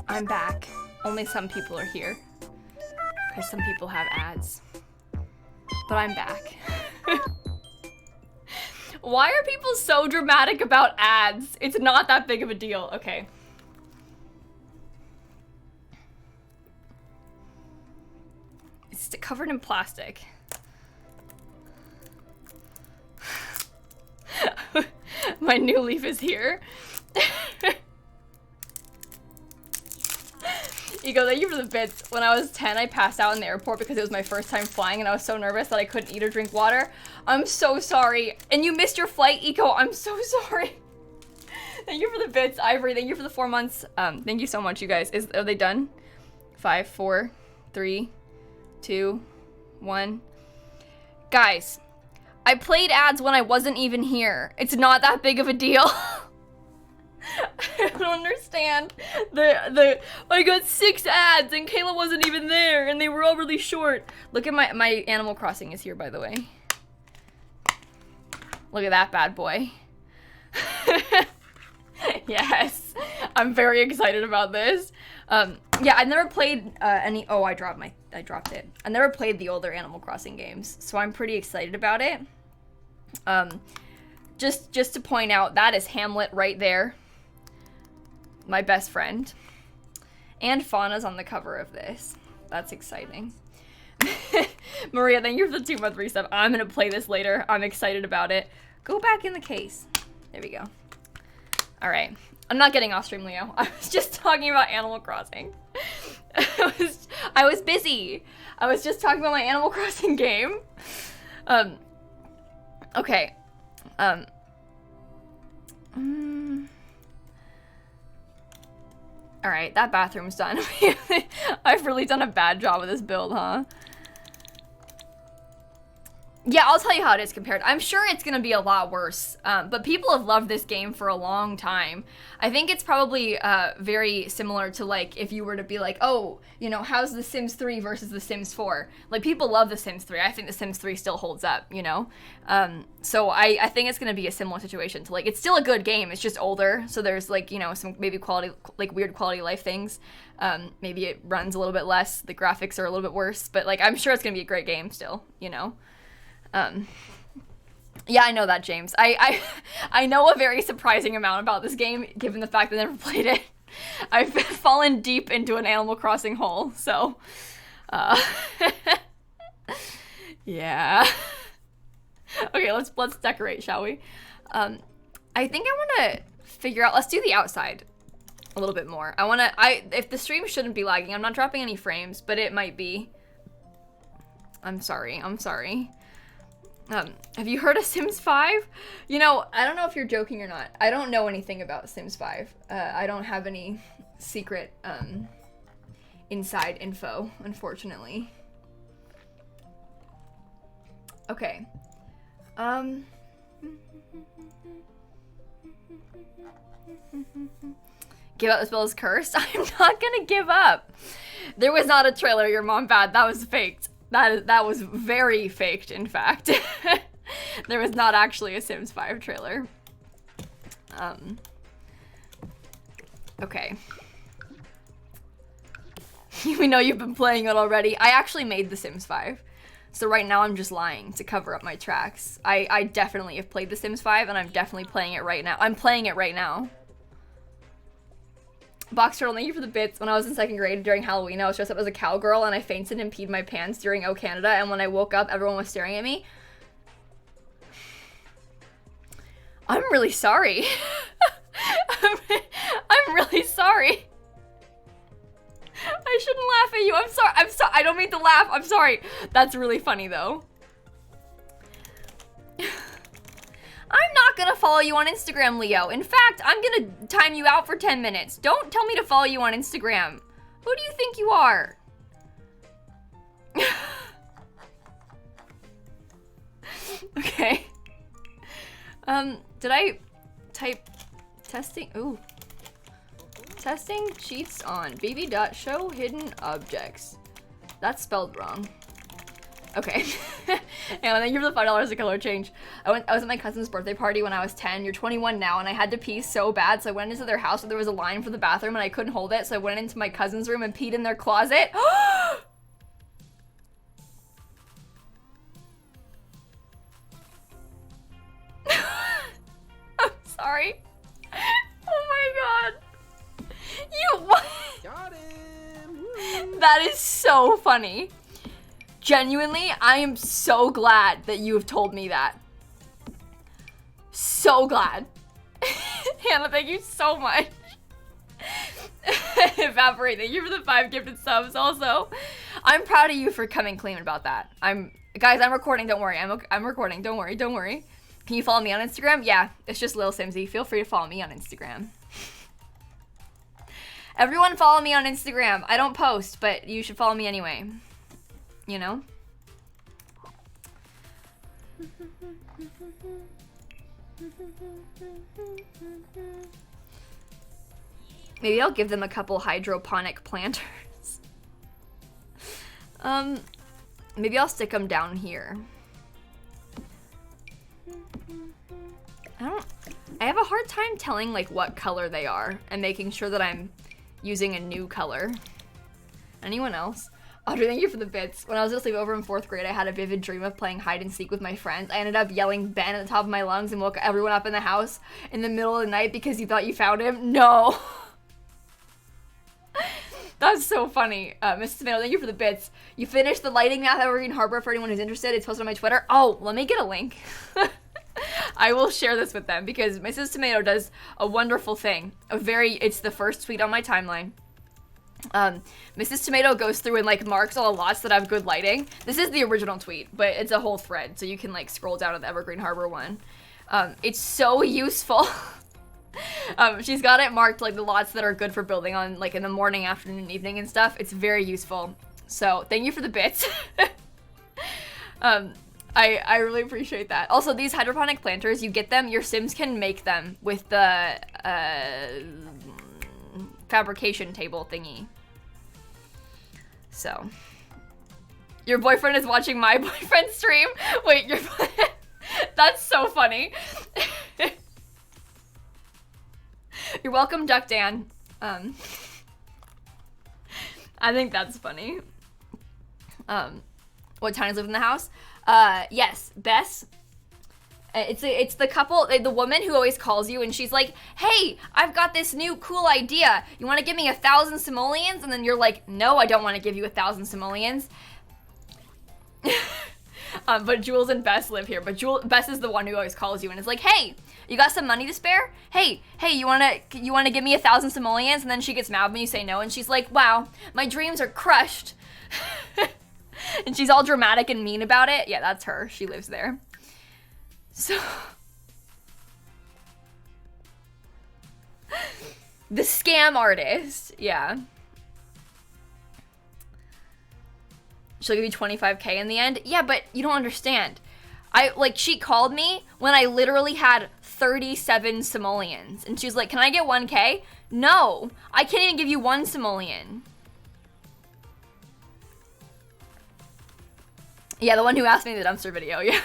I'm back. Only some people are here. Because some people have ads. But I'm back. Why are people so dramatic about ads? It's not that big of a deal. Okay. It's covered in plastic. My new leaf is here. Ego, thank you for the bits. When I was 10, I passed out in the airport because it was my first time flying and I was so nervous that I couldn't eat or drink water. I'm so sorry. And you missed your flight, Ego. I'm so sorry. Thank you for the bits, Ivory. Thank you for the 4 months. Thank you so much, you guys. Are they done? 5, 4, 3, 2, 1. Guys, I played ads when I wasn't even here. It's not that big of a deal. I don't understand. I got 6 ads and Kayla wasn't even there and they were all really short. Look at my Animal Crossing is here, by the way. Look at that bad boy. Yes, I'm very excited about this. Yeah, I never played any. Oh, I dropped it. I never played the older Animal Crossing games, so I'm pretty excited about it. Just to point out, that is Hamlet right there. My best friend. And Fauna's on the cover of this. That's exciting. Maria, thank you for the 2-month resub. I'm gonna play this later. I'm excited about it. Go back in the case. There we go. All right. I'm not getting off stream, Leo. I was just talking about Animal Crossing. I was busy. I was just talking about my Animal Crossing game. Okay. All right, that bathroom's done. I've really done a bad job with this build, huh? Yeah, I'll tell you how it is compared. I'm sure it's going to be a lot worse, but people have loved this game for a long time. I think it's probably very similar to, like, if you were to be like, oh, you know, how's The Sims 3 versus The Sims 4? Like, people love The Sims 3. I think The Sims 3 still holds up, you know? So I think it's going to be a similar situation to, like, it's still a good game. It's just older, so there's, like, you know, some maybe quality, like, weird quality of life things. Maybe it runs a little bit less. The graphics are a little bit worse, but, like, I'm sure it's going to be a great game still, you know? Yeah, I know that, James. I know a very surprising amount about this game, given the fact that I never played it. I've fallen deep into an Animal Crossing hole, so, yeah. Okay, let's decorate, shall we? I think I want to figure out, let's do the outside a little bit more. If the stream shouldn't be lagging, I'm not dropping any frames, but it might be. I'm sorry. Have you heard of Sims 5? You know, I don't know if you're joking or not. I don't know anything about Sims 5. I don't have any secret, inside info, unfortunately. Okay. Give up, this bill is cursed? I'm not gonna give up. There was not a trailer, your mom bad. That was faked. That was very faked, in fact. There was not actually a Sims 5 trailer. Okay. We know you've been playing it already. I actually made The Sims 5. So right now I'm just lying to cover up my tracks. I definitely have played The Sims 5 and I'm definitely playing it right now. I'm playing it right now. Box Turtle, thank you for the bits. When I was in 2nd grade during Halloween, I was dressed up as a cowgirl and I fainted and peed my pants during O Canada, and when I woke up, everyone was staring at me. I'm really sorry. I'm really sorry. I shouldn't laugh at you. I'm sorry. I don't mean to laugh. I'm sorry. That's really funny, though. I'm not gonna follow you on Instagram, Leo. In fact, I'm gonna time you out for 10 minutes. Don't tell me to follow you on Instagram. Who do you think you are? Okay. Did I type testing? Ooh. Testing cheats on bb.show hidden objects. That's spelled wrong. Okay. And thank you for the $5 a color change. I was at my cousin's birthday party when I was 10. You're 21 now, and I had to pee so bad, so I went into their house where there was a line for the bathroom and I couldn't hold it, so I went into my cousin's room and peed in their closet. I'm sorry. Oh my god. You what? Got him! That is so funny. Genuinely, I am so glad that you have told me that. So glad. Hannah, thank you so much. Evaporate, thank you for the 5 gifted subs also. I'm proud of you for coming clean about that. Guys, I'm recording, don't worry. I'm recording, don't worry. Can you follow me on Instagram? Yeah, it's just lilsimsie. Feel free to follow me on Instagram. Everyone follow me on Instagram. I don't post, but you should follow me anyway. You know? Maybe I'll give them a couple hydroponic planters. Maybe I'll stick them down here. I have a hard time telling like what color they are and making sure that I'm using a new color. Anyone else? Audrey, thank you for the bits. When I was at a sleepover in 4th grade, I had a vivid dream of playing hide and seek with my friends. I ended up yelling Ben at the top of my lungs and woke everyone up in the house in the middle of the night because you thought you found him. No. That's so funny. Mrs. Tomato, thank you for the bits. You finished the lighting math at Evergreen Harbor for anyone who's interested. It's posted on my Twitter. Oh, let me get a link. I will share this with them because Mrs. Tomato does a wonderful thing. It's the first tweet on my timeline. Mrs. Tomato goes through and like marks all the lots that have good lighting. This is the original tweet, but it's a whole thread, so you can like scroll down to the Evergreen Harbor one. It's so useful. She's got it marked like the lots that are good for building on like in the morning, afternoon, and evening and stuff. It's very useful. So thank you for the bits. I really appreciate that. Also, these hydroponic planters, you get them, your Sims can make them with the fabrication table thingy. So, your boyfriend is watching my boyfriend's stream? Wait, that's so funny. You're welcome, Duck Dan. I think that's funny. What townies live in the house? Yes, Bess. It's the couple, the woman who always calls you and she's like, hey, I've got this new cool idea. You want to give me 1,000 simoleons? And then you're like, no, I don't want to give you 1,000 simoleons. But Jules and Bess live here. But Bess is the one who always calls you and is like, hey, you got some money to spare? Hey, you wanna give me 1,000 simoleons? And then she gets mad when you say no and she's like, wow, my dreams are crushed. And she's all dramatic and mean about it. Yeah, that's her. She lives there. So, the scam artist, yeah. She'll give you 25K in the end. Yeah, but you don't understand. She called me when I literally had 37 simoleons. And she was like, can I get 1K? No, I can't even give you 1 simoleon. Yeah, the one who asked me the dumpster video, yeah.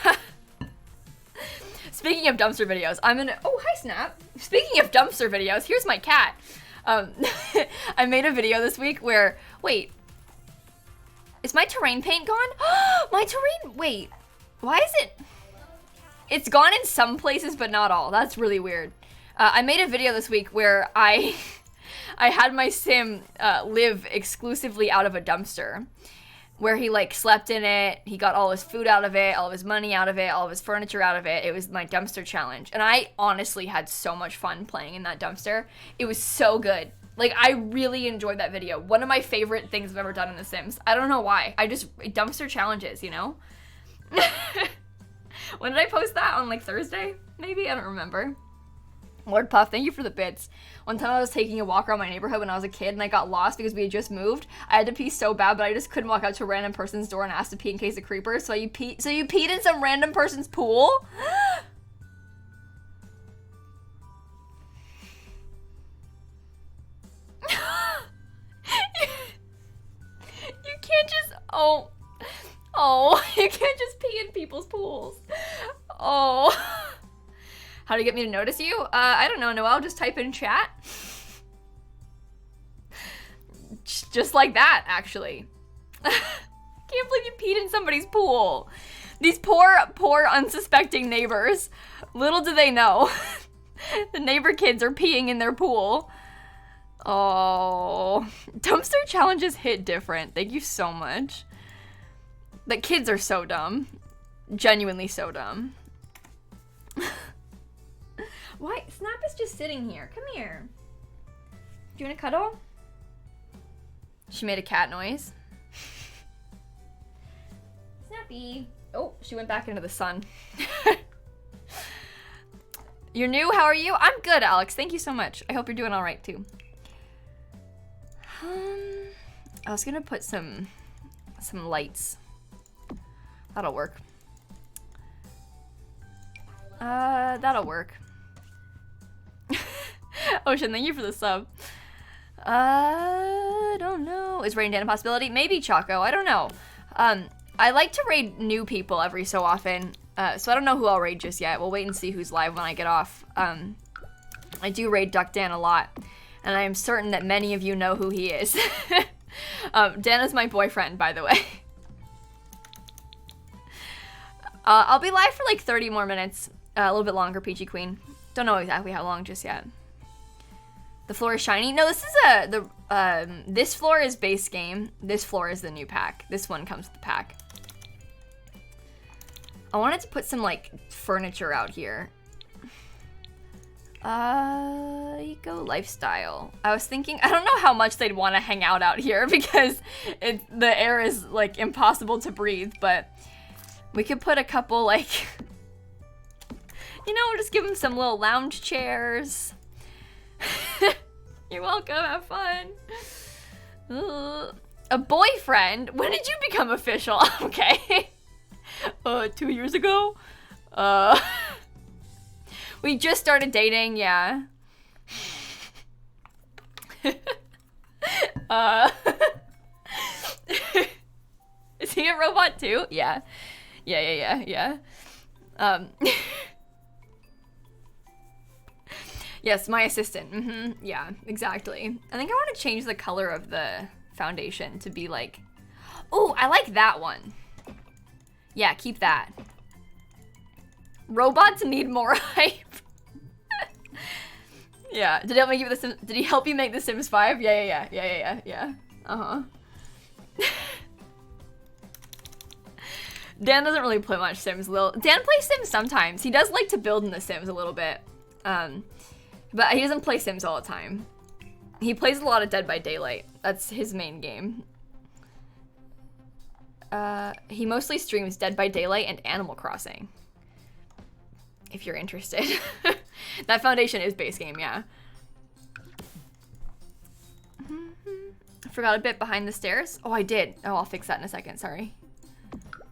Speaking of dumpster videos, oh, hi, Snap. Speaking of dumpster videos, here's my cat. I made a video this week where, wait, is my terrain paint gone? My terrain, wait, why is it? It's gone in some places, but not all. That's really weird. I made a video this week where I had my sim live exclusively out of a dumpster, where he slept in it, he got all his food out of it, all of his money out of it, all of his furniture out of it. It was my dumpster challenge. And I honestly had so much fun playing in that dumpster. It was so good. I really enjoyed that video. One of my favorite things I've ever done in The Sims. I don't know why. Dumpster challenges, you know? When did I post that? On Thursday? Maybe? I don't remember. Lord Puff, thank you for the bits. One time I was taking a walk around my neighborhood when I was a kid and I got lost because we had just moved. I had to pee so bad, but I just couldn't walk out to a random person's door and ask to pee in case of creepers. So you peed in some random person's pool? You can't just, oh, you can't just pee in people's pools. Oh. How to get me to notice you? I don't know, Noelle, just type in chat. Just like that, actually. Can't believe you peed in somebody's pool. These poor unsuspecting neighbors. Little do they know. The neighbor kids are peeing in their pool. Oh, dumpster challenges hit different. Thank you so much. The kids are so dumb. Genuinely so dumb. Why? Snap is just sitting here. Come here. Do you want to cuddle? She made a cat noise. Snappy. Oh, she went back into the sun. You're new? How are you? I'm good, Alex. Thank you so much. I hope you're doing all right, too. I was gonna put some lights. That'll work. That'll work. Ocean, thank you for the sub. I don't know. Is raiding Dan a possibility? Maybe, Choco. I don't know. I like to raid new people every so often. So I don't know who I'll raid just yet. We'll wait and see who's live when I get off. I do raid Duck Dan a lot. And I am certain that many of you know who he is. Dan is my boyfriend, by the way. I'll be live for 30 more minutes. A little bit longer, Peachy Queen. Don't know exactly how long just yet. The floor is shiny. No, this is this floor is base game. This floor is the new pack. This one comes with the pack. I wanted to put some furniture out here. Eco lifestyle. I was thinking, I don't know how much they'd want to hang out here because the air is impossible to breathe, but we could put a couple you know, just give them some little lounge chairs. You're welcome, have fun. A boyfriend? When did you become official? Okay. 2 years ago? We just started dating, yeah. Is he a robot too? Yeah. Yeah. Yes, my assistant. Yeah, exactly. I think I want to change the color of the foundation to be like, oh, I like that one. Yeah, keep that. Robots need more hype. Yeah. Did he help you make The Sims 5? Yeah. Uh-huh. Dan doesn't really play much Sims, Lil. Dan plays Sims sometimes. He does like to build in The Sims a little bit. But he doesn't play Sims all the time. He plays a lot of Dead by Daylight. That's his main game. He mostly streams Dead by Daylight and Animal Crossing. If you're interested. That foundation is base game, yeah. I forgot a bit behind the stairs. Oh, I did. Oh, I'll fix that in a second. Sorry.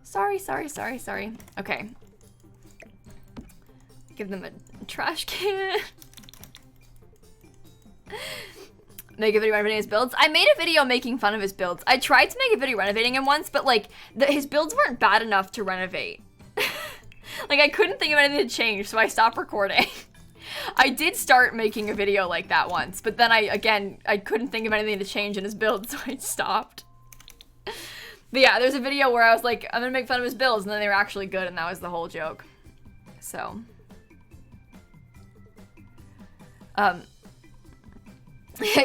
Sorry. Okay. Give them a trash can. Make a video renovating his builds. I made a video making fun of his builds. I tried to make a video renovating him once, but like his builds weren't bad enough to renovate. Like I couldn't think of anything to change, so I stopped recording. I did start making a video like that once, but then I couldn't think of anything to change in his build, so I stopped. But yeah, there's a video where I was like, I'm gonna make fun of his builds, and then they were actually good, and that was the whole joke. So.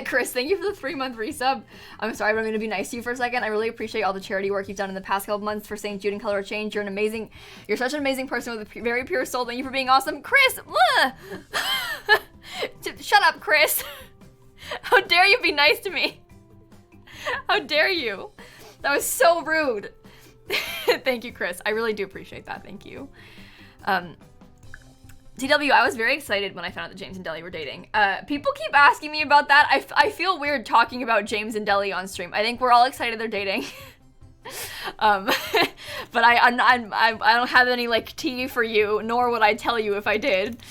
Chris, thank you for the 3-month resub. I'm sorry, but I'm going to be nice to you for a second. I really appreciate all the charity work you've done in the past couple months for St. Jude and Color Change. You're such an amazing person with a very pure soul. Thank you for being awesome. Chris! Shut up, Chris. How dare you be nice to me? How dare you? That was so rude. Thank you, Chris. I really do appreciate that. Thank you. TW, I was very excited when I found out that James and Deli were dating. People keep asking me about that. I feel weird talking about James and Deli on stream. I think we're all excited they're dating. But I don't have any like tea for you, nor would I tell you if I did.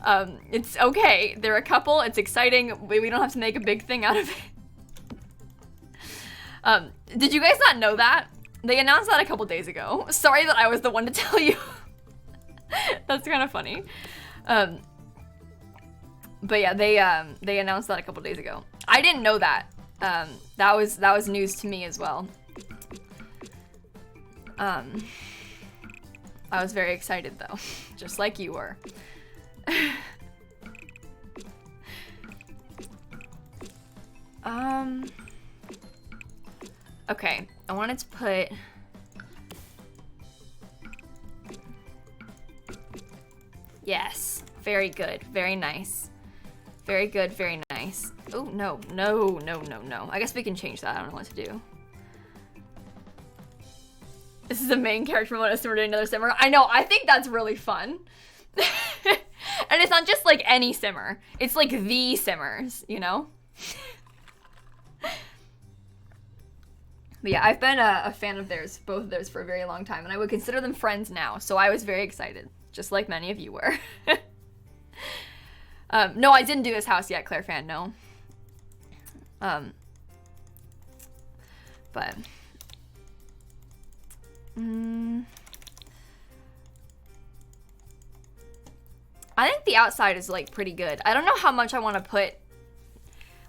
It's okay. They're a couple. It's exciting. We don't have to make a big thing out of it. Did you guys not know that? They announced that a couple days ago. Sorry that I was the one to tell you. That's kind of funny. But yeah, they announced that a couple days ago. I didn't know that. That was news to me as well. I was very excited though, just like you were. Okay, I wanted to put. Yes, very good, very nice. Very good, very nice. Oh, no. I guess we can change that, I don't know what to do. This is the main character from one simmer to another simmer. I know, I think that's really fun. And it's not just like any simmer, it's like the simmers, you know? But yeah, I've been a fan of theirs, both of theirs, for a very long time, and I would consider them friends now, so I was very excited. Just like many of you were. No, I didn't do this house yet, Claire fan, no. But. I think the outside is like pretty good. I don't know how much I want to put.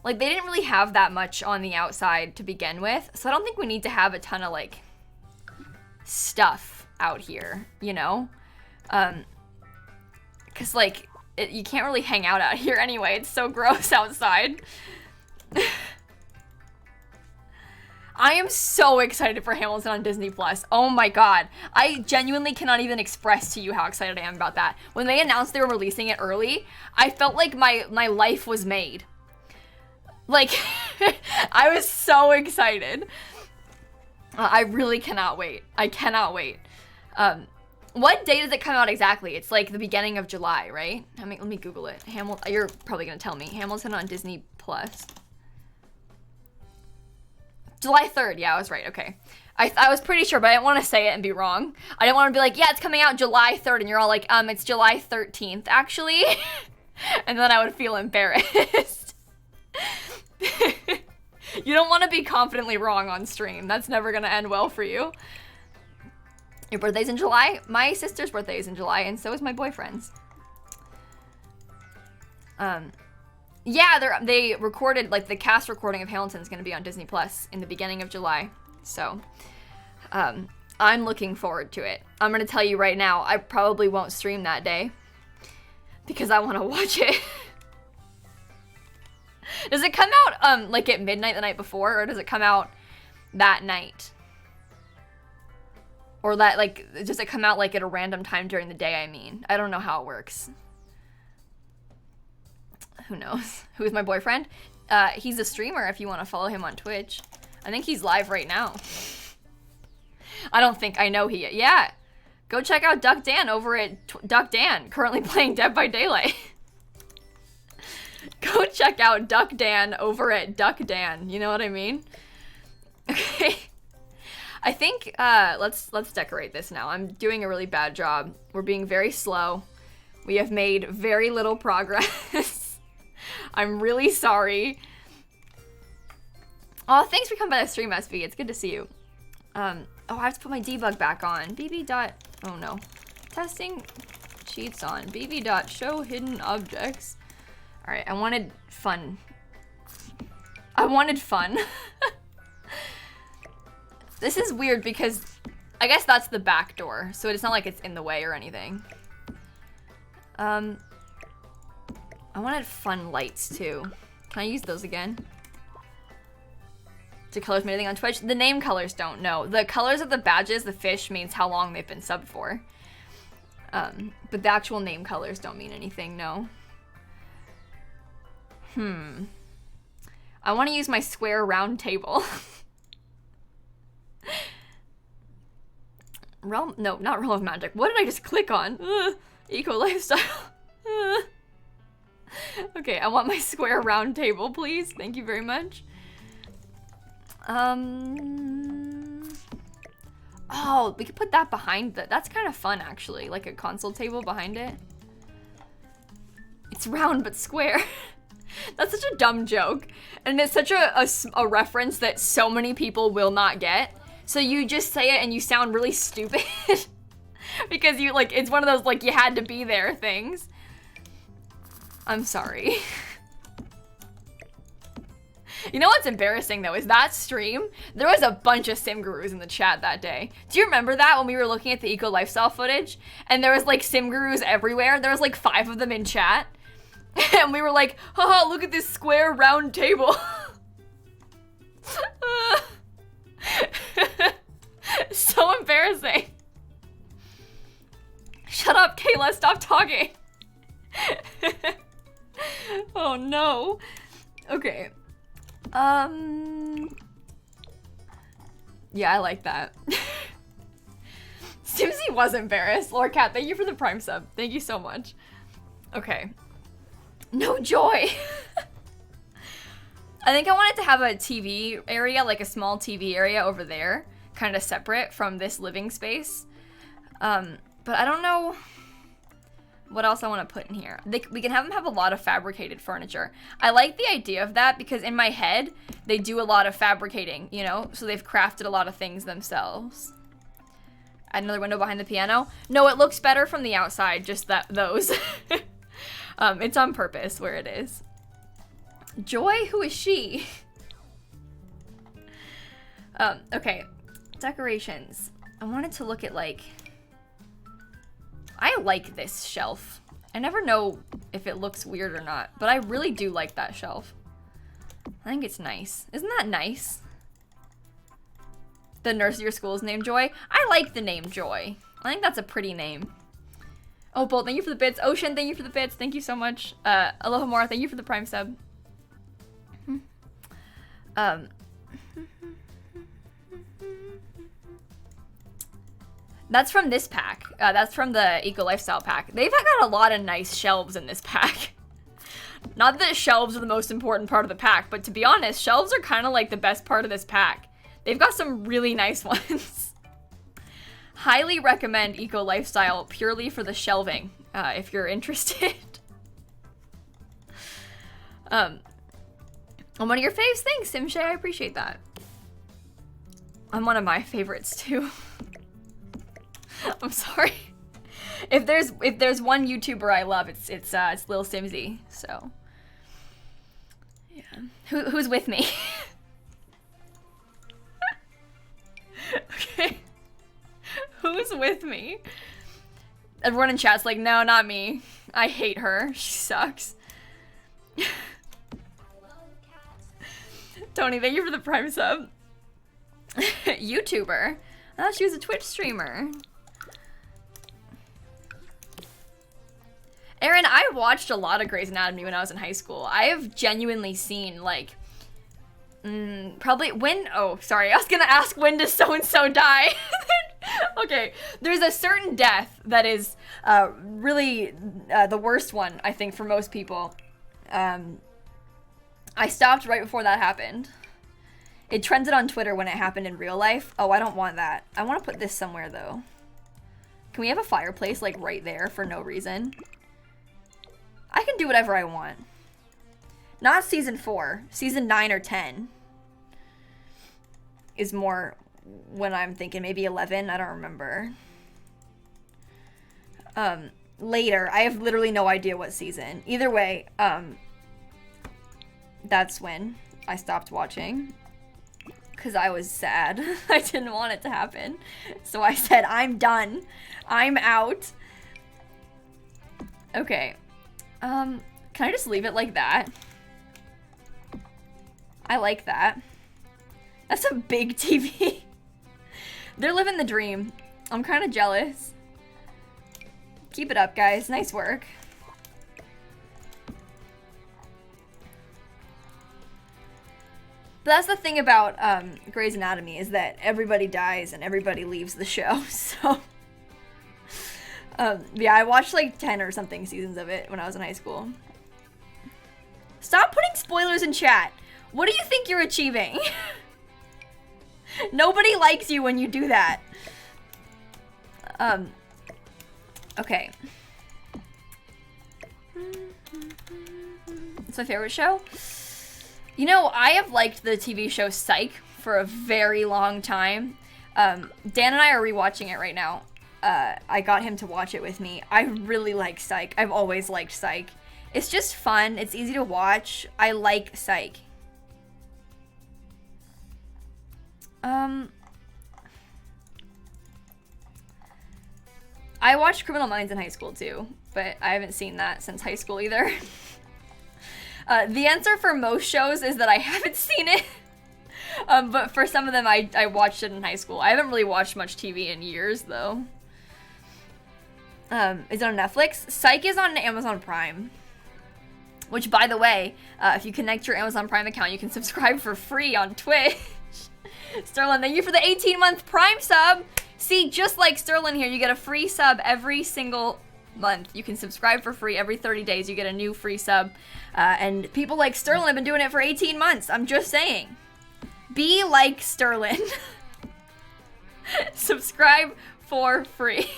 Like, they didn't really have that much on the outside to begin with, so I don't think we need to have a ton of like stuff out here, you know? Cause like, you can't really hang out here anyway. It's so gross outside. I am so excited for Hamilton on Disney Plus. Oh my god. I genuinely cannot even express to you how excited I am about that. When they announced they were releasing it early, I felt like my life was made. Like, I was so excited. I really cannot wait. I cannot wait. What day does it come out exactly? It's like the beginning of July, right? Let me Google it. You're probably gonna tell me. Hamilton on Disney Plus. July 3rd. Yeah, I was right. Okay. I was pretty sure, but I didn't want to say it and be wrong. I didn't want to be like, yeah, it's coming out July 3rd, and you're all like, it's July 13th, actually. And then I would feel embarrassed. You don't want to be confidently wrong on stream. That's never going to end well for you. Your birthday's in July? My sister's birthday is in July, and so is my boyfriend's. Yeah, they recorded, like, the cast recording of Hamilton's going to be on Disney Plus in the beginning of July. So, I'm looking forward to it. I'm going to tell you right now, I probably won't stream that day because I want to watch it. Does it come out, like, at midnight the night before, or does it come out that night? Or that, like, does it come out, like, at a random time during the day, I mean? I don't know how it works. Who knows? Who is my boyfriend? He's a streamer if you want to follow him on Twitch. I think he's live right now. I know he, yeah. Go check out Duck Dan over at Duck Dan, currently playing Dead by Daylight. Go check out Duck Dan over at Duck Dan, you know what I mean? Okay. I think, let's decorate this now. I'm doing a really bad job. We're being very slow. We have made very little progress. I'm really sorry. Oh, thanks for coming by the stream, SB. It's good to see you. Oh, I have to put my debug back on. Oh no. Testing cheats on. bb.show hidden objects. Alright, I wanted fun. This is weird because I guess that's the back door, so it's not like it's in the way or anything. I wanted fun lights too. Can I use those again? Do colors mean anything on Twitch? The name colors don't, no. The colors of the badges, the fish, means how long they've been subbed for. But the actual name colors don't mean anything, no. I want to use my square round table. No, not Realm of Magic. What did I just click on? Eco lifestyle. Okay, I want my square round table, please. Thank you very much. Oh, we could put that behind that's kind of fun, actually. Like a console table behind it. It's round but square. That's such a dumb joke. And it's such a reference that so many people will not get. So you just say it and you sound really stupid. Because you, like, it's one of those, like, you had to be there things. I'm sorry. You know what's embarrassing, though, is that stream, there was a bunch of sim gurus in the chat that day. Do you remember that when we were looking at the eco lifestyle footage? And there was, like, sim gurus everywhere? There was, like, 5 of them in chat. And we were like, haha, look at this square round table. So embarrassing. Shut up, Kayla, stop talking. Oh no. Okay. Yeah, I like that. Simsie was embarrassed. Lord Cat, thank you for the Prime sub. Thank you so much. Okay. No joy. I think I wanted to have a TV area, like a small TV area over there, kind of separate from this living space. But I don't know what else I want to put in here. We can have them have a lot of fabricated furniture. I like the idea of that because in my head, they do a lot of fabricating, you know? So they've crafted a lot of things themselves. Add another window behind the piano. No, it looks better from the outside, just those. It's on purpose where it is. Joy? Who is she? Okay. Decorations. I wanted to look at, like... I like this shelf. I never know if it looks weird or not, but I really do like that shelf. I think it's nice. Isn't that nice? The nurse of your school is named Joy? I like the name Joy. I think that's a pretty name. Oh, Bolt, thank you for the bits. Ocean, thank you for the bits. Thank you so much. Aloha Mora, thank you for the Prime sub. That's from this pack. That's from the Eco Lifestyle pack. They've got a lot of nice shelves in this pack. Not that shelves are the most important part of the pack, but to be honest, shelves are kind of like the best part of this pack. They've got some really nice ones. Highly recommend Eco Lifestyle purely for the shelving, if you're interested. I'm one of your faves. Thanks, Simshay. I appreciate that. I'm one of my favorites too. I'm sorry. If there's one YouTuber I love, it's lilsimsie. So yeah, who's with me? Okay, who's with me? Everyone in chat's like, no, not me. I hate her. She sucks. Tony, thank you for the Prime sub. YouTuber. I thought she was a Twitch streamer. Aaron, I watched a lot of Grey's Anatomy when I was in high school. I have genuinely seen, like, probably when, oh, sorry, I was gonna ask when does so-and-so die? Okay, there's a certain death that is really the worst one, I think, for most people. I stopped right before that happened. It trended on Twitter when it happened in real life. Oh, I don't want that. I want to put this somewhere, though. Can we have a fireplace, like, right there for no reason? I can do whatever I want. Not season 4. Season 9 or 10 is more when I'm thinking. Maybe 11. I don't remember. Later. I have literally no idea what season. Either way, that's when I stopped watching. Because I was sad. I didn't want it to happen. So I said, I'm done. I'm out. Okay. Can I just leave it like that? I like that. That's a big TV. They're living the dream. I'm kind of jealous. Keep it up, guys. Nice work. But that's the thing about Grey's Anatomy, is that everybody dies and everybody leaves the show, so... yeah, I watched like 10 or something seasons of it when I was in high school. Stop putting spoilers in chat. What do you think you're achieving? Nobody likes you when you do that. Okay. It's my favorite show. You know, I have liked the TV show Psych for a very long time. Dan and I are rewatching it right now. I got him to watch it with me. I really like Psych. I've always liked Psych. It's just fun. It's easy to watch. I like Psych. I watched Criminal Minds in high school too, but I haven't seen that since high school either. The answer for most shows is that I haven't seen it. But for some of them, I watched it in high school. I haven't really watched much TV in years, though. Is it on Netflix? Psych is on Amazon Prime. Which, by the way, if you connect your Amazon Prime account, you can subscribe for free on Twitch. Sterling, thank you for the 18-month Prime sub. See, just like Sterling here, you get a free sub every single month. You can subscribe for free every 30 days. You get a new free sub. And people like Sterling have been doing it for 18 months. I'm just saying. Be like Sterling. Subscribe for free.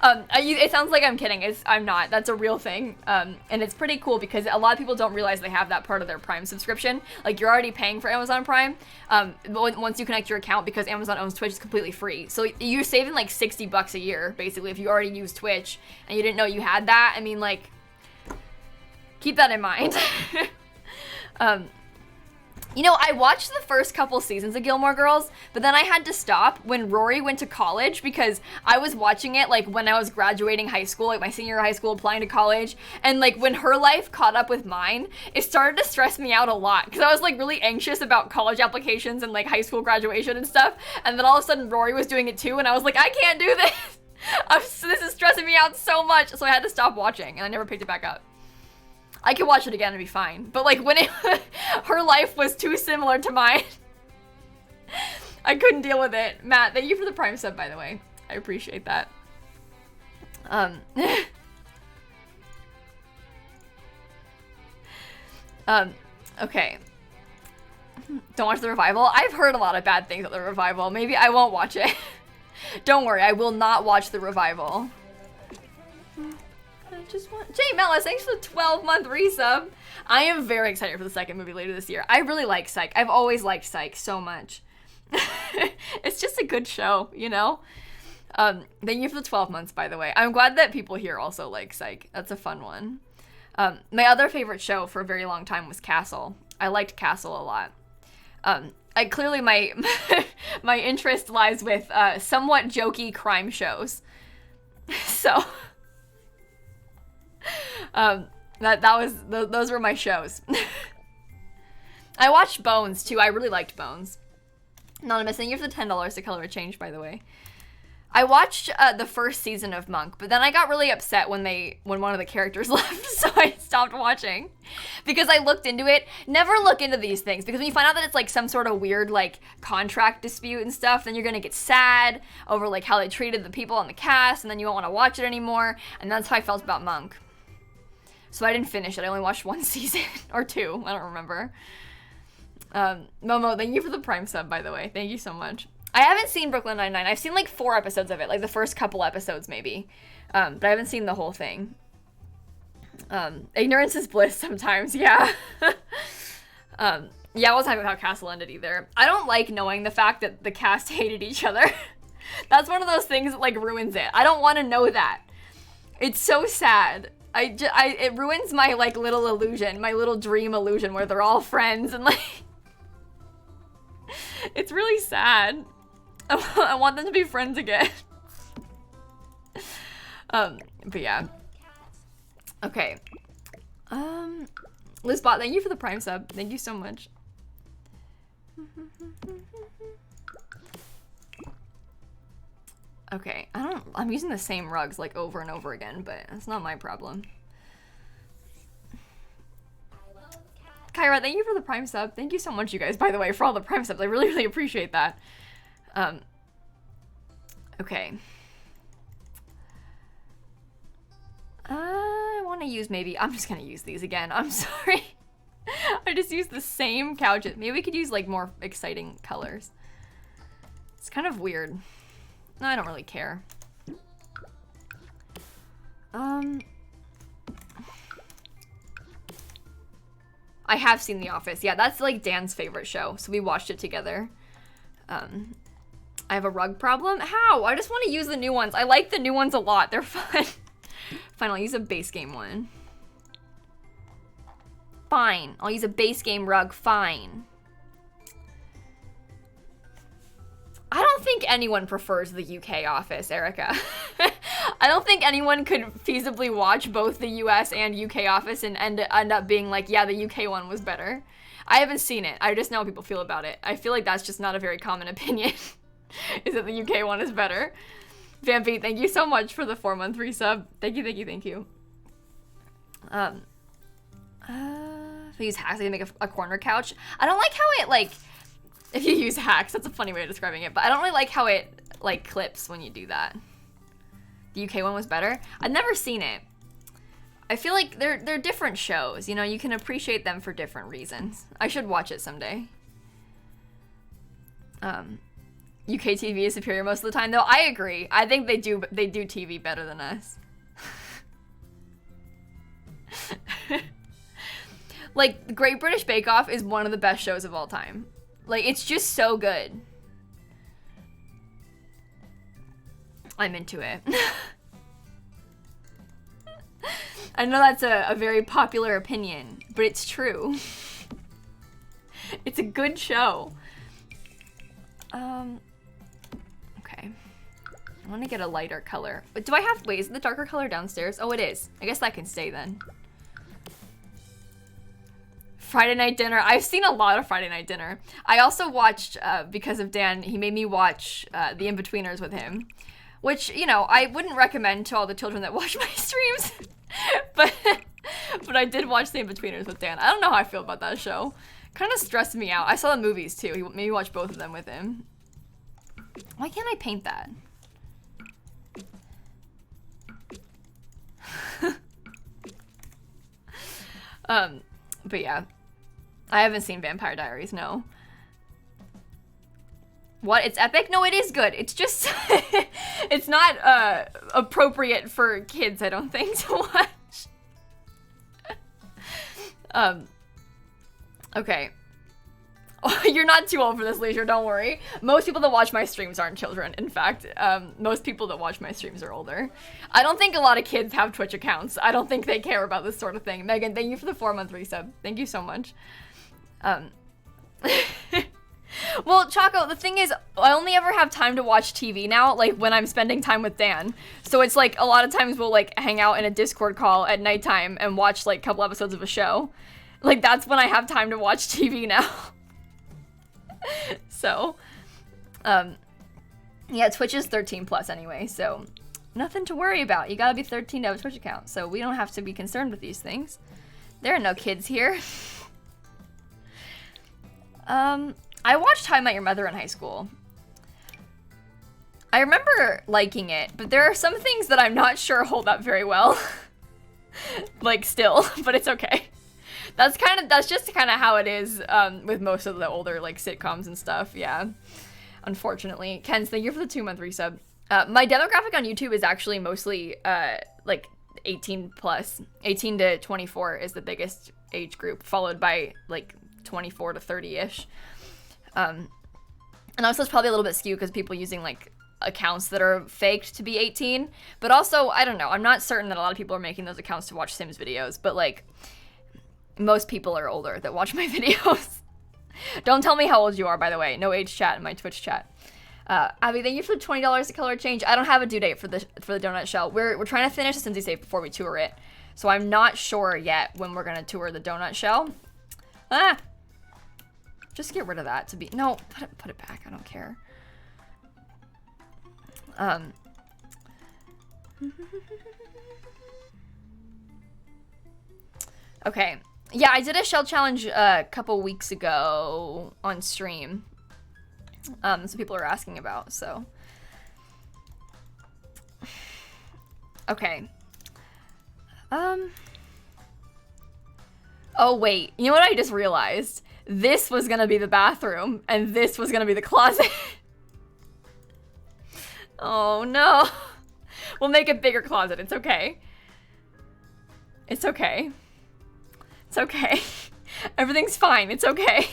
It sounds like I'm kidding. I'm not. That's a real thing. And it's pretty cool because a lot of people don't realize they have that part of their Prime subscription. Like, you're already paying for Amazon Prime. Once you connect your account, because Amazon owns Twitch, it's completely free. So you're saving like $60 a year, basically, if you already use Twitch and you didn't know you had that. I mean, like, keep that in mind. You know, I watched the first couple seasons of Gilmore Girls, but then I had to stop when Rory went to college because I was watching it, like, when I was graduating high school, like, my senior year of high school, applying to college, and, like, when her life caught up with mine, it started to stress me out a lot, because I was, like, really anxious about college applications and, like, high school graduation and stuff, and then all of a sudden Rory was doing it too, and I was like, I can't do this! This is stressing me out so much, so I had to stop watching, and I never picked it back up. I could watch it again and be fine. But, like, when her life was too similar to mine, I couldn't deal with it. Matt, thank you for the Prime sub, by the way. I appreciate that. Okay. Don't watch the revival. I've heard a lot of bad things about the revival. Maybe I won't watch it. Don't worry, I will not watch the revival. I just want... Jay Mellis, thanks for the 12-month resub. I am very excited for the second movie later this year. I really like Psych. I've always liked Psych so much. It's just a good show, you know? Thank you for the 12 months, by the way. I'm glad that people here also like Psych. That's a fun one. My other favorite show for a very long time was Castle. I liked Castle a lot. I clearly my my interest lies with somewhat jokey crime shows. So those were my shows. I watched Bones too. I really liked Bones. Anonymous, thank you for the $10 to color a change, by the way. I watched the first season of Monk, but then I got really upset when one of the characters left, so I stopped watching. Because I looked into it. Never look into these things, because when you find out that it's like some sort of weird like contract dispute and stuff, then you're gonna get sad over like how they treated the people on the cast, and then you won't want to watch it anymore, and that's how I felt about Monk. So I didn't finish it. I only watched one season, or two, I don't remember. Momo, thank you for the Prime sub, by the way. Thank you so much. I haven't seen Brooklyn Nine-Nine. I've seen like 4 episodes of it, like the first couple episodes maybe. But I haven't seen the whole thing. Ignorance is bliss sometimes, yeah. Yeah, I wasn't happy with how Castle ended either. I don't like knowing the fact that the cast hated each other. That's one of those things that like ruins it. I don't want to know that. It's so sad. It ruins my like little illusion, my little dream illusion where they're all friends and like... It's really sad. I want them to be friends again. But yeah. Okay. Lizbot, thank you for the Prime sub. Thank you so much. Okay, I'm using the same rugs like over and over again, but that's not my problem. Kyra, thank you for the Prime sub. Thank you so much, you guys, by the way, for all the Prime subs. I really, really appreciate that. Okay. I want to use I'm just going to use these again. I'm sorry. I just used the same couches. Maybe we could use like more exciting colors. It's kind of weird. No, I don't really care. I have seen The Office. Yeah, that's like Dan's favorite show, so we watched it together. I have a rug problem? How? I just want to use the new ones. I like the new ones a lot. They're fun. Fine, I'll use a base game one. Fine, I'll use a base game rug. Fine. I don't think anyone prefers the UK Office, Erica. I don't think anyone could feasibly watch both the US and UK Office and end up being like, yeah, the UK one was better. I haven't seen it. I just know how people feel about it. I feel like that's just not a very common opinion, is that the UK one is better. Vampy, thank you so much for the 4-month resub. Thank you, thank you, thank you. If I use hacks, I can make a corner couch. I don't like how it, like, if you use hacks, that's a funny way of describing it, but I don't really like how it, like, clips when you do that. The UK one was better? I've never seen it. I feel like they're different shows, you know, you can appreciate them for different reasons. I should watch it someday. UK TV is superior most of the time, though. I agree. I think they do TV better than us. Like, the Great British Bake Off is one of the best shows of all time. Like, it's just so good. I'm into it. I know that's a very popular opinion, but it's true. It's a good show. Okay. I want to get a lighter color. But do I have, wait, is the darker color downstairs? Oh, it is. I guess that can stay then. Friday Night Dinner. I've seen a lot of Friday Night Dinner. I also watched, because of Dan, he made me watch The In-Betweeners with him. Which, you know, I wouldn't recommend to all the children that watch my streams. but I did watch The In-Betweeners with Dan. I don't know how I feel about that show. Kind of stressed me out. I saw the movies too. He made me watch both of them with him. Why can't I paint that? But yeah. I haven't seen Vampire Diaries, no. What? It's epic? No, it is good. It's just, it's not appropriate for kids, I don't think, to watch. Okay. You're not too old for this, Leisure, don't worry. Most people that watch my streams aren't children, in fact. Most people that watch my streams are older. I don't think a lot of kids have Twitch accounts. I don't think they care about this sort of thing. Megan, thank you for the 4-month resub. Thank you so much. Well, Choco, the thing is, I only ever have time to watch TV now, like, when I'm spending time with Dan. So it's like, a lot of times we'll, like, hang out in a Discord call at nighttime and watch, like, a couple episodes of a show. Like, that's when I have time to watch TV now. So, yeah, Twitch is 13 plus anyway, so nothing to worry about. You gotta be 13 to have a Twitch account, so we don't have to be concerned with these things. There are no kids here. I watched How I Met Your Mother in high school. I remember liking it, but there are some things that I'm not sure hold up very well. Like, still, but it's okay. That's just kind of how it is with most of the older, like, sitcoms and stuff, yeah. Unfortunately. Ken, thank you for the 2-month resub. My demographic on YouTube is actually mostly, like, 18 plus. 18 to 24 is the biggest age group, followed by, like, 24 to 30-ish. And also it's probably a little bit skewed because people using, like, accounts that are faked to be 18. But also, I don't know, I'm not certain that a lot of people are making those accounts to watch Sims videos, but, like, most people are older that watch my videos. Don't tell me how old you are, by the way. No age chat in my Twitch chat. Abby, thank you for the $20 to color change. I don't have a due date for the donut shell. We're trying to finish the Simsie safe before we tour it. So I'm not sure yet when we're gonna tour the donut shell. Ah! Just get rid of that to be, no, put it back, I don't care. Okay. Yeah, I did a shell challenge a couple weeks ago on stream. So people are asking about, so. Okay. Oh wait, you know what I just realized? This was gonna be the bathroom, and this was gonna be the closet. Oh no. We'll make a bigger closet, it's okay. It's okay. It's okay. Everything's fine. It's okay.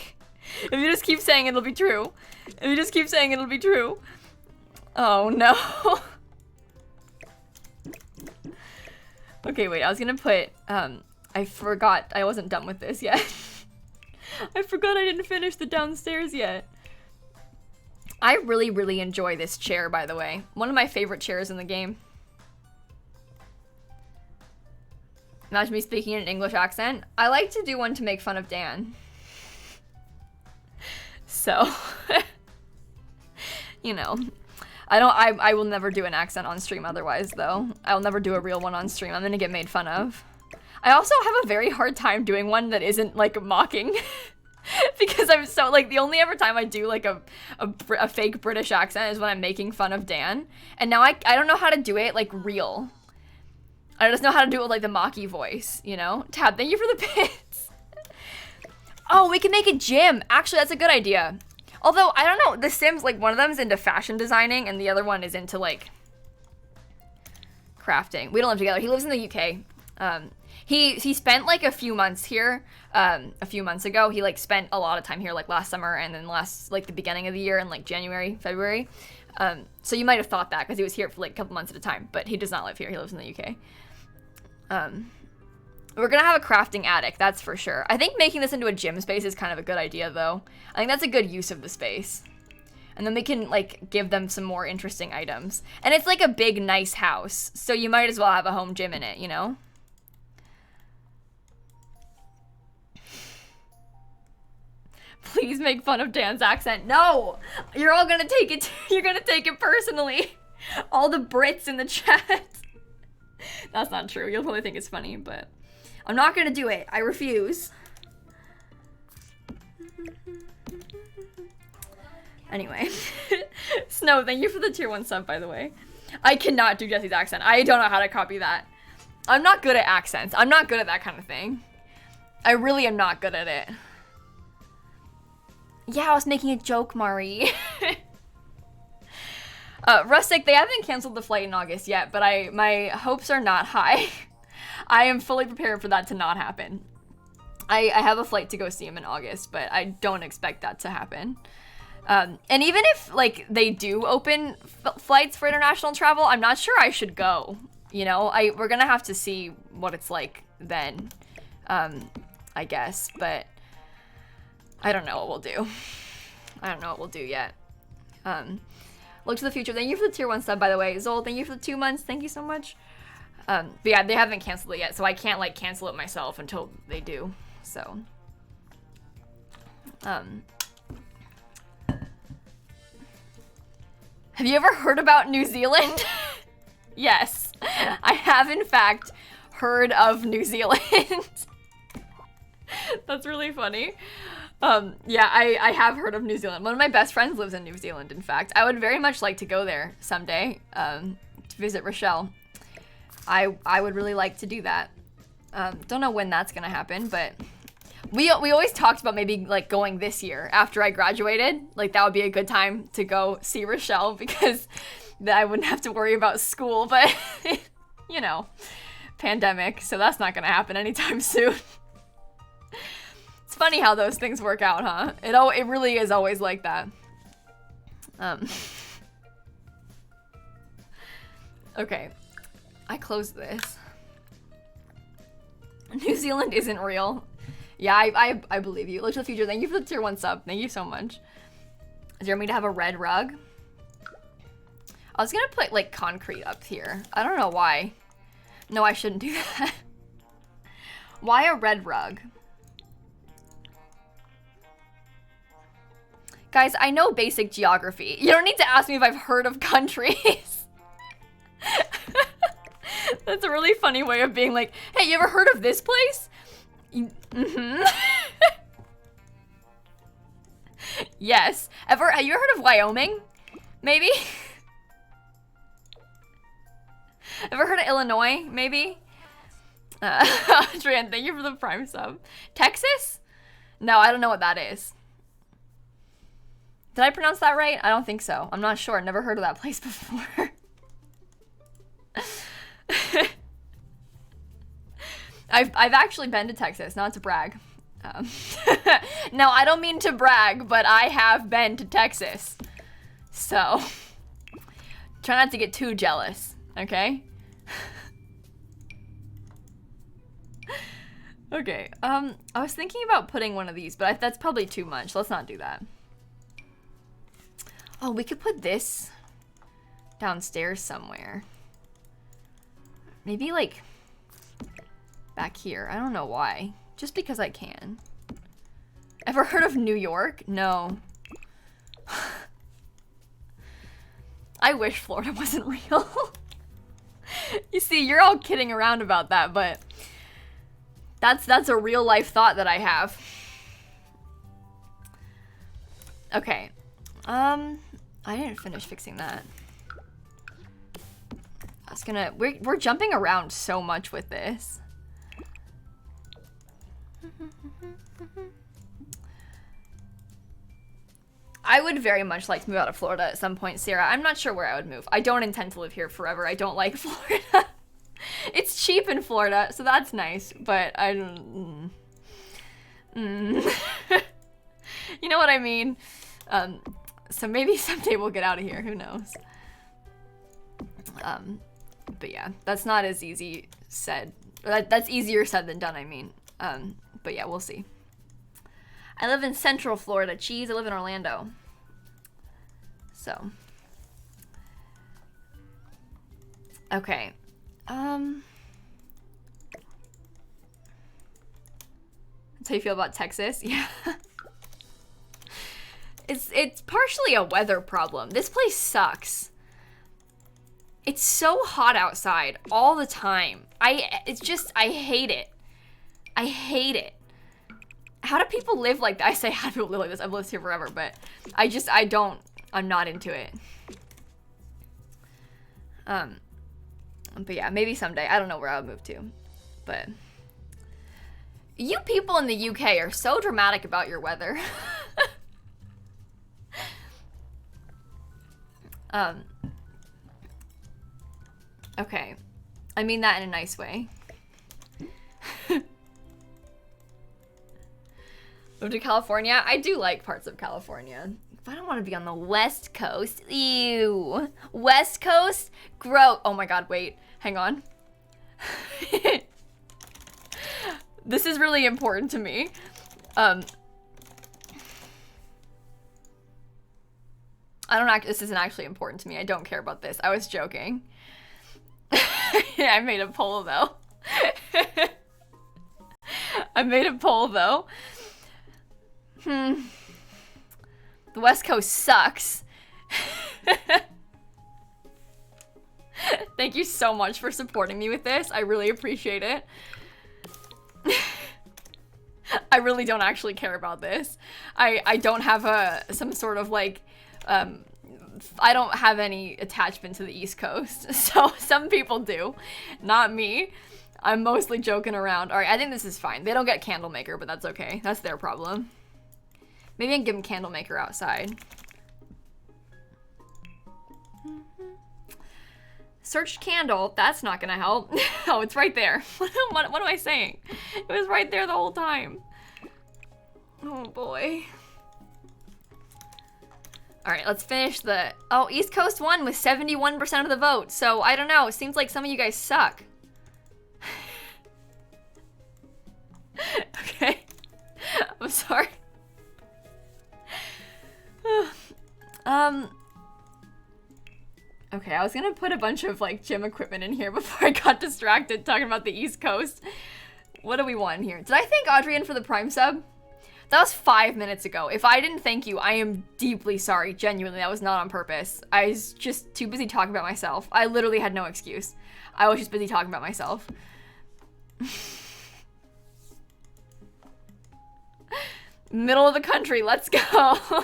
If you just keep saying it'll be true. If you just keep saying it'll be true. Oh no. Okay, wait. I was gonna put, I forgot I wasn't done with this yet. I forgot I didn't finish the downstairs yet. I really, really enjoy this chair, by the way. One of my favorite chairs in the game. Imagine me speaking in an English accent. I like to do one to make fun of Dan. So, you know, I will never do an accent on stream otherwise, though. I'll never do a real one on stream. I'm gonna get made fun of. I also have a very hard time doing one that isn't, like, mocking. Because I'm so, like, the only ever time I do, like, a fake British accent is when I'm making fun of Dan. And now I don't know how to do it, like, real. I just know how to do it with, like, the mocky voice, you know? Tab, thank you for the bits. Oh, we can make a gym. Actually, that's a good idea. Although, I don't know, the Sims, like, one of them is into fashion designing, and the other one is into, like, crafting. We don't live together. He lives in the UK. He spent, like, a few months here, a few months ago. He, like, spent a lot of time here, like, last summer, and then the beginning of the year in, like, January, February. So you might have thought that, because he was here for, like, a couple months at a time, but he does not live here. He lives in the UK. We're gonna have a crafting attic, that's for sure. I think making this into a gym space is kind of a good idea, though. I think that's a good use of the space. And then we can, like, give them some more interesting items. And it's, like, a big, nice house, so you might as well have a home gym in it, you know? Please make fun of Dan's accent. No! You're all gonna take it, you're gonna take it personally. All the Brits in the chat. That's not true. You'll probably think it's funny, but I'm not gonna do it. I refuse. Anyway. Snow, thank you for the tier 1 sub, by the way. I cannot do Jesse's accent. I don't know how to copy that. I'm not good at accents. I'm not good at that kind of thing. I really am not good at it. Yeah, I was making a joke, Mari. Rustic, they haven't canceled the flight in August yet, but my hopes are not high. I am fully prepared for that to not happen. I have a flight to go see him in August, but I don't expect that to happen. And even if, like, they do open flights for international travel, I'm not sure I should go. You know, we're gonna have to see what it's like then, I guess. But I don't know what we'll do. I don't know what we'll do yet. Look to the future. Thank you for the tier 1 sub, by the way. Zol, thank you for the 2 months. Thank you so much. But yeah, they haven't canceled it yet, so I can't, like, cancel it myself until they do. So, have you ever heard about New Zealand? Yes, I have in fact heard of New Zealand. That's really funny. Yeah, I have heard of New Zealand. One of my best friends lives in New Zealand, in fact. I would very much like to go there someday, to visit Rochelle. I would really like to do that. Don't know when that's gonna happen, but we always talked about maybe, like, going this year after I graduated. Like, that would be a good time to go see Rochelle because then I wouldn't have to worry about school, but you know, pandemic, so that's not gonna happen anytime soon. It's funny how those things work out, huh? It really is always like that. Okay, I closed this. New Zealand isn't real. Yeah, I believe you. Look to the future. Thank you for the tier 1 sub. Thank you so much. Is there me to have a red rug? I was gonna put, like, concrete up here. I don't know why. No, I shouldn't do that. Why a red rug? Guys, I know basic geography. You don't need to ask me if I've heard of countries. That's a really funny way of being like, hey, you ever heard of this place? Mm-hmm. Yes. Have you ever heard of Wyoming? Maybe? Ever heard of Illinois? Maybe? Tran, thank you for the Prime sub. Texas? No, I don't know what that is. Did I pronounce that right? I don't think so. I'm not sure. Never heard of that place before. I've actually been to Texas, not to brag. No, I don't mean to brag, but I have been to Texas. So, try not to get too jealous, okay? Okay, I was thinking about putting one of these, but that's probably too much. Let's not do that. Oh, we could put this downstairs somewhere. Maybe, like, back here. I don't know why. Just because I can. Ever heard of New York? No. I wish Florida wasn't real. You see, you're all kidding around about that, but that's a real life thought that I have. Okay. I didn't finish fixing that. I was gonna, we're jumping around so much with this. I would very much like to move out of Florida at some point, Sarah. I'm not sure where I would move. I don't intend to live here forever. I don't like Florida. It's cheap in Florida, so that's nice, but I don't... You know what I mean? So maybe someday we'll get out of here. Who knows? But yeah, that's not as easy said. That's easier said than done, I mean. But yeah, we'll see. I live in Central Florida. Cheese, I live in Orlando. So. Okay. That's how you feel about Texas? Yeah. It's partially a weather problem. This place sucks. It's so hot outside all the time. I hate it. I hate it. How do people live like that? I say how do people live like this? I've lived here forever, but I'm not into it. But yeah, maybe someday. I don't know where I would move to, but you people in the UK are so dramatic about your weather. Okay. I mean that in a nice way. Move to California? I do like parts of California. If I don't want to be on the West Coast, ew. West Coast? Gross. Oh my god, wait. Hang on. This is really important to me. This isn't actually important to me. I don't care about this. I was joking. Yeah, I made a poll though. I made a poll though. The West Coast sucks. Thank you so much for supporting me with this. I really appreciate it. I really don't actually care about this. I don't have some sort of like, I don't have any attachment to the East Coast. So some people do, not me. I'm mostly joking around. All right, I think this is fine. They don't get Candlemaker, but that's okay. That's their problem. Maybe I can give them Candlemaker outside. Search candle. That's not gonna help. Oh, it's right there. What am I saying? It was right there the whole time. Oh boy. All right, let's finish the... Oh, East Coast won with 71% of the vote. So I don't know. It seems like some of you guys suck. Okay. I'm sorry. Okay, I was gonna put a bunch of like gym equipment in here before I got distracted talking about the East Coast. What do we want here? Did I thank Adrian for the Prime sub? That was 5 minutes ago. If I didn't thank you, I am deeply sorry. Genuinely, that was not on purpose. I was just too busy talking about myself. I literally had no excuse. I was just busy talking about myself. Middle of the country, let's go.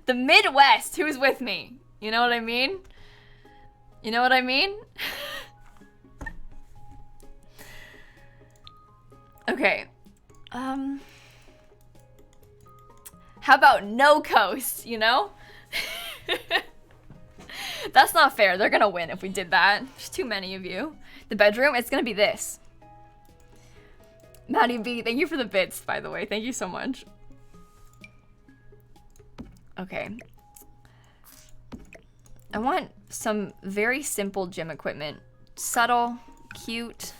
The Midwest, who's with me? You know what I mean? You know what I mean? Okay. How about no coast, you know? That's not fair. They're gonna win if we did that. There's too many of you. The bedroom, it's gonna be this. Maddie B, thank you for the bits, by the way. Thank you so much. Okay. I want some very simple gym equipment. Subtle, cute.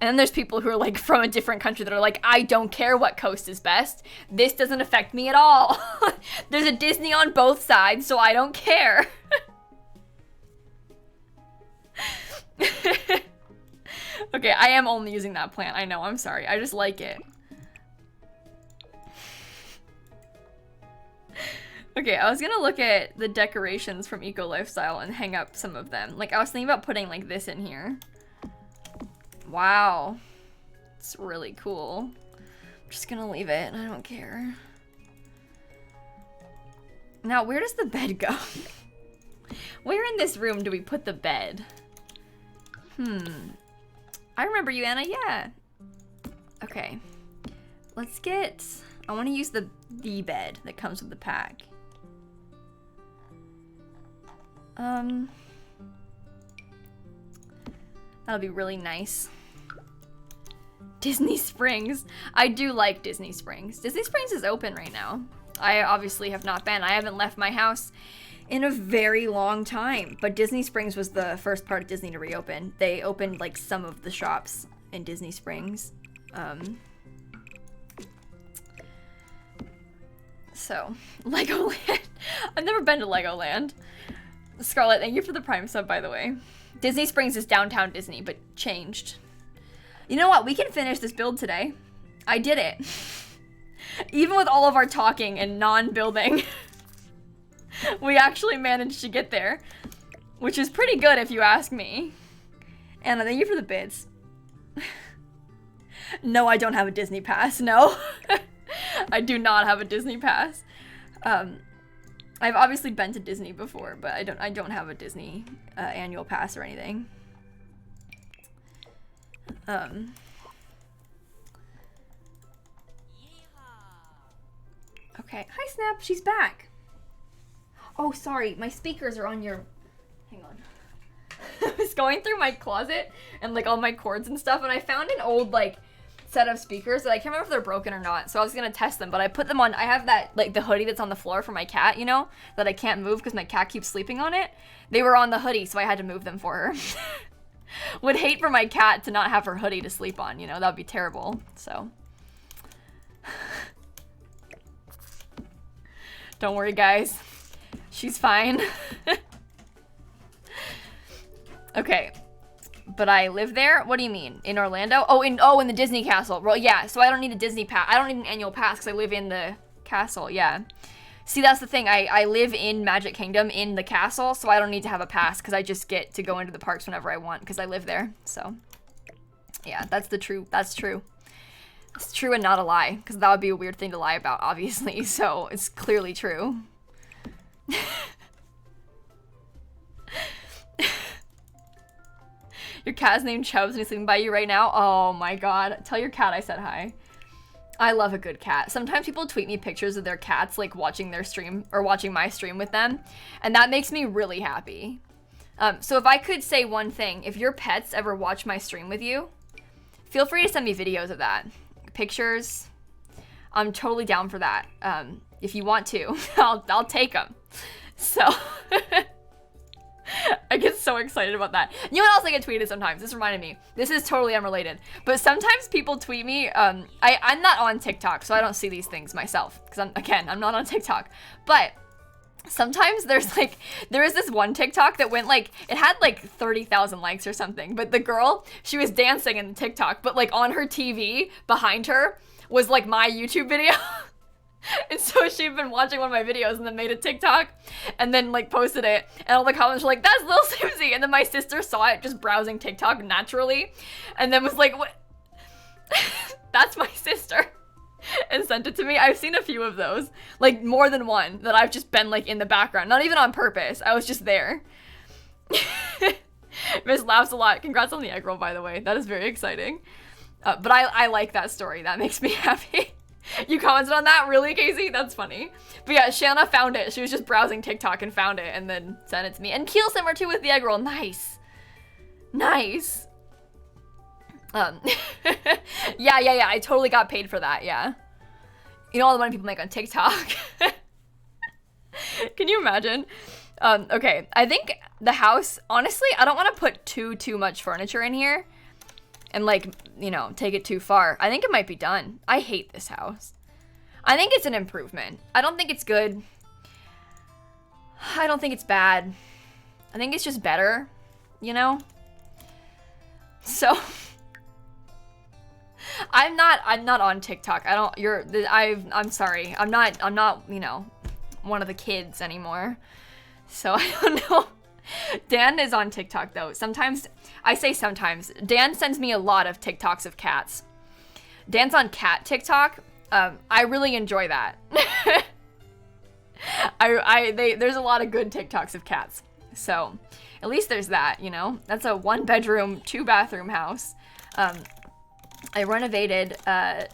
And then there's people who are like from a different country that are like, I don't care what coast is best. This doesn't affect me at all. There's a Disney on both sides, so I don't care. Okay, I am only using that plant. I know, I'm sorry. I just like it. Okay, I was gonna look at the decorations from Eco Lifestyle and hang up some of them. Like, I was thinking about putting like this in here. Wow. It's really cool. I'm just gonna leave it. I don't care. Now, where does the bed go? Where in this room do we put the bed? I remember you, Anna. Yeah. Okay. Let's get... I want to use the bed that comes with the pack. That'll be really nice. Disney Springs. I do like Disney Springs. Disney Springs is open right now. I obviously have not been. I haven't left my house in a very long time. But Disney Springs was the first part of Disney to reopen. They opened like some of the shops in Disney Springs. So, Legoland. I've never been to Legoland. Scarlett, thank you for the Prime sub, by the way. Disney Springs is downtown Disney, but changed. You know what? We can finish this build today. I did it. Even with all of our talking and non-building, we actually managed to get there, which is pretty good if you ask me. Anna, thank you for the bids. No, I don't have a Disney pass. No. I do not have a Disney pass. I've obviously been to Disney before, but I don't have a Disney annual pass or anything. Okay. Hi, Snap. She's back. Oh, sorry. My speakers are on your... Hang on. I was going through my closet and, like, all my cords and stuff, and I found an old, like, set of speakers that I can't remember if they're broken or not, so I was gonna test them, but I put them on. I have that, like, the hoodie that's on the floor for my cat, you know, that I can't move because my cat keeps sleeping on it. They were on the hoodie, so I had to move them for her. Would hate for my cat to not have her hoodie to sleep on, you know, that would be terrible, so. Don't worry, guys. She's fine. Okay. But I live there? What do you mean? In Orlando? Oh, in the Disney castle. Well, yeah, so I don't need a Disney pass. I don't need an annual pass because I live in the castle, yeah. See, that's the thing. I live in Magic Kingdom in the castle, so I don't need to have a pass because I just get to go into the parks whenever I want because I live there. So, yeah, that's true. It's true and not a lie because that would be a weird thing to lie about, obviously. So, it's clearly true. Your cat's named Chubbs and he's sleeping by you right now? Oh my god. Tell your cat I said hi. I love a good cat. Sometimes people tweet me pictures of their cats, like, watching their stream, or watching my stream with them, and that makes me really happy. So if I could say one thing, if your pets ever watch my stream with you, feel free to send me videos of that. Pictures. I'm totally down for that. If you want to, I'll take them. So... I get so excited about that. You know what else I get tweeted sometimes? This reminded me. This is totally unrelated. But sometimes people tweet me. I'm not on TikTok, so I don't see these things myself. Because, I'm not on TikTok. But sometimes there is this one TikTok that went, like, it had, like, 30,000 likes or something. But the girl, she was dancing in the TikTok. But, like, on her TV, behind her, was, like, my YouTube video. And so she'd been watching one of my videos and then made a TikTok and then, like, posted it. And all the comments were like, that's lilsimsie. And then my sister saw it just browsing TikTok naturally and then was like, what? That's my sister. And sent it to me. I've seen a few of those. Like, more than one that I've just been, like, in the background. Not even on purpose. I was just there. Miss laughs a lot. Congrats on the egg roll, by the way. That is very exciting. But I like that story. That makes me happy. You commented on that? Really, Casey? That's funny. But yeah, Shanna found it. She was just browsing TikTok and found it and then sent it to me. And Keel Simmer too with the egg roll. Nice. Nice. Yeah. I totally got paid for that, yeah. You know all the money people make on TikTok. Can you imagine? Okay, I think the house, honestly, I don't want to put too much furniture in here. And, like, you know, take it too far. I think it might be done. I hate this house. I think it's an improvement. I don't think it's good. I don't think it's bad. I think it's just better, you know? So, I'm not on TikTok. I'm sorry. I'm not, you know, one of the kids anymore. So, I don't know. Dan is on TikTok, though. Sometimes, I say sometimes, Dan sends me a lot of TikToks of cats. Dan's on cat TikTok. I really enjoy that. There's a lot of good TikToks of cats. So, at least there's that, you know? That's a 1-bedroom, 2-bathroom house. I renovated I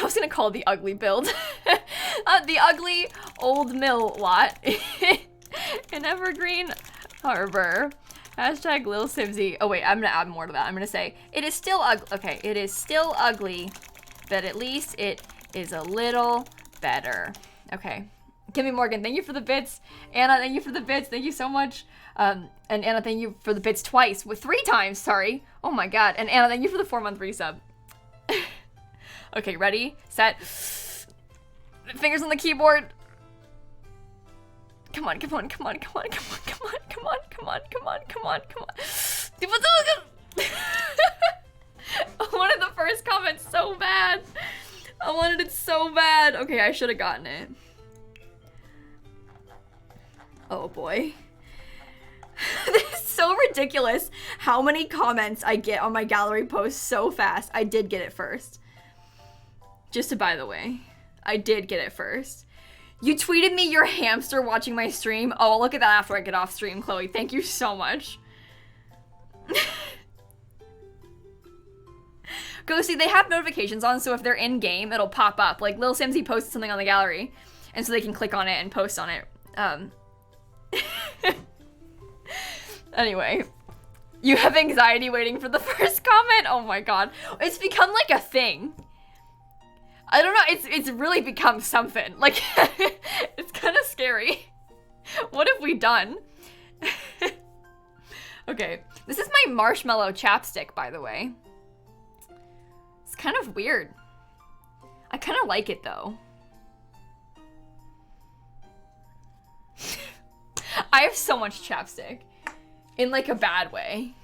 was gonna call it the ugly build. The ugly old mill lot in Evergreen Harbor. Hashtag lilsimsie. Oh wait, I'm gonna add more to that. I'm gonna say, it is still ugly. Okay, it is still ugly, but at least it is a little better. Okay. Kimmy Morgan, thank you for the bits. Anna, thank you for the bits. Thank you so much. And Anna, thank you for the bits twice. With 3 times, sorry. Oh my god. And Anna, thank you for the 4-month resub. Okay, ready, set. Fingers on the keyboard. Come on. I wanted the first comment so bad. I wanted it so bad. Okay, I should have gotten it. Oh boy. This is so ridiculous how many comments I get on my gallery post so fast. I did get it first. Just by the way, I did get it first. You tweeted me your hamster watching my stream. Oh, I'll look at that after I get off stream, Chloe. Thank you so much. Go see, they have notifications on, so if they're in game, it'll pop up. Like, lilsimsie posted something on the gallery. and so they can click on it and post on it. Anyway, you have anxiety waiting for the first comment? Oh my god. It's become like a thing. I don't know, it's really become something. Like, it's kind of scary. What have we done? Okay, this is my marshmallow chapstick, by the way. It's kind of weird. I kind of like it, though. I have so much chapstick. In, like, a bad way.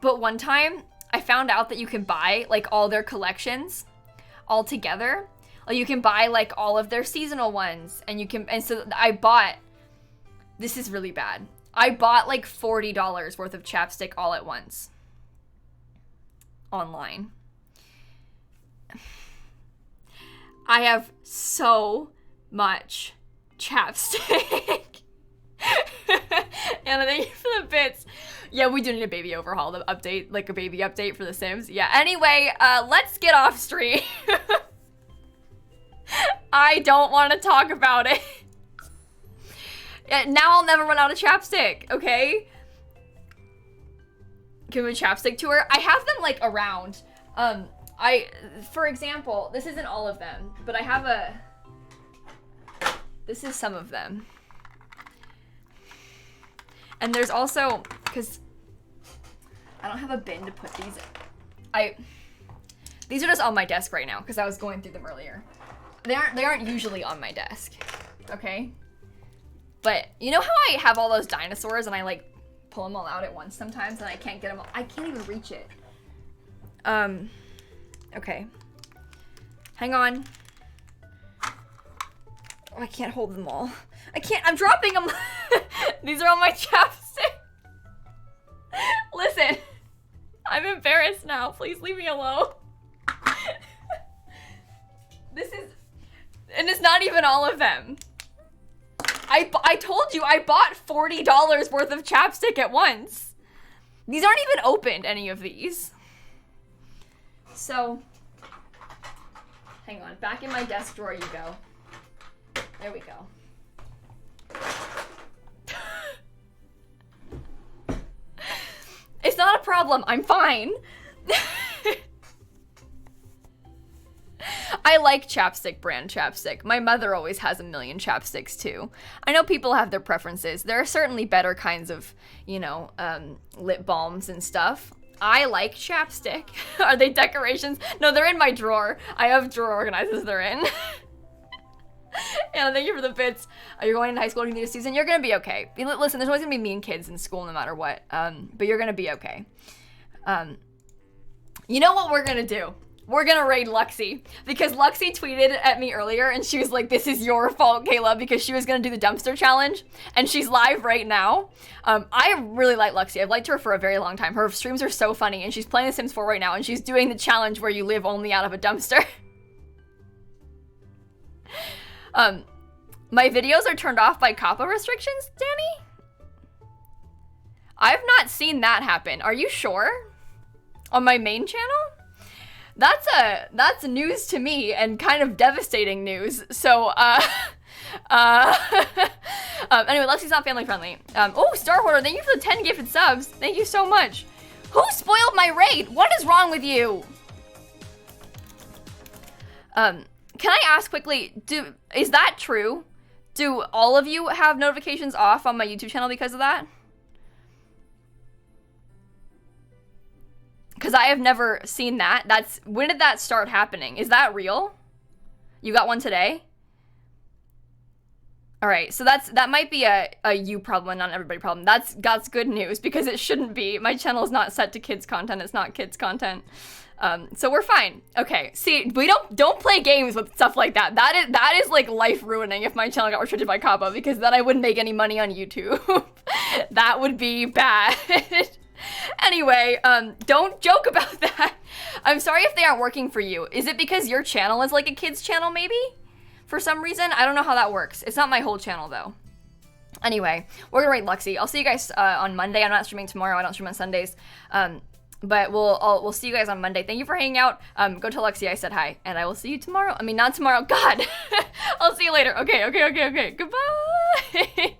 But one time, I found out that you can buy, like, all their collections all together. Like, you can buy, like, all of their seasonal ones. And so I bought, this is really bad. I bought, like, $40 worth of chapstick all at once. Online. I have so much chapstick. And thank you for the bits. Yeah, we do need a baby overhaul, the update, like a baby update for The Sims. Yeah, anyway, let's get off stream. I don't want to talk about it. Now I'll never run out of chapstick, okay? Give me a chapstick tour. I have them, like, around. For example, this isn't all of them, but I have this is some of them. And there's also, because I don't have a bin to put these in. These are just on my desk right now because I was going through them earlier. They aren't usually on my desk, okay? But you know how I have all those dinosaurs and I like pull them all out at once sometimes and I can't get them all, I can't even reach it. Okay. Hang on. Oh, I can't hold them all. I'm dropping them. These are all my chapstick. Listen, I'm embarrassed now. Please leave me alone. And it's not even all of them. I told you I bought $40 worth of chapstick at once. These aren't even opened, any of these. So, hang on. Back in my desk drawer you go. There we go. It's not a problem. I'm fine. I like chapstick brand chapstick. My mother always has a million chapsticks too. I know people have their preferences. There are certainly better kinds of, lip balms and stuff. I like chapstick. Are they decorations? No, they're in my drawer. I have drawer organizers they're in. And thank you for the bits. You're going into high school in the season. You're gonna be okay. Listen, there's always gonna be mean kids in school no matter what. But you're gonna be okay. You know what we're gonna do? We're gonna raid Luxie. Because Luxie tweeted at me earlier and she was like, this is your fault, Kayla, because she was gonna do the dumpster challenge. And she's live right now. I really like Luxie. I've liked her for a very long time. Her streams are so funny and she's playing The Sims 4 right now and she's doing the challenge where you live only out of a dumpster. My videos are turned off by COPPA restrictions, Danny? I've not seen that happen. Are you sure? On my main channel? That's news to me and kind of devastating news. So, anyway, Luxie's not family friendly. Oh, Star Hoarder, thank you for the 10 gifted subs. Thank you so much. Who spoiled my raid? What is wrong with you? Can I ask quickly, is that true? Do all of you have notifications off on my YouTube channel because of that? Because I have never seen that. When did that start happening? Is that real? You got one today? All right, so that might be a you problem, not an everybody problem. That's good news because it shouldn't be. My channel is not set to kids content. It's not kids content. So we're fine. Okay, see, we don't play games with stuff like that. That is like life ruining if my channel got restricted by COPPA because then I wouldn't make any money on YouTube. That would be bad. Anyway, don't joke about that. I'm sorry if they aren't working for you. Is it because your channel is like a kid's channel maybe? For some reason? I don't know how that works. It's not my whole channel though. Anyway, we're gonna rate Luxie. I'll see you guys on Monday. I'm not streaming tomorrow. I don't stream on Sundays. But we'll see you guys on Monday. Thank you for hanging out. Go tell Lexi I said hi, and I will see you tomorrow. I mean, not tomorrow. God, I'll see you later. Okay. Goodbye.